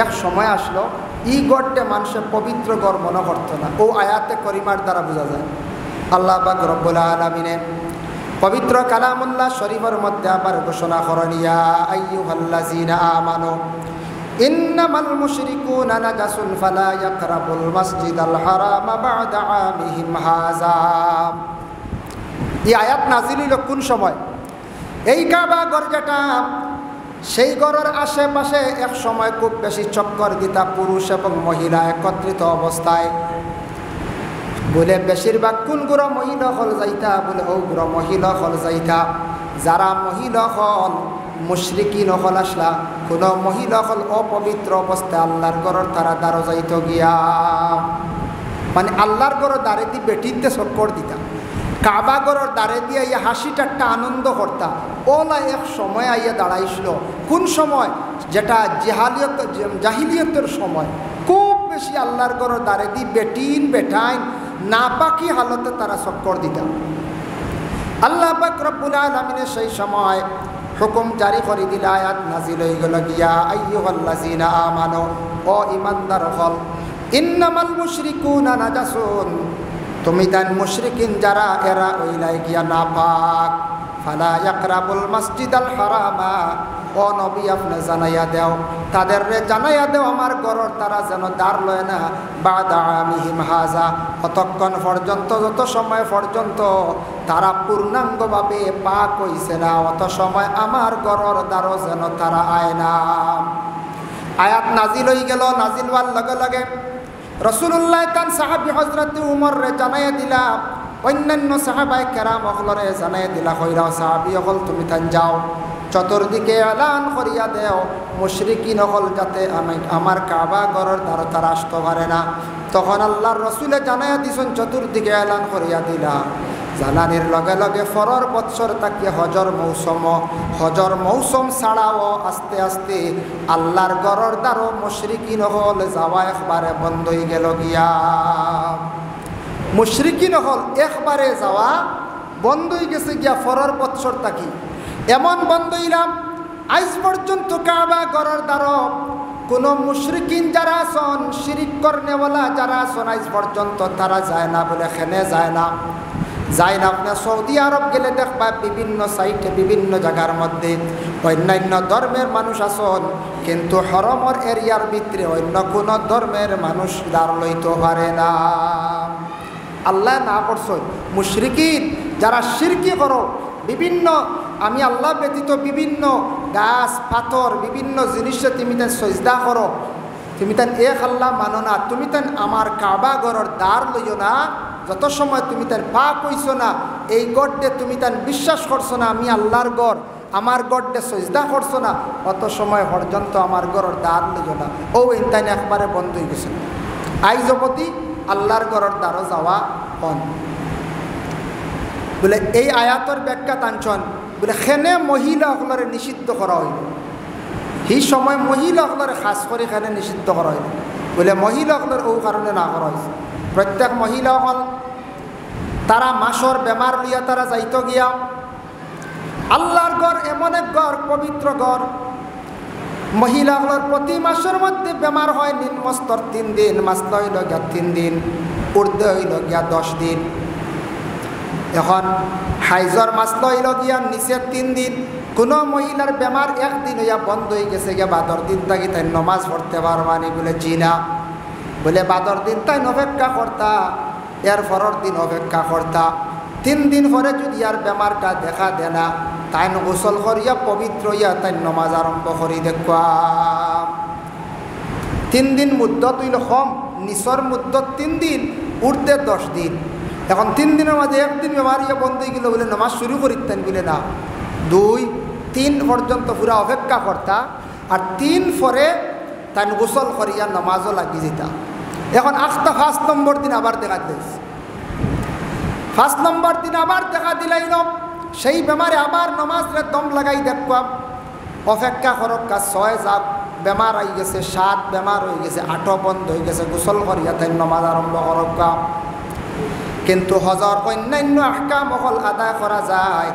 এক সময় আসলো এই গড়ে মানুষের পবিত্র গড় মনে করতো না। ও আয়াতে করিমার দ্বারা বোঝা যায়। আল্লাহ পাক রব্বুল আলামিনে পবিত্র কালামুল্লাহ শরীফের মধ্যে আবার ঘোষণা করেন, ইয়া আইয়ুহাল্লাযীনা আমানু ইন্নামাল মুশরিকুনা নাজাসুন ফালা ইয়াকরাবুল মাসজিদাল হারামা বা'দা আমিহিম হাযা। এই আয়াত নাযিল হইল কোন সময়? এই কাবা ঘর যেটা, সেই ঘরের আশেপাশে এক সময় খুব বেশি চক্কর দিতা পুরুষ এবং মহিলা একত্রিত অবস্থায়। বলে বেশিরভাগ কোনগুলো মহিলা হল যাইতা, বলে ওগুলো মহিলা হল যাইতা। যারা মহিলা হল মুশরিকিন হল আসলা, কোনো মহিলা হল অপবিত্র অবস্থায় আল্লাহর ঘরের তারা দ্বারো যাইত গিয়া, মানে আল্লাহর ঘরের দ্বারে দি বেটিতে চক্কর দিতা, কাবা ঘরের দ্বারে দিয়ে ইয়ে হাসি ঠাট্টা আনন্দ করতা। ওলা এক সময় আইয়া দাঁড়াইছিল, কোন সময়? যেটা জাহিলিয়তের সময়। খুব বেশি আল্লাহর ঘরের দ্বারে দি বেটিন বেটাইন নাপাকি হালতে তারা চক্কর দিতাম। আল্লাহ পাক রব্বুল আলামিন সেই সময় হুকুম জারি করে দিলা, আয়াত নাজিল হয়ে গেল, ইয়া আইয়ুহাল্লাযীনা আমানু, ও ঈমানদার হল, ইন্নামাল মুশরিকুনা নাজাসুন, তুমি তান মুশরিকিন যারা এরা ওইলাই গিয়া নাপাক, ফালা ইয়াকরাবুল মাসজিদাল হারামা, ও নবী আপনি জানাইয়া দেও, তাদের জানাইয়া দেও আমার ঘরের তারা যেন দ্বার লয় না, বা'দা আমিহিম হাযা, কতক্ষণ পর্যন্ত, যত সময় পর্যন্ত তারা পূর্ণাঙ্গভাবে পাক হইছে না, অত সময় আমার ঘরের দ্বারও যেন তারা আয় না। আয়াত নাজিল হয়ে গেল। নাজিল হওয়ার লগে লগে রাসূলুল্লাহ তান সাহাবী হযরত উমর রে জানাইয়া দিলা, অন্যান্য সাহাবায়ে কেরাম হলরে জানাইয়া দিলা, কইরা সাহাবী হল তুমি তান যাও, চতুর্দিকে এলান করিয়া দেও মুশরিকিন হল যাতে আমার কাবা ঘরের দ্বারা তারা আসতে পারে না। তখন আল্লাহর রসুলে জানাইয়া দিছেন, চতুর্দিকে এলান করিয়া দিলা। জানানির লগে লগে পরের বৎসর তাকে হজর মৌসুম ছাড়াও আস্তে আস্তে আল্লাহর ঘরের দ্বারও মুশরিকিন হল যাওয়া একবারে বন্ধ হয়ে গেল গিয়া। মুশরিকিন হল একবারে যাওয়া বন্ধ হয়ে গেছে গিয়া পরের বৎসর তাকি। এমন বন্ধ হইলাম আজ পর্যন্ত কাবা ঘরের দ্বারও কোনো মুশরিকিন যারা আছেন, শিরিক করনেওয়ালা যারা আছেন, আজ পর্যন্ত তারা যায় না, বলে খেনে যায় না। যাই না আপনি সৌদি আরব গেলে দেখবা বিভিন্ন সাইটে বিভিন্ন জায়গার মধ্যে অন্যান্য ধর্মের মানুষ আসন, কিন্তু হরমর এরিয়ার ভিতরে অন্য কোনো ধর্মের মানুষ দাঁড় লইতে পারে না। আল্লাহ না করছেন মুশরিকিন যারা শিরকি করো, বিভিন্ন আমি আল্লাহ ব্যতীত বিভিন্ন গাছ পাথর বিভিন্ন জিনিসে তুমি তাই সজদা করো, তুমি তাই এক আল্লাহ মানো না, তুমি তাই আমার কাবা ঘরের দ্বার লইও না, যত সময় তুমি তাই পাক হইছো না, এই গড়ে তুমি তাই বিশ্বাস করছো না আমি আল্লাহর গড়, আমার গড়ে সজদা করছো না, অত সময় পর্যন্ত আমার ঘরের দ্বার লইও না। ও ইনতাইন একবারে বন্ধ হয়ে গেছে। আইজ অবধি আল্লাহর ঘরের দ্বারও যাওয়া হন বলে এই আয়াতর ব্যাখ্যা টানছন বলে সেনে মহিলাসকলরে নিষিদ্ধ করা হইল। সেই সময় মহিলাসকলরে খাস করে এখানে নিষিদ্ধ করা হইল বলে মহিলাসকলের ও কারণে না করা হয়েছে। প্রত্যেক মহিলাসকল তারা মাসর বেমার লিয়া তারা যাইত গিয়া আল্লাহর ঘর এমন এক ঘর পবিত্র ঘর, মহিলাসকলের প্রতি মাসের মধ্যে বেমার হয় নিম্নস্তর 3 দিন, মাসল হইল গিয়া 3 দিন, উর্দে হইল গিয়া 10 দিন। এখন হাইজর মাসল হইল গিয়া নিচে 3 দিন। কোনো মহিলার বেমার একদিন হইয়া বন্ধ হয়ে গেছে গিয়া বাদর দিন থাকি তাই নমাজ পড়তে পারবানি বলে জিনা বলে বাদর দিন তাই অপেক্ষা করতা, এর পরের দিন অপেক্ষা করতা। 3 দিন পরে যদি আর বেমারটা দেখা দে না তাই গোসল করিয়া পবিত্র হইয়া তাই নমাজ আরম্ভ করি দেখুয়া। 3 দিন মুদ্দত হইল কম, নিচর মুদ্দত 3 দিন, উর্দে 10 দিন। এখন 3 দিনের মাঝে একদিন বেমার ইয়া বন্ধ হয়ে গেল বলে নমাজ শুরু করিতেন বলে না, 2, 3 পর্যন্ত পুরা অপেক্ষা করতা, আর 3 পরে তাই গোসল করিয়া নমাজও লাগি যেতা। এখন আখটা 5 নম্বর দিন আবার দেখা দিয়েছে, 5 নম্বর দিন আবার দেখা দিলাই ন সেই বেমারে আবার নমাজরে দম লাগাই দেখবা। অপেক্ষা করক্কা 6 যাক বেমার হয়ে গেছে, 7 বেমার হয়ে গেছে, 8 বন্ধ হয়ে গেছে, গোসল করিয়া তাই নমাজ আরম্ভ করক্কা। কিন্তু হজর অন্যান্য আহকাম অকল আদায় করা যায়,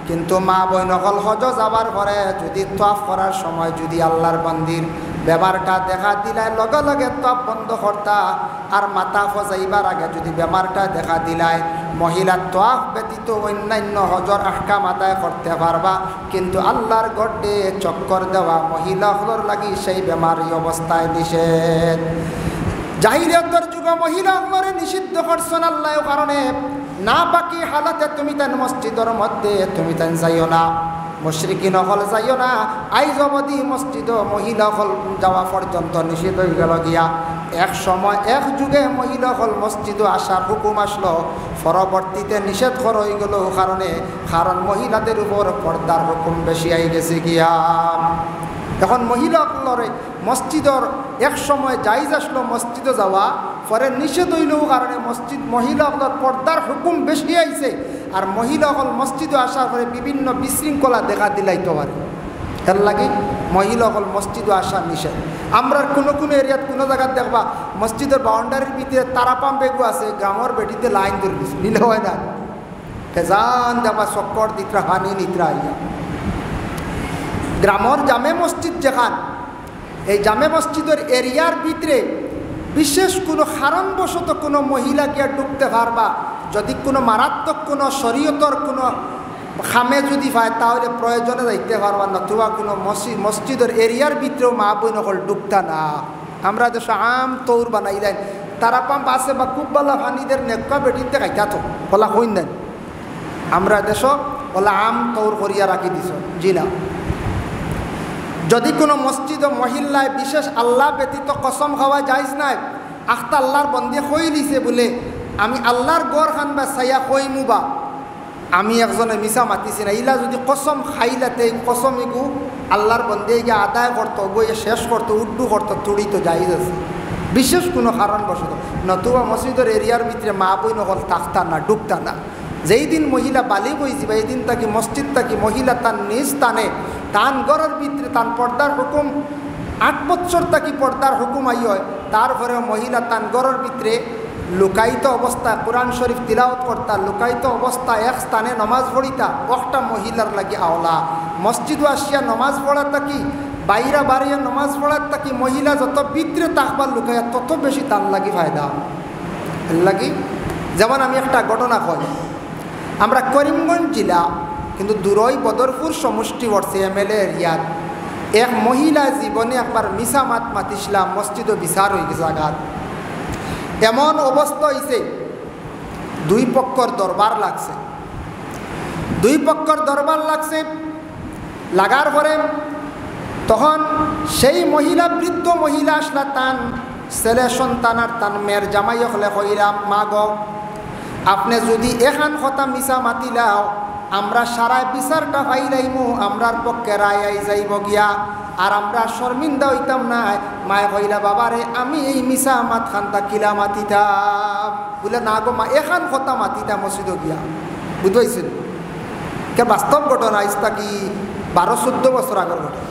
কিন্তু মা বই নকল হজ যাবার পরে যদি তওয়াফ করার সময় যদি আল্লাহর বান্দির বেমারটা দেখা দিলাই লগে লগে তওয়াফ বন্ধ করতা, আর মাথা ফজাইবার আগে যদি বেমারটা দেখা দিলাই মহিলা তওয়াফ ব্যতীত অন্যান্য হজর আহকাম আদায় করতে পারবা। কিন্তু আল্লাহর গড়ে চক্কর দেওয়া মহিলাগুলোর লাগি সেই বেমারি অবস্থায় নিষেধ। জাহিলিয়াতের যুগে মহিলাগুলোরে নিষিদ্ধ করছেন আল্লাহ, কারণে না বাকি হালাতে তুমি তাই মসজিদের মধ্যে তুমি তাই যাইও না, মুশরিকিন হল যাইও না। আইজ অবধি মসজিদ মহিলা হল যাওয়া পর্যন্ত নিষিদ্ধ হয়ে গেল গিয়া। এক সময় এক যুগে মহিলা হল মসজিদ আসার হুকুম আসলো, পরবর্তীতে নিষেধ করা হয়ে গেল কারণ মহিলাদের উপর পর্দার হুকুম বেশি আই গেছে গিয়া। এখন মহিলাগুলোরে মসজিদর এক সময় জায়েজ আসলো মসজিদে যাওয়া, পরে নিষেধ হইলেও কারণে মহিলাগুলোর পর্দার হুকুম বেশি আইছে, আর মহিলাগুলো মসজিদে আসার পরে বিভিন্ন বিশৃঙ্খলা দেখা দিলাইতে পারে। এর লাগে মহিলাগুলো মসজিদে আসা নিষেধ। আমরা কোনো এরিয়াত কোনো জায়গায় দেখবা মসজিদের বাউন্ডারির ভিতরে তারাপাম বেগু আছে, গ্রামের বেটিতে লাইন ধরে দিচ্ছে, নিলে হয় না, ফেজান দেবা চক্কর দিতরা হানি নিতরা আইয়া। গ্রামের জামে মসজিদ যেখান, এই জামে মসজিদের এরিয়ার ভিতরে বিশেষ কোনো কারণবশত কোনো মহিলা গিয়ে ঢুকতে পারবা, যদি কোনো মারাত্মক কোনো শরীয়তর কোনো খামে যদি পায় তাহলে প্রয়োজনে যাইতে পারবা, নতুবা কোনো মসজিদের এরিয়ার ভিতরেও মা বোন হল ঢুকতা না। আমরা দেশ আম তৌর বানাই দেন, তারা পাম্প আছে বা খুব ভালো ফানিদের নেকা বেটিতে খাইতা তো ওলা হইন দেন, আমরা দেশ ওলা আম তৌর করিয়া রাখি দিছ জি না। যদি কোনো মসজিদ মহিলায় বিশেষ আল্লাহ ব্যতীত কসম খাওয়া যাইজ নাই, আখতা আল্লাহর বন্দে কই দিছে বলে আমি আল্লাহর গড় খান বা ছায়া কইমু বা আমি একজনে মিশা মাতিছি না, ইলা যদি কসম খাইলাতে কসম এগু আল্লাহর বন্দে গিয়ে আদায় করতো, বইয়ে শেষ করতো, উড্ডু করতো, তুড়ি তো যাইজ আছে বিশেষ কোনো কারণবশত, নতুবা মসজিদের এরিয়ার ভিতরে মা বই নকল থাকতা না, ঢুকতা না। যেই দিন মহিলা বালিগ হয়ে যাবে এই দিন তাকে মসজিদ তাকে মহিলা তার নিজ স্থানে তান ঘরের ভিতরে তান পর্দার হুকুম 8 বছর তাকে পর্দার হুকুম আই হয়, তারপরে মহিলা তান ঘরের ভিতরে লুকায়িত অবস্থায় কোরআন শরীফ তিলাওয়াত করতা, লুকায়িত অবস্থা এক স্থানে নমাজ পড়িতা, একটা মহিলার লাগি আওলা। মসজিদ আসিয়া নমাজ পড়া থাকি বাইরা বাড়িয়া নমাজ পড়ার থাকি মহিলা যত ভিতরে তাকবার লুকাইয়া তত বেশি তার লাগি ফায়দা লাগি। যেমন আমি একটা ঘটনা কই, আমরা করিমগঞ্জ জেলা কিন্তু দূরই বদরপুর সমষ্টি পড়ছে MLA এরিয়ার এক মহিলা জীবনে একবার মিশা মাত মাতিছিলাম মসজিদ বিচার হয়ে গেছে আঘাত এমন অবস্থা হয়েছে দুই পক্ষর দরবার লাগছে লাগার পরে তখন সেই মহিলা বৃদ্ধ মহিলা আসলা তান ছেলে সন্তান আর তান মেয়ের জামাই হলে কইরাম মা গো আপনি যদি এখান কথা মিশা মাতিলাও আমরা সারায় বিচারটা পাইলাইমু আমরার পক্ষে রায় আই যাইব গিয়া আর আমরা শর্মিন্দা হইতাম না মায় কইলা বাবারে আমি এই মিশা মাত খান্তা কিলা মাতিতাম বলে না গো মা এখান কথা মাতিতাম মসজিদ গিয়া বুঝবাইছেন কে বাস্তব ঘটনা ইস্তা কি 12-14 বছর আগের ঘটনা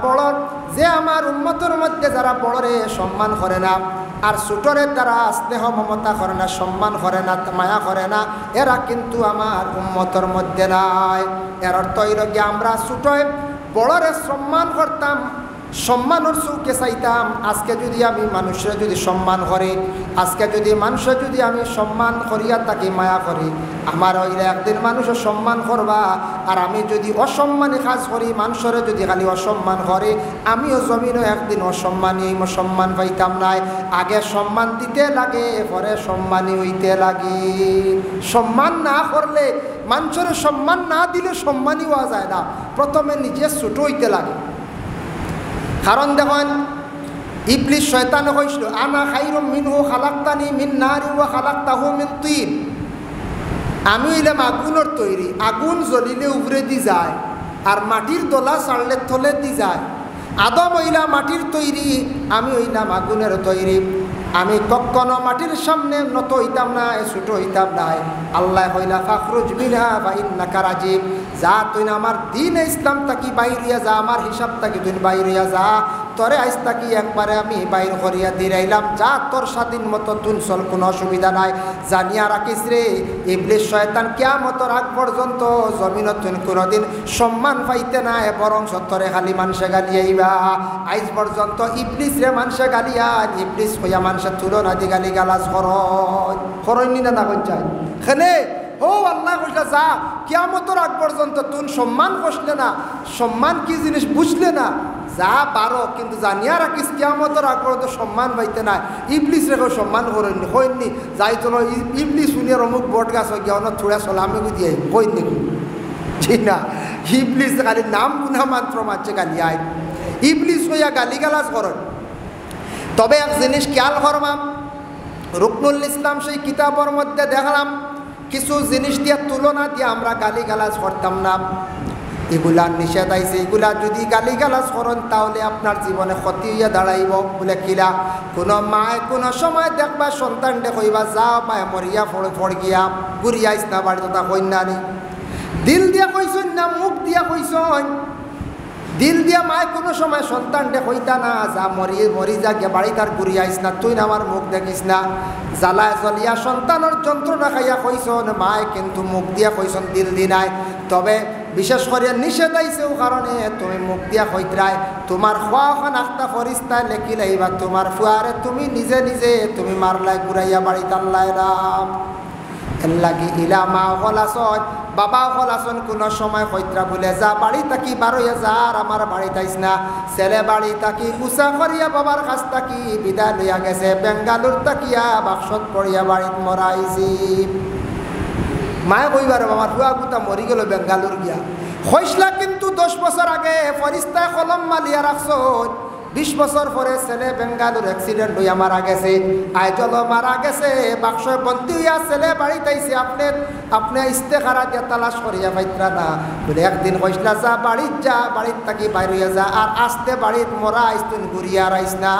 বড় যে আমার উম্মতের মধ্যে যারা বড়রে সম্মান করে না আর ছোটরে তারা স্নেহ মমতা করে না সম্মান করে না মায়া করে না এরা কিন্তু আমার উম্মতের মধ্যে নাই এর অর্থ হইল কি আমরা ছোটয় বড়রে সম্মান করতাম সম্মানের চৌকে চাইতাম আজকে যদি আমি মানুষের যদি সম্মান করি আজকে যদি মানুষের যদি আমি সম্মান করিয়া তাকে মায়া করি আমার হইলে একদিন মানুষের সম্মান করবা আর আমি যদি অসম্মানী কাজ করি মানুষের যদি খালি অসম্মান করে আমিও জমিনও একদিন অসম্মানী সম্মান পাইতাম নাই আগে সম্মান দিতে লাগে পরে সম্মানী হইতে লাগে সম্মান না করলে মানুষের সম্মান না দিলে সম্মানী হওয়া যায় না প্রথমে নিজে ছোট হইতে লাগে কারণ দেখেন ইবলিস শয়তান কইছিল আনা খাইরুম মিনহু খালাকতানি মিন নারি ওয়া খালাকতাহু মিন তিন আমি হইলাম আগুনের তৈরি আগুন জ্বলিলে উপরে দি যায় আর মাটির দলা ছাড়লে থলে দি যায় আদম হইলা মাটির তৈরি আমি হইলাম আগুনের তৈরি আমি কখনো মাটির সামনে নত হইতাম না ছোট হইতাম না আল্লাহ হইলা ফাখরুজ বিনা বা ইন্নাকা রাজিব যা তুই আমার দিন ইসলাম তাকি বাইরিয়া যা আমার হিসাব তাকি তুই বাইরিয়া যা তোরে আইস তাকি একবারে আমি বাইর করিয়া দিরাইলাম যা তোর স্বাধীন মতো তুন চল কোনো অসুবিধা নাই জানিয়া রাখিস রে ইবলিস শয়তান কিয়ামতের আগ পর্যন্ত জমিনত তুই কোনোদিন সম্মান পাইতে নাই বরং সত্তরে খালি মানুষে গালিয়াইবা আইজ পর্যন্ত ইবলিস রে মানুষে গালিয়া ইবলিস হইয়া মানুষের তুলনা দি গালি গালাজ করইনি না কইছাই খেলে ও আল্লাহ কইলা যা কিয়ামতের আগ পর্যন্ত তুই সম্মান কষলে না সম্মান কি জিনিস বুঝলে না যা পারো কিন্তু জানিয়া রাখিস কিয়ামতের আগ পর্যন্ত সম্মান পাইতে নাই ইবলিস রেখে সম্মান করেননি হইনি যাই চলো ইবলিস শুনিয়ে অমুক বট গাছ হয়ে গিয়ে অনেক থোড়া চলো আমি দিয়ে হইনি ঠিক না ইবলিস খালি নাম গুনা মাত্র মারছে গালি আয় ইবলিস হইয়া গালিগালাজ করেন তবে এক জিনিস খেয়াল করবাম রুকনুল ইসলাম সেই কিতাবের মধ্যে দেখলাম কিছু জিনিস দিয়ে তুলনা দিয়ে আমরা গালিগালাজ করতাম না এগুলা নিষেধ আইছে এগুলা যদি গালিগালাজ করেন তাহলে আপনার জীবনে ক্ষতি হইয়া দাঁড়াইব বলে কিলা কোনো মায় কোনো সময় দেখবা সন্তানটা কইবা যাও পায় মরিয়া ফড় গিয়া ঘুরিয়া আইস না বাড়ি তা কন্যানি দিল দিয়া কইসন না মুখ দিয়া কইসন দিল দিয়া মায় কোনো সময় সন্তানটা কইতা না যা মরি যা গিয়া বাড়ি তার ঘুরিয়া আইস না তুই না আমার মুখ দেখিস না জ্বালায় জ্বলিয়া সন্তানের যন্ত্রণা খাইয়া কইসন মায় কিন্তু মুখ দিয়া কইসন দিল দি নাই তবে বিশেষ করে নিষেধ আইছেও কারণে তুমি মুখ দিয়া কইতরাই তোমার খোয়াখান আখতা ফরিস্তায় লেখি লাইবা তোমার ফুয়ারে তুমি নিজে নিজে তুমি মারলাই ঘুরাইয়া বাড়ি টানলাই রাম এর লাগি ইলা মা হলাসন বাবা হলাসন কোনো সময় কইতরা বলে যা বাড়ি তাকি বারোয়া যা আর আমার বাড়ি তাইস না ছেলে বাড়ি তাকি উষা করিয়া বাবার কাছ তাকি বিদায় লইয়া গেছে বেঙ্গালুর তাকিয়া বাক্সত পড়িয়া বাড়িত মরাইছি মায়ে কইবার আমার ফুয়া গুতা মরি গেল বেঙ্গালুর গিয়া হইসলা কিন্তু 10 বছর আগে ফরিস্তা কলম মালিয়া রাখছ 20 বছর পরে ছেলে বেঙ্গালুর অ্যাক্সিডেন্ট হইয়া মারা গেছে আইজল মারা গেছে বাক্স বন্দি হইয়া ছেলে বাড়িতে আইছে আপনি ইস্তেখারা দিয়া তালাশ করিয়া পাইতরা না বলে একদিন কইসলা যা বাড়িত থাকি বাইর হইয়া যা আর আস্তে বাড়িত মরা আইস তুই ঘুরিয়া আইস না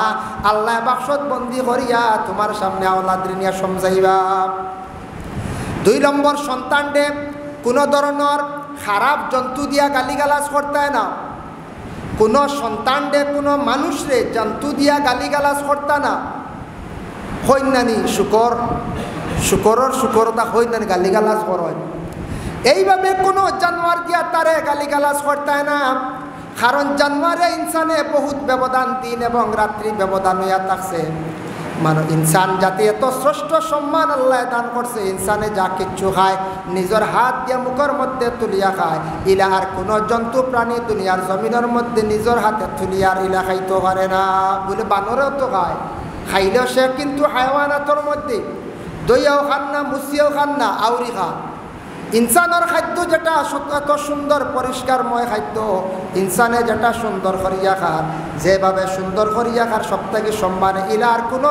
আল্লাহ বাক্সত বন্দি করিয়া তোমার সামনে আওলাদ নিয়া সমঝাইবা 2 নম্বর সন্তানরে কোনো ধরনের খারাপ জন্তু দিয়া গালিগালাজ করতে না কোনো সন্তানরে কোনো মানুষরে জন্তু দিয়া গালিগালাজ করতে না হইনানি শুকরতা হইনানি গালিগালাজ করেন এইভাবে কোনো জানোয়ার দিয়া তারে গালিগালাজ করতে না কারণ জানোয়ারে ইনসানে বহুত ব্যবধান দিন এবং রাত্রি ব্যবধান হইয়া থাকছে মানো ইনসান জাতি এত শ্রেষ্ঠ সম্মান আল্লাহ দান করছে, ইনসানে যা কিচ্ছু খায় নিজের হাত দিয়ে মুখের মধ্যে তুলিয়া খায়। ইলা আর কোনো জন্তু প্রাণী দুনিয়ার জমিনের মধ্যে নিজের হাতে তুলিয়ার ইলা খাইতে পারে না। বলে বানরেও তো খায়, খাইলেও সে কিন্তু হায়াওয়ানাতর মধ্যে দইয়াও খান না, মুসিয়াও খান না, আউরি খান। ইনসানের খাদ্য যেটা এত সুন্দর পরিষ্কারময় খাদ্য, ইনসানে যেটা সুন্দর করিয়া খার, যেভাবে সুন্দর করিয়া খার সব থেকে সম্মানে ইলা আর কোনো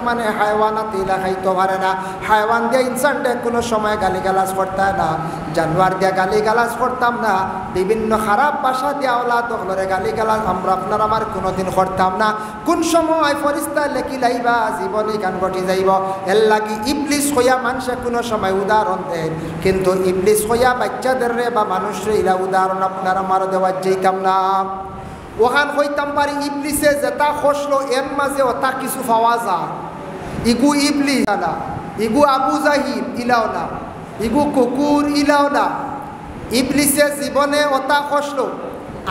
মানে হায়ওয়ানাত ইলা খাইতে পারে না। হায়ওয়ান দিয়ে ইনসানটা কোনো সময় গালিগালাজ করতে না, জানোয়ার দিয়ে গালিগালাজ করতাম না, বিভিন্ন খারাপ ভাষা দিয়ে ওলা দখলরে গালিগালাজ আমরা আপনার আমার কোনোদিন করতাম না। কোন সময় ফরিস্তা লেখি লাইবা জীবনে গান ঘটি যাইব, এর লাগি ইবলিস হইয়া মানুষে কোনো সময় উদাহরণ দেন, কিন্তু ইবলিস হইয়া বাচ্চাদের রে বা মানুষরে ইলা উদাহরণ আপনার আমার দেওয়া যেতাম না। ওখান হইতাম পারি ইবলিসে যেটা খসলো এর মাঝে ওটা কিছু পাওয়া যায়। ইগু ইবলিস না, ইগু আবু জাহিল ইলাও না, ইগু কুকুর ইলাও না। ইবলিসে জীবনে ওটা খসলো,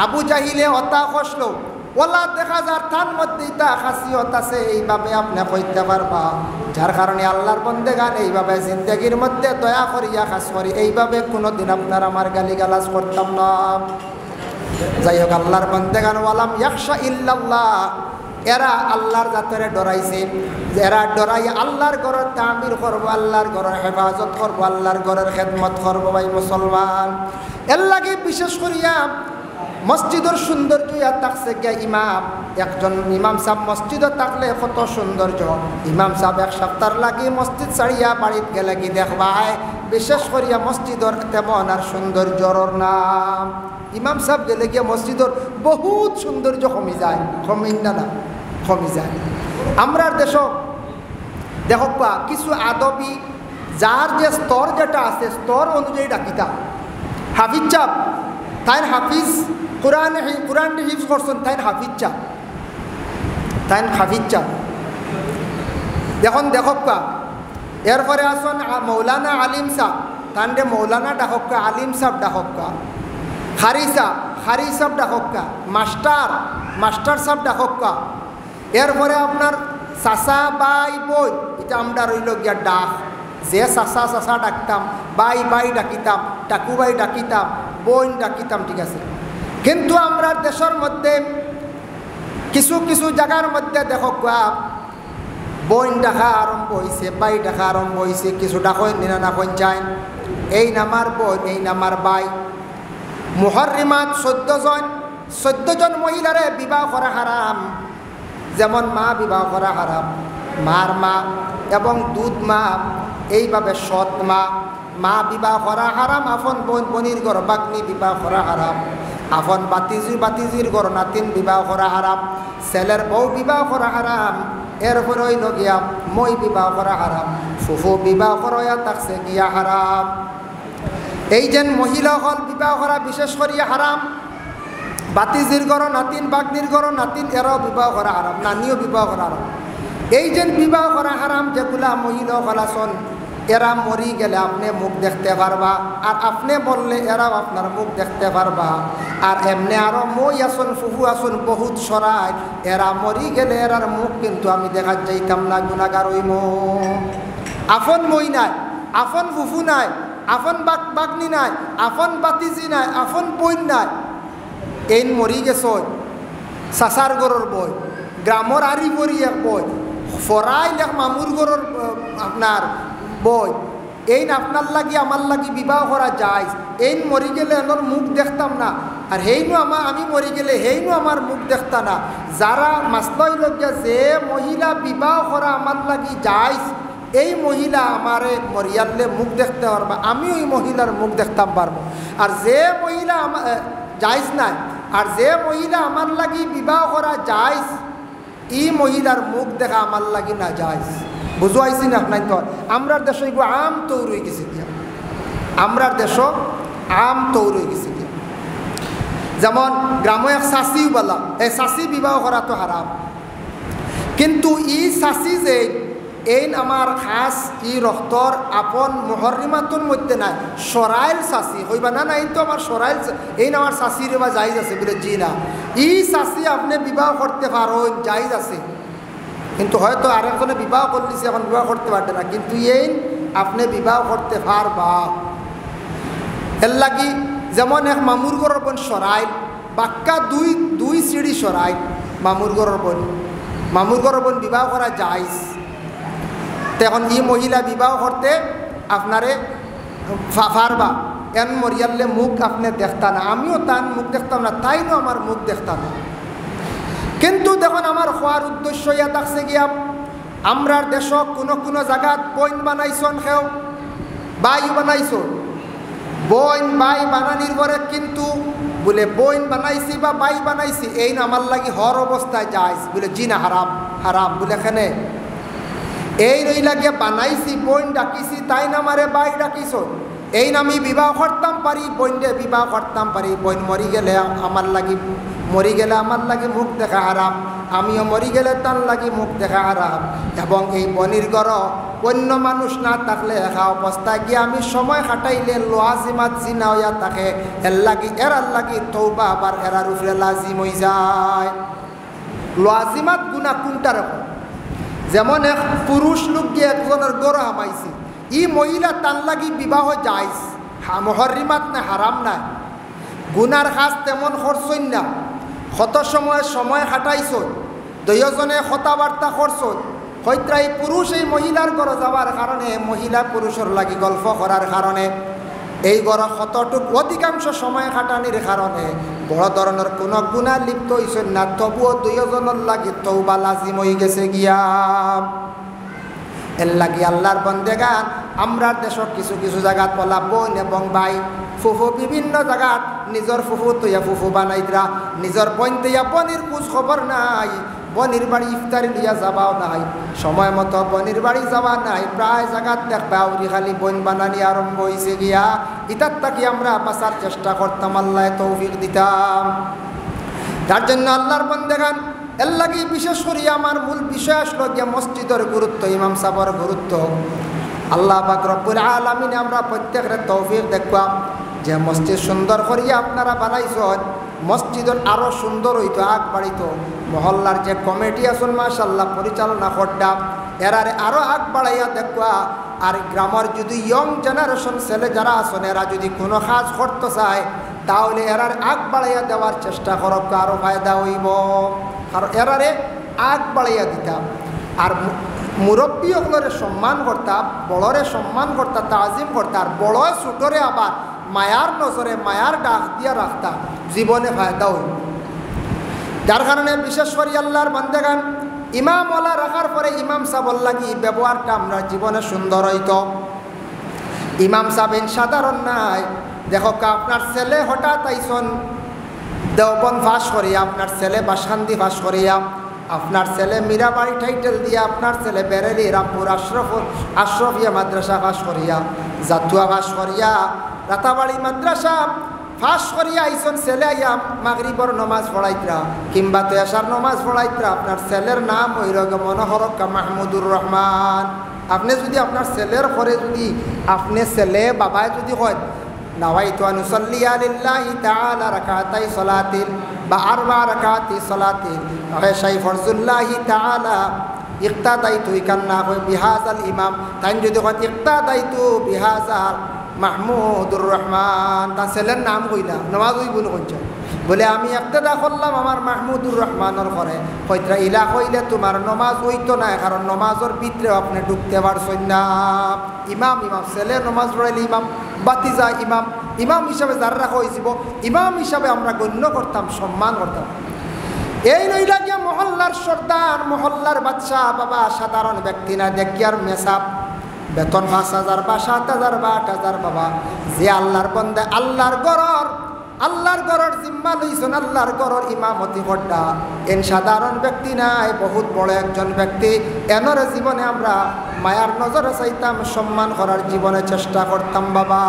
আবু জাহিলে ওটা খসলো, ওলা দেখা যার তার মধ্যে তা খাসিয়ত আছে, এইভাবে আপনি কইতে পারবা। যার কারণে আল্লাহর বন্দেগান এইভাবে জিন্দগির মধ্যে দয়া করিয়া খাস করি, এইভাবে কোনোদিন আপনার আমার গালিগালাজ করতাম না। যাই হোক, আল্লাহর বন্দেগান ওয়ালাম ইয়াখশা ইল্লাল্লাহ, এরা আল্লাহর জাতরে ডরাইছে, এরা ডরাই আল্লাহর ঘরের তামির করবো, আল্লাহর ঘরের হেফাজত করবো, আল্লাহর ঘরের খেদমত করবো। ভাই মুসলমান, এর লাগে বিশেষ করিয়া মসজিদের সৌন্দর্য থাকছে গিয়া ইমাম, একজন ইমাম সাহেব মসজিদে থাকলে কত সৌন্দর্য। ইমাম সাহেব এক সপ্তাহ লাগে মসজিদ ছাড়িয়া বাড়িত গেলে কি দেখবায়, বিশেষ করিয়া মসজিদের তেমন আর সৌন্দর্যর নাম। ইমাম সাহেব গেলে গিয়া মসজিদের বহুত সৌন্দর্য কমি যায়, কমি না না কমি যায়। আমরা দেশ দেখবা কিছু আদবি যার যে স্তর যেটা আছে স্তর অনুযায়ী ডাকিতা। হাফিজ চাপ তাই হাফিজ কোরআন হিফজ করছেন, তাই হাফিজ চাপ, তাই হাফিজ চাপ। দেখুন দেখবা এরপরে আসুন মৌলানা আলিম সাহ, তান্ডে মৌলানা ডাকক্কা, আলিম সাহ ডাকক্কা, খারি সাহ ডাকক্কা, মাস্টার সাহ ডাকক্কা। এরপরে আপনার চাচা বাই বই, এটা আমরা রইল গিয়া ডাক, যে চাচা ডাকতাম, বাই ডাকিতাম, টাকু বাই ডাকিতাম, বোন ডাকিতাম, ঠিক আছে। কিন্তু আমরা দেশের মধ্যে কিছু কিছু জায়গার মধ্যে দেখো বোন ডাকা আরম্ভ হয়েছে, বাই ডাকা আরম্ভ হয়েছে, কিছু ডাকই নিনা না কইন চায়, এই নামার বোন, এই নামার বাই। মুহররিমাত 14 জন মহিলারে বিবাহ করা হারাম। যেমন মা বিবাহ করা হারাম, মার মা এবং দুধ মা, এইভাবে সৎ মা বিবাহ করা হারাম। আপন বোন বনির ঘর বাগ্নি বিবাহ করা হারাম। আপন বাতিজির ঘর নাতিন বিবাহ করা হারাম। ছেলের বউ বিবাহ করা হারাম। এরপরে হইল গিয়া মই বিবাহ করা হারাম। ফুফু বিবাহ করা থাকছে গিয়া হারাম। এই যেন মহিলা হল বিবাহ করা বিশেষ করিয়া হারাম। বাতিজির ঘর নাতিন, বাগ্নির ঘর নাতিন, এরাও বিবাহ করা হারাম, নানিও বিবাহ করা হারাম। এই যেন বিবাহ করা হারাম যেগুলা মহিলা হলাসন, এরা মরি গেলে আপনি মুখ দেখতে পারবা, আর আপনি বললে এরাও আপনার মুখ দেখতে পারবা। আর এমনি আরো মই আসুন, ফুফু আসুন, বহুত সরাই, এরা মরি গেলে এরার মুখ কিন্তু আমি দেখা যাইতাম না, গুণাগার হইম। আপন মই নাই, আপন ফুফু নাই, আপন বাগ্নি নাই, আপন বাতিজি নাই, আপন বইন নাই, এই মরি গেছ চাচার গরর বই, গ্রামর আরি পরি এক বই, ফরাই লেখ মামুর গরর আপনার বই। এই আপনার লাগি আমার লাগি বিবাহ করা যায়, এই মরি গেলে আমার মুখ দেখতাম না, আর হেইনু আমি মরি গেলে হেইনু আমার মুখ দেখতা না। যারা মাসলাই লগিয়া যে মহিলা বিবাহ করা আমার লাগি যায়, এই মহিলা আমারে মরিয়ালে মুখ দেখতে পারবা, আমিও এই মহিলার মুখ দেখতাম পারবো। আর যে মহিলা যাইজ নাই, আর যে মহিলা আমার লাগি বিবাহ করা যায়, এই মহিলার মুখ দেখা আমার লাগি না যায়। বুঝাইছি না আপনার? তো আমরা দেশ আম তৈরি হয়ে গেছে গিয়া, আমরা দেশ আম তৈরি হয়ে গেছে গিয়া। যেমন গ্রামে এক শাসিও বলা, এই শাসি বিবাহ করা তো হারাম। কিন্তু ই শাসি যে এই আমার খাস ই রক্তর আপন মুহররিমাতুর মধ্যে নাই, সরাইল শাসি হইবা না, এই তো আমার সরাইল, এই আমার শাসির বা জায়েজ আছে বলে জি না, ই শাসি আপনি বিবাহ করতে পারেন, জায়েজ আছে। কিন্তু হয়তো আরেকজনে বিবাহ করলিছে, এখন বিবাহ করতে পারবে না, কিন্তু এই আপনি বিবাহ করতে পারবা। এর লাগি যেমন এক মামুর ঘরের বোন সরাই বাক্কা দুই সিঁড়ি সরাই মামুর ঘরের বোন বিবাহ করা যাইস। তখন ই মহিলা বিবাহ করতে আপনারে পারবা। এন মরিয়ালে মুখ আপনি দেখতা না, আমিও তার মুখ দেখতাম না, তাইও আমার মুখ দেখতাম না। কিন্তু দেখুন আমার হওয়ার উদ্দেশ্য ইয়া থাকছে গিয়া আমরার দেশ কোনো জায়গাত বইন বানাইছন, খেও বাই বানাইছ, বইন বাই বানানির পরে কিন্তু বলে বইন বানাইছি বা বাই বানাইছি এই না আমার লাগি হর অবস্থায় যাইস বলে জি না হারাম হারাম বলে এখানে এই রই লাগিয়ে বানাইছি বইন ডাকিছি তাই না মারে বাই ডাকিছ, এই না আমি বিবাহ করতাম পারি, বইনরে বিবাহ করতাম পারি, বইন মরি গেলে আমার লাগি মুখ দেখা হারাম, আমিও মরি গেলে তার লাগি মুখ দেখা হারাম। এবং এই বনির ঘর অন্য মানুষ না থাকলে একা অবস্থায় গিয়ে আমি সময় কাটাইলে লাজিমাত জিনা হইয়া থাকে, এরার লাগি তৌবা আবার এরার উপরে লাজিম হয়ে যায়। লাজিমাত গুণা কোনটা রকম? যেমন এক পুরুষ লোক গিয়ে একজনের গড় হামাইছে, ই মহিলা তার লাগি বিবাহ যাইস, মহরিমাত না হারাম নাই, গুনার কাজ তেমন করছই না, কত সময় কাটাইছ, দুইজনে কথাবার্তা করছ, হয়তো এই পুরুষ এই মহিলার ঘরে যাওয়ার কারণে, মহিলা পুরুষের লাগি গল্প করার কারণে, এই ঘর কতটুক অধিকাংশ সময় কাটানির কারণে বড় ধরনের কোনো গুণা লিপ্ত হইছেন না, তবুও দুইজনের লাগি তওবা লাজিম হয়ে গেছে গিয়া। এর লাগি আল্লাহর বন্দেগান আমরার দেশের কিছু জায়গাত বলা বোন এবং ভাই ফুফু বিভিন্ন জায়গাত নিজের ফুফু তৈয়া ফুফু বানাইতরা, নিজের বোন তৈয়া বনির খোঁজ খবর নাই, বনির বাড়ি ইফতারি লিয়া যাবাও নাই, সময় মতো বনির বাড়ি যাওয়া নাই, প্রায় জায়গাত দেখবা উরি খালি বোন বানানি আরম্ভ হয়েছে গিয়া। ইতার তাকি আমরা বাঁচার চেষ্টা করতাম, আল্লাহ তৌফিক দিতাম। তার জন্য আল্লাহর বন্দেগান এর লাগি বিশেষ করে আমার মূল বিষয় আসলো যে মসজিদের গুরুত্ব, ইমাম সাহেবের গুরুত্ব। আল্লাহ পাক রব্বুল আলামিন আমরা প্রত্যেকের তৌফিক দেখবাম যে মসজিদ সুন্দর করিয়া আপনারা বানাইছেন, মসজিদের আরও সুন্দর হইতো, আগ বাড়িত। মহল্লার যে কমিটি আছেন মাশাআল্লাহ পরিচালনা করতাম, এরারে আরও আগ বাড়াইয়া দেখবা। আর গ্রামের যদি ইয়ং জেনারেশন ছেলে যারা আছেন এরা যদি কোনো কাজ করতে চায় তাহলে এরার আগ বাড়াইয়া দেওয়ার চেষ্টা করব, আরও ফায়দা হইব। আর এরারে আগ বাড়াইয়া দিতাম। আর মুরব্বী ওগুলোরে সম্মান করতাম, বড়রে সম্মান করতাম, তাজিম করতাম, আর বড় ছোটরে আবার মায়ার নজরে মায়ার ডাক দিয়া রাখতাম, জীবনে ফায়দা হইব। যার কারণে বিশেষ করে আল্লাহর বান্দেগান ইমামওয়ালা রাখার পরে ইমাম সাহেব লাগি ব্যবহারটা আমরা জীবনে সুন্দর হইত। ইমাম সাহেব সাধারণ নাই। দেখো আপনার ছেলে হঠাৎ আইসন দেওবন ফাঁস করিয়া, আপনার ছেলে বাসখান্দি ফাঁস করিয়া, আপনার ছেলে মীরাবাড়ি টাইটেল দিয়া, আপনার ছেলে বেরেলি রামপুর আশরফিয়া মাদ্রাসা ফাঁস করিয়া, জাতুয়া ফাঁস করিয়া, রাতাবাড়ি মাদ্রাসা ফাঁস করিয়া আইসন, ছেলে আইয়া মাগরিবর নমাজ পড়াইতরা কিংবা তেসার নমাজ পড়াইতরা, আপনার ছেলের নাম হইল মনোহরকা মাহমুদুর রহমান। আপনি যদি আপনার ছেলের পরে যদি আপনি ছেলে বাবায় যদি হয় নাওয়াইতু আন উসাল্লিয়া লিল্লাহি তাআলা রাকাতাই সালাতিল বা আরবা রাকাতি সালাতিল আশাই ফরজুল্লাহি তাআলা ইক্তাদাইতু ইকান্না বিহাজাল ইমাম, তাই যদি হয় ইক্তাদাইতু বিহাজাল মাহমুদুর রহমান, তার ছেলের নাম কইলা নমাজ হইব না কইছ বলে আমি ইক্তাদা করলাম আমার মাহমুদুর রহমানের ঘরে, কইতরা ইলা কইলে তোমার নমাজ হইতো না, কারণ নমাজের ভিতরে আপনি ঢুকতে পারছেন না। ইমাম ছেলে নমাজ পড়াইলে ইমাম, বাতিজা ইমাম হিসাবে যারা রাখা হয়েছিল ইমাম হিসাবে আমরা গণ্য করতাম, সম্মান করতাম। এই নইলা গিয়া মহল্লার সর্দার, মহল্লার বাদশা বাবা সাধারণ ব্যক্তি না, দেখিয়ার মেসাব বেতন 5,000 বা 7,000 বা 8,000 বাবা, যে আল্লাহর বন্দা আল্লাহর গরর জিম্মা লইছেন, আল্লাহর গরর ইমামতি করডা এন সাধারণ ব্যক্তি নাই, বহুত বড় একজন ব্যক্তি। এনর জীবনে আমরা মায়ার নজরে চাইতাম, সম্মান করার জীবনে চেষ্টা করতাম বাবা।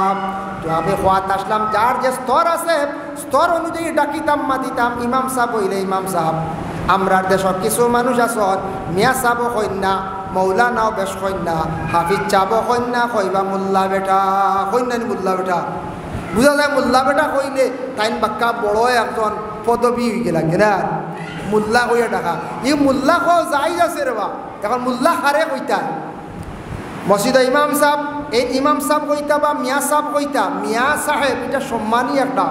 তো আমি খোয়াত আসলাম, যার যে স্তর আছে স্তর অনুযায়ী ডাকিতাম, মাতিতাম। ইমাম সাহেব হইলে ইমাম সাহেব। আমরা দেশের কিছু মানুষ আসন মিয়া সাহেব কন্যা, মৌলানাও বেশ কন্যা, হাফিজ চাব কন্যা, কইবা মোল্লা বেটা, কন্যানি মোল্লা বেটা, বুঝা যায় মোল্লা বেটা কইলে তাইন বাক্কা বড় একজন পদবী হয়ে গেলা কিনা। মোল্লা কইয়া ডাকা ই মোল্লা কো যাই আছে রে বা এখন মোল্লা হারে কইতা মসজিদ ইমাম সাহেব এই ইমাম সাহেব কইতা বা মিয়া সাহেব কইতা মিয়া সাহেব এটা সম্মানী একটা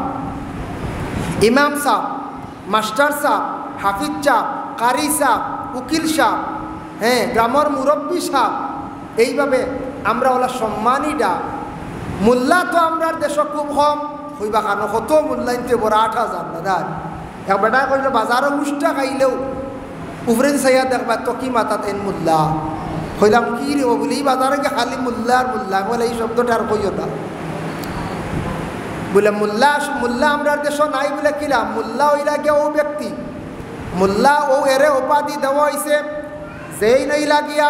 ইমাম সাহেব মাস্টার সাহেব হাফিজ সাহেব কারি সাহেব উকিল সাহেব হ্যাঁ গ্রামের মুরব্বী সাহেব এইভাবে আমরা ওলা সম্মানীটা মোল্লা তো আমরা দেশ খুব কম হইবা কারণ কত মূল্যায়নতে বড় 8,000 দাদা এক বেটা কইল বাজারও মুষ্টা খাইলেও উফরেন সাইয়া দেখবা তো কি মাথাত এন মোল্লা কইলাম কি রে ও বলি বাজারে গিয়ে খালি মোল্লা আর মোল্লা বলে এই শব্দটা আর কইও না বলে মোল্লা মোল্লা আমরা দেশ নাই বলে কিলাম মোল্লা ওইলা গিয়ে ও ব্যক্তি মোল্লা ও এরে উপাধি দেওয়া হয়েছে যেই নই লাগিয়া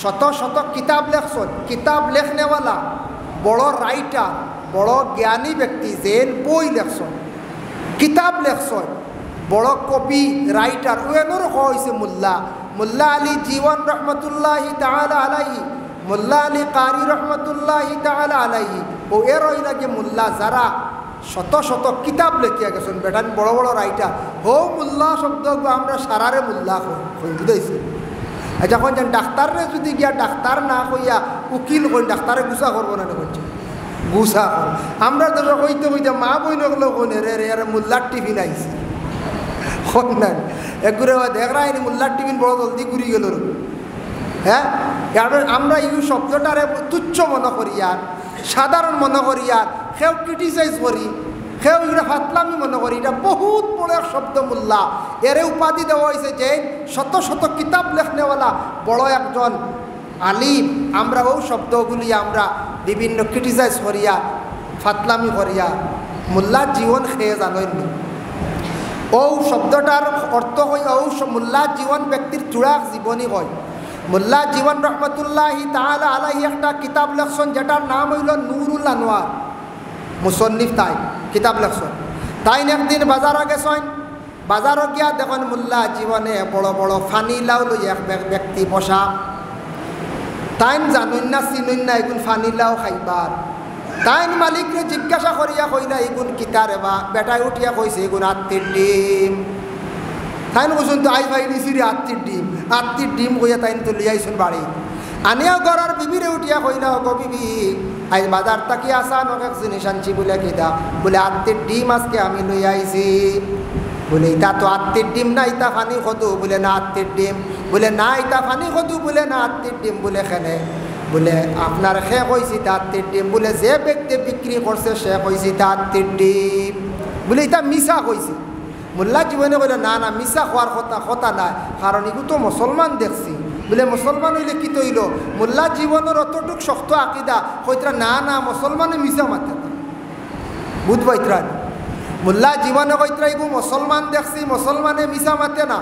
শত শত কিতাব লেখছেন কিতাব লেখনেওয়ালা বড় রাইটার বড় জ্ঞানী ব্যক্তি যেন বই লেখছেন কিতাব লেখছেন বড় কবি রাইটার ওয়েনর হয়েছে মোল্লা মোল্লা আলী জীবন রহমতুল্লাহি তাআলা আলাইহি মোল্লা আলী কারি রহমতুল্লাহি তাআলা আলাইহি ও এর লাগে মোল্লা যারা শত শত কিতাব লেখিয়া গেছেন বেটান বড় বড় রাইটার হো মোল্লা শব্দ আমরা সারারে মোল্লা হই বুঝাইছে যখন যেন ডাক্তারে যদি গিয়া ডাক্তার না কইয়া উকিল কই ডাক্তারে গুছা করবো না বলছে গুছা কর আমরা তো কইতে কইতে মা বই নগলো কোনে রে রে মোল্লার টিফিন আইছে না একগুড়ে দেখ রাইনি মোল্লার টিফিন বড় জলদি ঘুরি গেল হ্যাঁ আমরা এই শব্দটারে তুচ্ছ মনে করি আর সাধারণ মনে করি আর কেউ ক্রিটিসাইজ করি কেউ এগুলো ফাতলামি মনে করি এটা বহুত বড় এক শব্দ মোল্লা এরে উপাধি দেওয়া হয়েছে যে শত শত কিতাব লেখনেওয়ালা বড় একজন আলিম আমরা ও শব্দগুলি আমরা বিভিন্ন ক্রিটিসাইজ করিয়া ফাতলামি করিয়া মোল্লার জীবন খেয়ে জানেননি ও শব্দটার অর্থ হয় ও মোল্লার জীবন ব্যক্তির চূড়া জীবনী হয় মোল্লা জীবন রহমতুল্লাহি তাআলা আলাইহি একটা কিতাব লেখছেন যেটার নাম হইল নুরুল আনোয়ার মুসন্নিফ তাই কিতাব লেখছেন তাই একদিন বাজারে গেছেন বাজারও গিয়া দেখেন মোল্লা জীবনে বড় বড় ফানি লাউ লই এক ব্যক্তি বসা তাইন জানুন না চিনুন না এগুন ফানি লাউ খাইবার তাইন মালিকরে জিজ্ঞাসা করিয়া কইলা এগুন কিতারে বা বেটায় উঠিয়া কইছে এগুন আত্মীর ডিম তাইন কৈছুন তো আই ভাই দিছি রে আত্মীর ডিম কইয়া তাইন তো লিয়াইছুন বাড়ি আনিয়া গড়ার বিবিরে উঠিয়া কইলা গো বিবি আজ বাজার তাকি আসা নক জিনিস আনছি বলে কিদা বলে আত্মীর ডিম আজকে আমি লই আইছি বলে ইটা তো আত্মীর ডিম না ইটা ফানি খদু বলে না আত্মীর ডিম বলে না ইটা ফানি খদু বলে না আত্মীর ডিম বলে খেলে বলে আপনার খে কইছি তা আত্মীর ডিম বলে যে ব্যক্তি বিক্রি করছে সে কইছি তা আত্মীর ডিম বলে ইটা মিশা কইছি মোল্লা জীবনে কইলে না না মিশা হওয়ার কথা নাই কারণ এগু তো মুসলমান দেখছি বলে মুসলমান হইলে কি তৈল মোল্লা জীবনের অতটুক শক্ত আকিদা কইতরা না না মুসলমানে মিশা মাতে না বুঝবাইতরা মোল্লা জীবনে কইতরা এগু মুসলমান দেখছি মুসলমানে মিশা মাতে না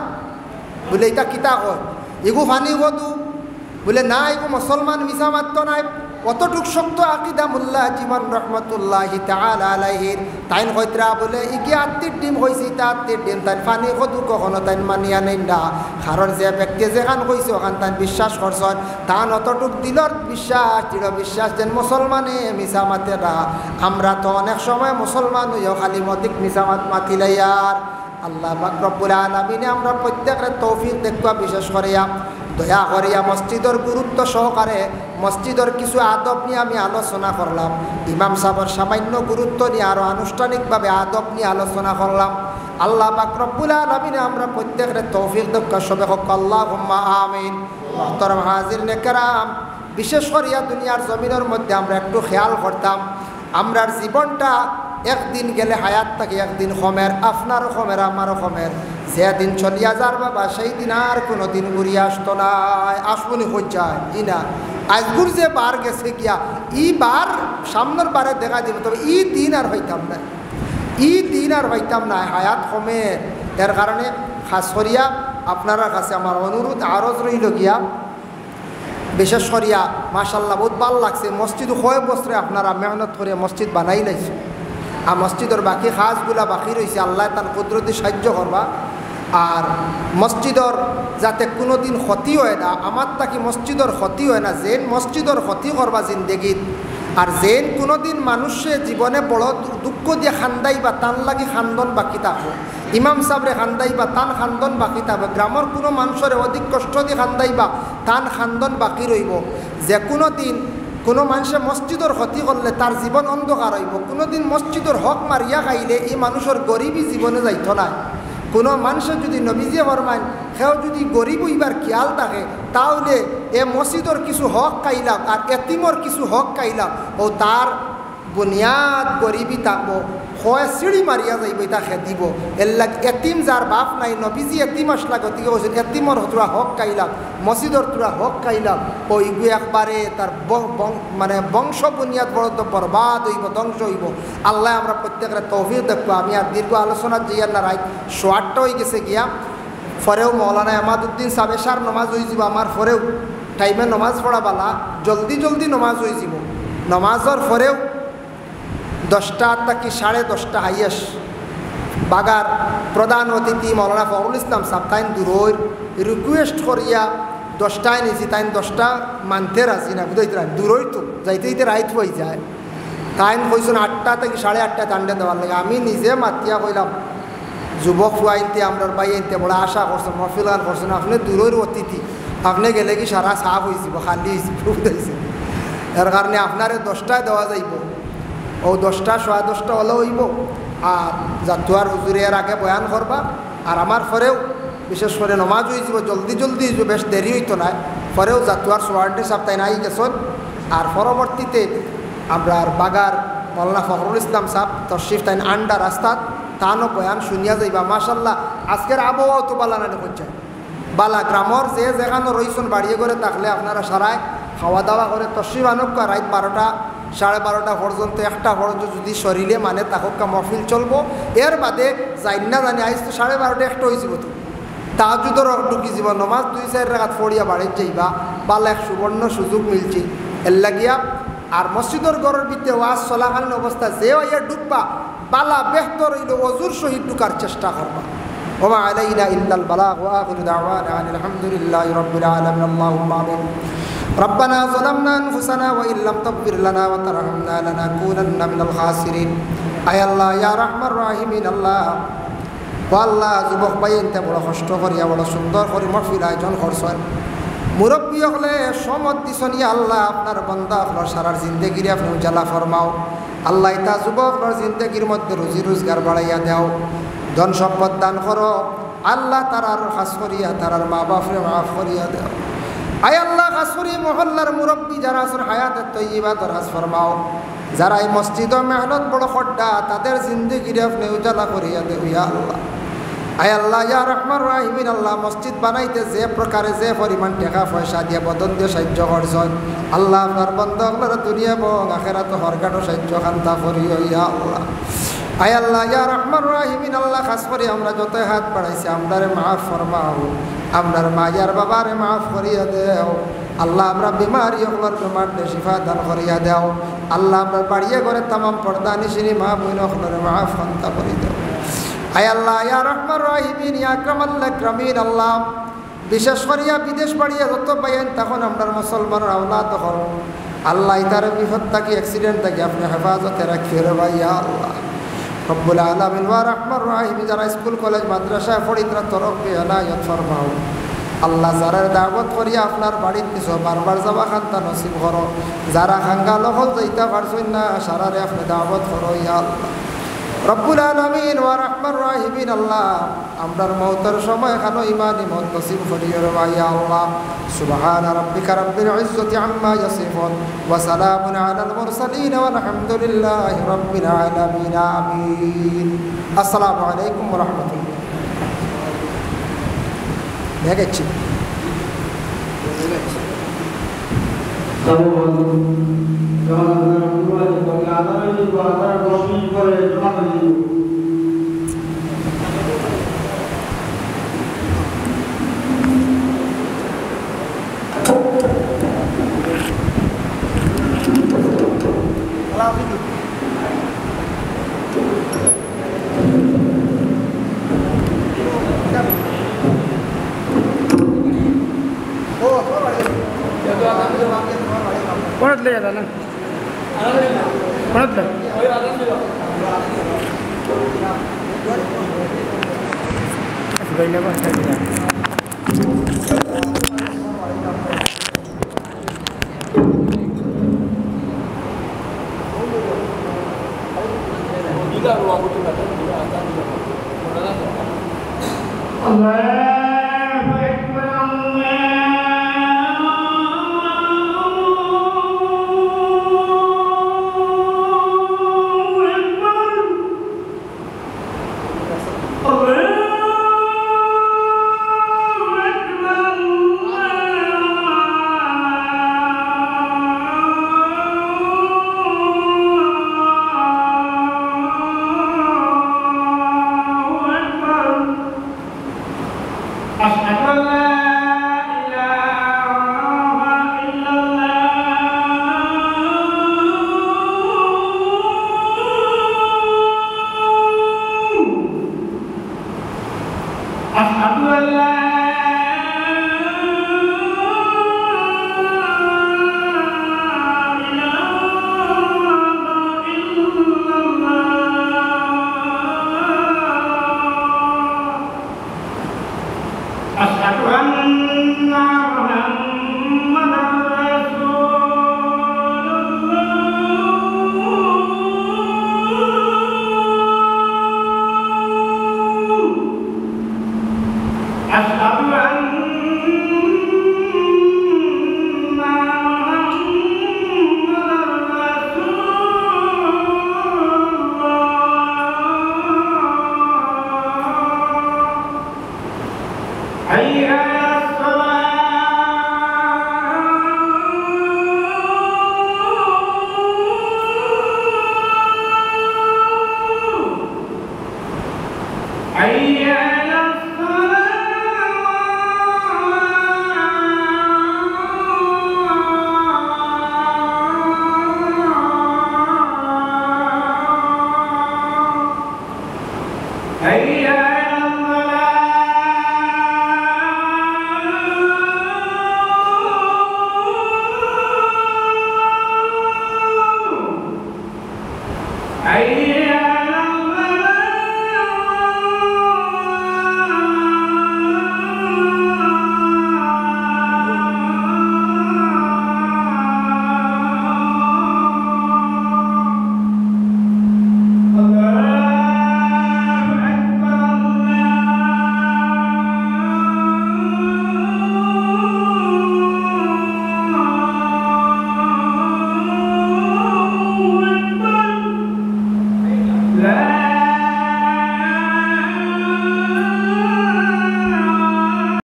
বলে এটা কিতা কয় এগু ফানি কদু বলে না এগু মুসলমান মিশা মাত্র নাই অতটুক শক্ত আকিদা মোল্লা জীবন রহমতুল্লাহি তাআলা আলাইহির তাইন কইতরা বলে ইকি আত্মীর ডিম হয়েছে তা আত্মীর ডিম তাই ফানি কদু কখনো তাই মানিয়া নেই না কারণ যে ব্যক্তি যেখান কইছে ওখান তাই বিশ্বাস করছেন তান অতটুক দিলর বিশ্বাস দৃঢ় বিশ্বাস যেন মুসলমানে মিশা মাতে না আমরা তো অনেক সময় মুসলমান হইও খালি মদিক মিশা মাতিলাই আর আল্লাহ পাক রব্বুল আলামিনে আমরা প্রত্যেকের তৌফিক দেখবা বিশেষ করিয়া দয়া করিয়া মসজিদের গুরুত্ব সহকারে মসজিদের কিছু আদব নিয়ে আমি আলোচনা করলাম ইমাম সাহেবের সামান্য গুরুত্ব নিয়ে আরও আনুষ্ঠানিকভাবে আদব নিয়ে আলোচনা করলাম আল্লাহ পাক রব্বুল আলামিনে আমরা প্রত্যেকের তৌফিক দেখবা সবে হোক আল্লাহুম্মা আমিন মুহতারাম হাজিরিনে কেরাম বিশেষ করিয়া দুনিয়ার জমিনের মধ্যে আমরা একটু খেয়াল করতাম আমরার জীবনটা একদিন গেলে হায়াত থাকে একদিন কমের আপনারও কমের আমারও কমের যেদিন চলিয়া যার বাবা সেই দিন আর কোনো দিন ঘুরিয়ে আসতো না আসবনি হইয়ায় ই না আজগুর যে বার গেছে গিয়া ই বার সামনের বারে দেখা দিব তবে ই দিন আর হইতাম না হায়াত কমে এর কারণে খাস করিয়া আপনারা কাছে আমার অনুরোধ আরজ রইল গিয়া বিশেষ করিয়া মাশাল্লাহ বহুত ভাল লাগছে মসজিদ কয়েক বছরে আপনারা মেহনত করে মসজিদ বানাই লাইছে আর মসজিদের বাকি কাজগুলা বাকি রয়েছে আল্লাহ তার কুদরতি সাহায্য করবা আর মসজিদর যাতে কোনো দিন ক্ষতি হয় না আমার তাকি মসজিদর ক্ষতি হয় না যেন মসজিদর ক্ষতি করবা জিন্দগিত আর যেন কোনো দিন মানুষে জীবনে বড় দুঃখ দিয়ে খান্দাই বা টান লাগি খান্দন বাকি থাকো ইমাম সাহেবরে খান্দাইবা তান খান্দন বাকি থাকবে, গ্রামের কোনো মানুষের অধিক কষ্ট দিয়ে খান্দাইবা তান খান্দন বাকি রইব। যে কোনো দিন কোনো মানুষে মসজিদের ক্ষতি করলে তার জীবন অন্ধকার হইব। কোনো দিন মসজিদের হক মারিয়া খাইলে এই মানুষের গরিবই জীবনে যাইত না। কোনো মানুষের যদি নবীজিয়ে ফরমায় সেও যদি গরিব হইবার খেয়াল থাকে তাহলে এ মসজিদের কিছু হক খাইলাম আর এতিমর কিছু হক খাইলাম ও তার বুনিয়াদ গরিবই থাকবো, হয় সিঁড়ি মারিয়া যাইব এটা খেদিব। এর লাগে এতিম যার বাপ নাই, নবীজি এতিম আসলা গতিকে বলছেন এতিমর তোরা হক খাইলাম, মসজিদর তোরা হক খাইলাম, ওইগু একবারে তার মানে বংশ বুনিয়াদ বড় বরবাদ হইব, ধ্বংস হইব। আল্লাহ আমরা প্রত্যেকের তৌফিক দেখবো। আমি আর দীর্ঘ আলোচনার যাইয়ার না রাইট শোয়ারটা হয়ে গেছে গিয়া। পরেও মৌলানা আমাদউদ্দিন সাবেশার নমাজ হয়ে যাব, আমার পরেও টাইমে নমাজ পড়া বালা, জলদি জলদি নমাজ হয়ে যাব। নমাজের পরেও 10টা থেকে 10:30 হাইয়েস বাগার প্রধান অতিথি মৌলানা ফখরুল ইসলাম সাহেব তাইন দূরই রিকোয়েস্ট করিয়া 10টায় নিয়েছি, তাইন 10টা মানতে রাজি না, বুঝতে দূরই তো যাইতে যাইতে রাইত হয়ে যায়। তাইন কইছেন 8টা থেকে 8:30 টান্ডে দেওয়ার লাগে। আমি নিজে মাতিয়া কইলাম যুবক ফুয়াইনতে আমরা বাই আনতে বড় আশা করছেন, মহফিল গান করছেন, আপনি দূরের অতিথি, আপনি গেলে কি সারা সাফ হয়ে যাব, খালি হয়েছে। এর কারণে আপনারে 10টায় দেওয়া যাইব, ও 10টা 10:15 হলে হইব। আর জাতুয়ার হুজুরে এর আগে বয়ান করবা, আর আমার পরেও বিশেষ করে নমাজ হয়ে যাব, জলদি জলদি হইব, বেশ দেরি হইতো না। পরেও জাতুয়ার সোয়ার্ডি সাহেব তাই নাই গেছেন। আর পরবর্তীতে আমরা বাগার মৌলানা ফখরুল ইসলাম সাহেব তশরিফ তাই আন্ডা রাস্তাত তানও বয়ান শুনিয়া যাইবা। মাশাল্লাহ আজকের আবহাওয়াও তো বালা না করছে বালা। গ্রামর যে যেখানে রইছেন বাড়িয়ে করে থাকলে আপনারা সারায় খাওয়া দাওয়া করে তশরিফ আনুক, রাত 12টা 12:30 পর্যন্ত 1টা পর্যন্ত যদি শরীরে মানে তাহকা মহফিল চলবো। এর বাদে যাই না জানি আইস তো 12:30 1টা হয়ে যাব, তো তাহাজুদর ঢুকি যাব, নমাজ 2-4 রাকাত পড়িয়া বাড়ির যাইবা, বালা এক সুবর্ণ সুযোগ মিলছে এর লাগিয়া। আর মসজিদের ঘরের ভিতরে ওয়াজ চলাকালীন অবস্থা যে ইয়া ঢুকবা বালা বেহতর হইল অজুর সহিত ঢুকার চেষ্টা করবা। ওমা আলাইনা ইল্লাল বালাগ ওয়া আখিরু দাওয়ানা আলহামদুলিল্লাহি রাব্বিল আলামিন। আল্লাহুম্মা আমিন। ربنا ظلمنا أنفسنا وإن لم تغفر لنا وترحمنا لنكونن من الخاسرين। আয় আল্লাহ ইয়া রাহমার রাহিমিন, আল্লাহ ও আল্লাহ যুবক ভাই এনতে বড় কষ্ট করিয়া বড় সুন্দর করে মাহফিল আয়োজন করছেন, মুরব্বী হলে সমত দিছন। ইয়া আল্লাহ আপনার বান্দা আপনার সারার জিন্দেগিরে আপনি উজালা ফরমাও। আল্লাহ এটা যুবকর জিন্দেগির মধ্যে রুজি রোজগার বাড়াইয়া দাও, ধন সম্পদ দান করো। আল্লাহ তারার খাস করিয়া তারার মা বাপরে মাফ করিয়া দাও। আয় আল্লাহ খাস করি মহল্লার মুরব্বী যারা আছেন হায়াতের তৈবা দরাজ ফরমাও। যারা এই মসজিদ মেহনত বড় খড্ডা তাদের জিন্দেগিরে আপনি উজালা করিয়া দেও। ইয়া আল্লাহ আয় আল্লাহ ইয়া রহমান রাহিমিন, আল্লাহ মসজিদ বানাইতে যে প্রকারে যে পরিমাণ টাকা পয়সা দিয়ে বদন দিয়ে সাহায্য করছেন, আল্লাহ আপনার বন্ধু আপনারা দুনিয়া এবং আখেরাত হরকাটো সাহায্য খান্তা করিও। ইয়া আল্লাহ আয় আল্লাহ ইয়া রহমান রাহিমিন, আল্লাহ খাস করে আমরা যত হাত বাড়াইছি আমরারে মাফ ফরমাও, আমরার মায়ার বাবারে মাফ করিয়া দেও। আল্লাহ আমরা বিমারি হলার বেমার শিফা দান করিয়া দেও। আল্লাহ আমরা বাড়িয়ে করে তামাম পর্দা নিশিনি মা বইন হলারে মাফ খান্তা করি দেও। আয় আল্লাহ ইয়া রহমান রাহিমিন ইয়া আকরামাল আকরামিন, আল্লাহ বিশেষ করিয়া বিদেশ বাড়িয়া যত পাইয়েন তখন আমরা মুসলমানের আওলাদ হল, আল্লাহ ইতার বিপদ থাকি অ্যাক্সিডেন্ট থাকি আপনি হেফাজতে রাখি রে ভাই। ইয়া আল্লাহ রব্বুল আলামিন ওয়া রহমান রাহিমিন, যারা স্কুল কলেজ মাদ্রাসা পড়ি তারা তরফে এনায়ত ফরমাও। আল্লাহ যারা দাওয়াত করিয়া আপনার বাড়ির নিছ বারবার যাবা খান্তা নসিব করো। যারা খাঙ্গা লহল যাইতা পারছেন না সারারে আপনি দাওয়াত করো। ইয়া আল্লাহ রব্বুল আলামিন ওয়া রহমান রাহিমিন, আল্লাহ আমরার মওতের সময় খানো ইমানি মত নসিব করিও রে ভাই। ইয়া আল্লাহ সুবহান রাব্বিকা রাব্বিল ইজ্জাতি আম্মা ইয়াসিফুন ওয়া সালামুন আলাল মুরসালিন ওয়ালহামদুলিল্লাহি রাব্বিল আলামিন। আমিন। আসসালামু আলাইকুম ওয়া রাহমাতুল্লাহ। দেখেছি कोणातलं येतात ना कोणातलं Hey,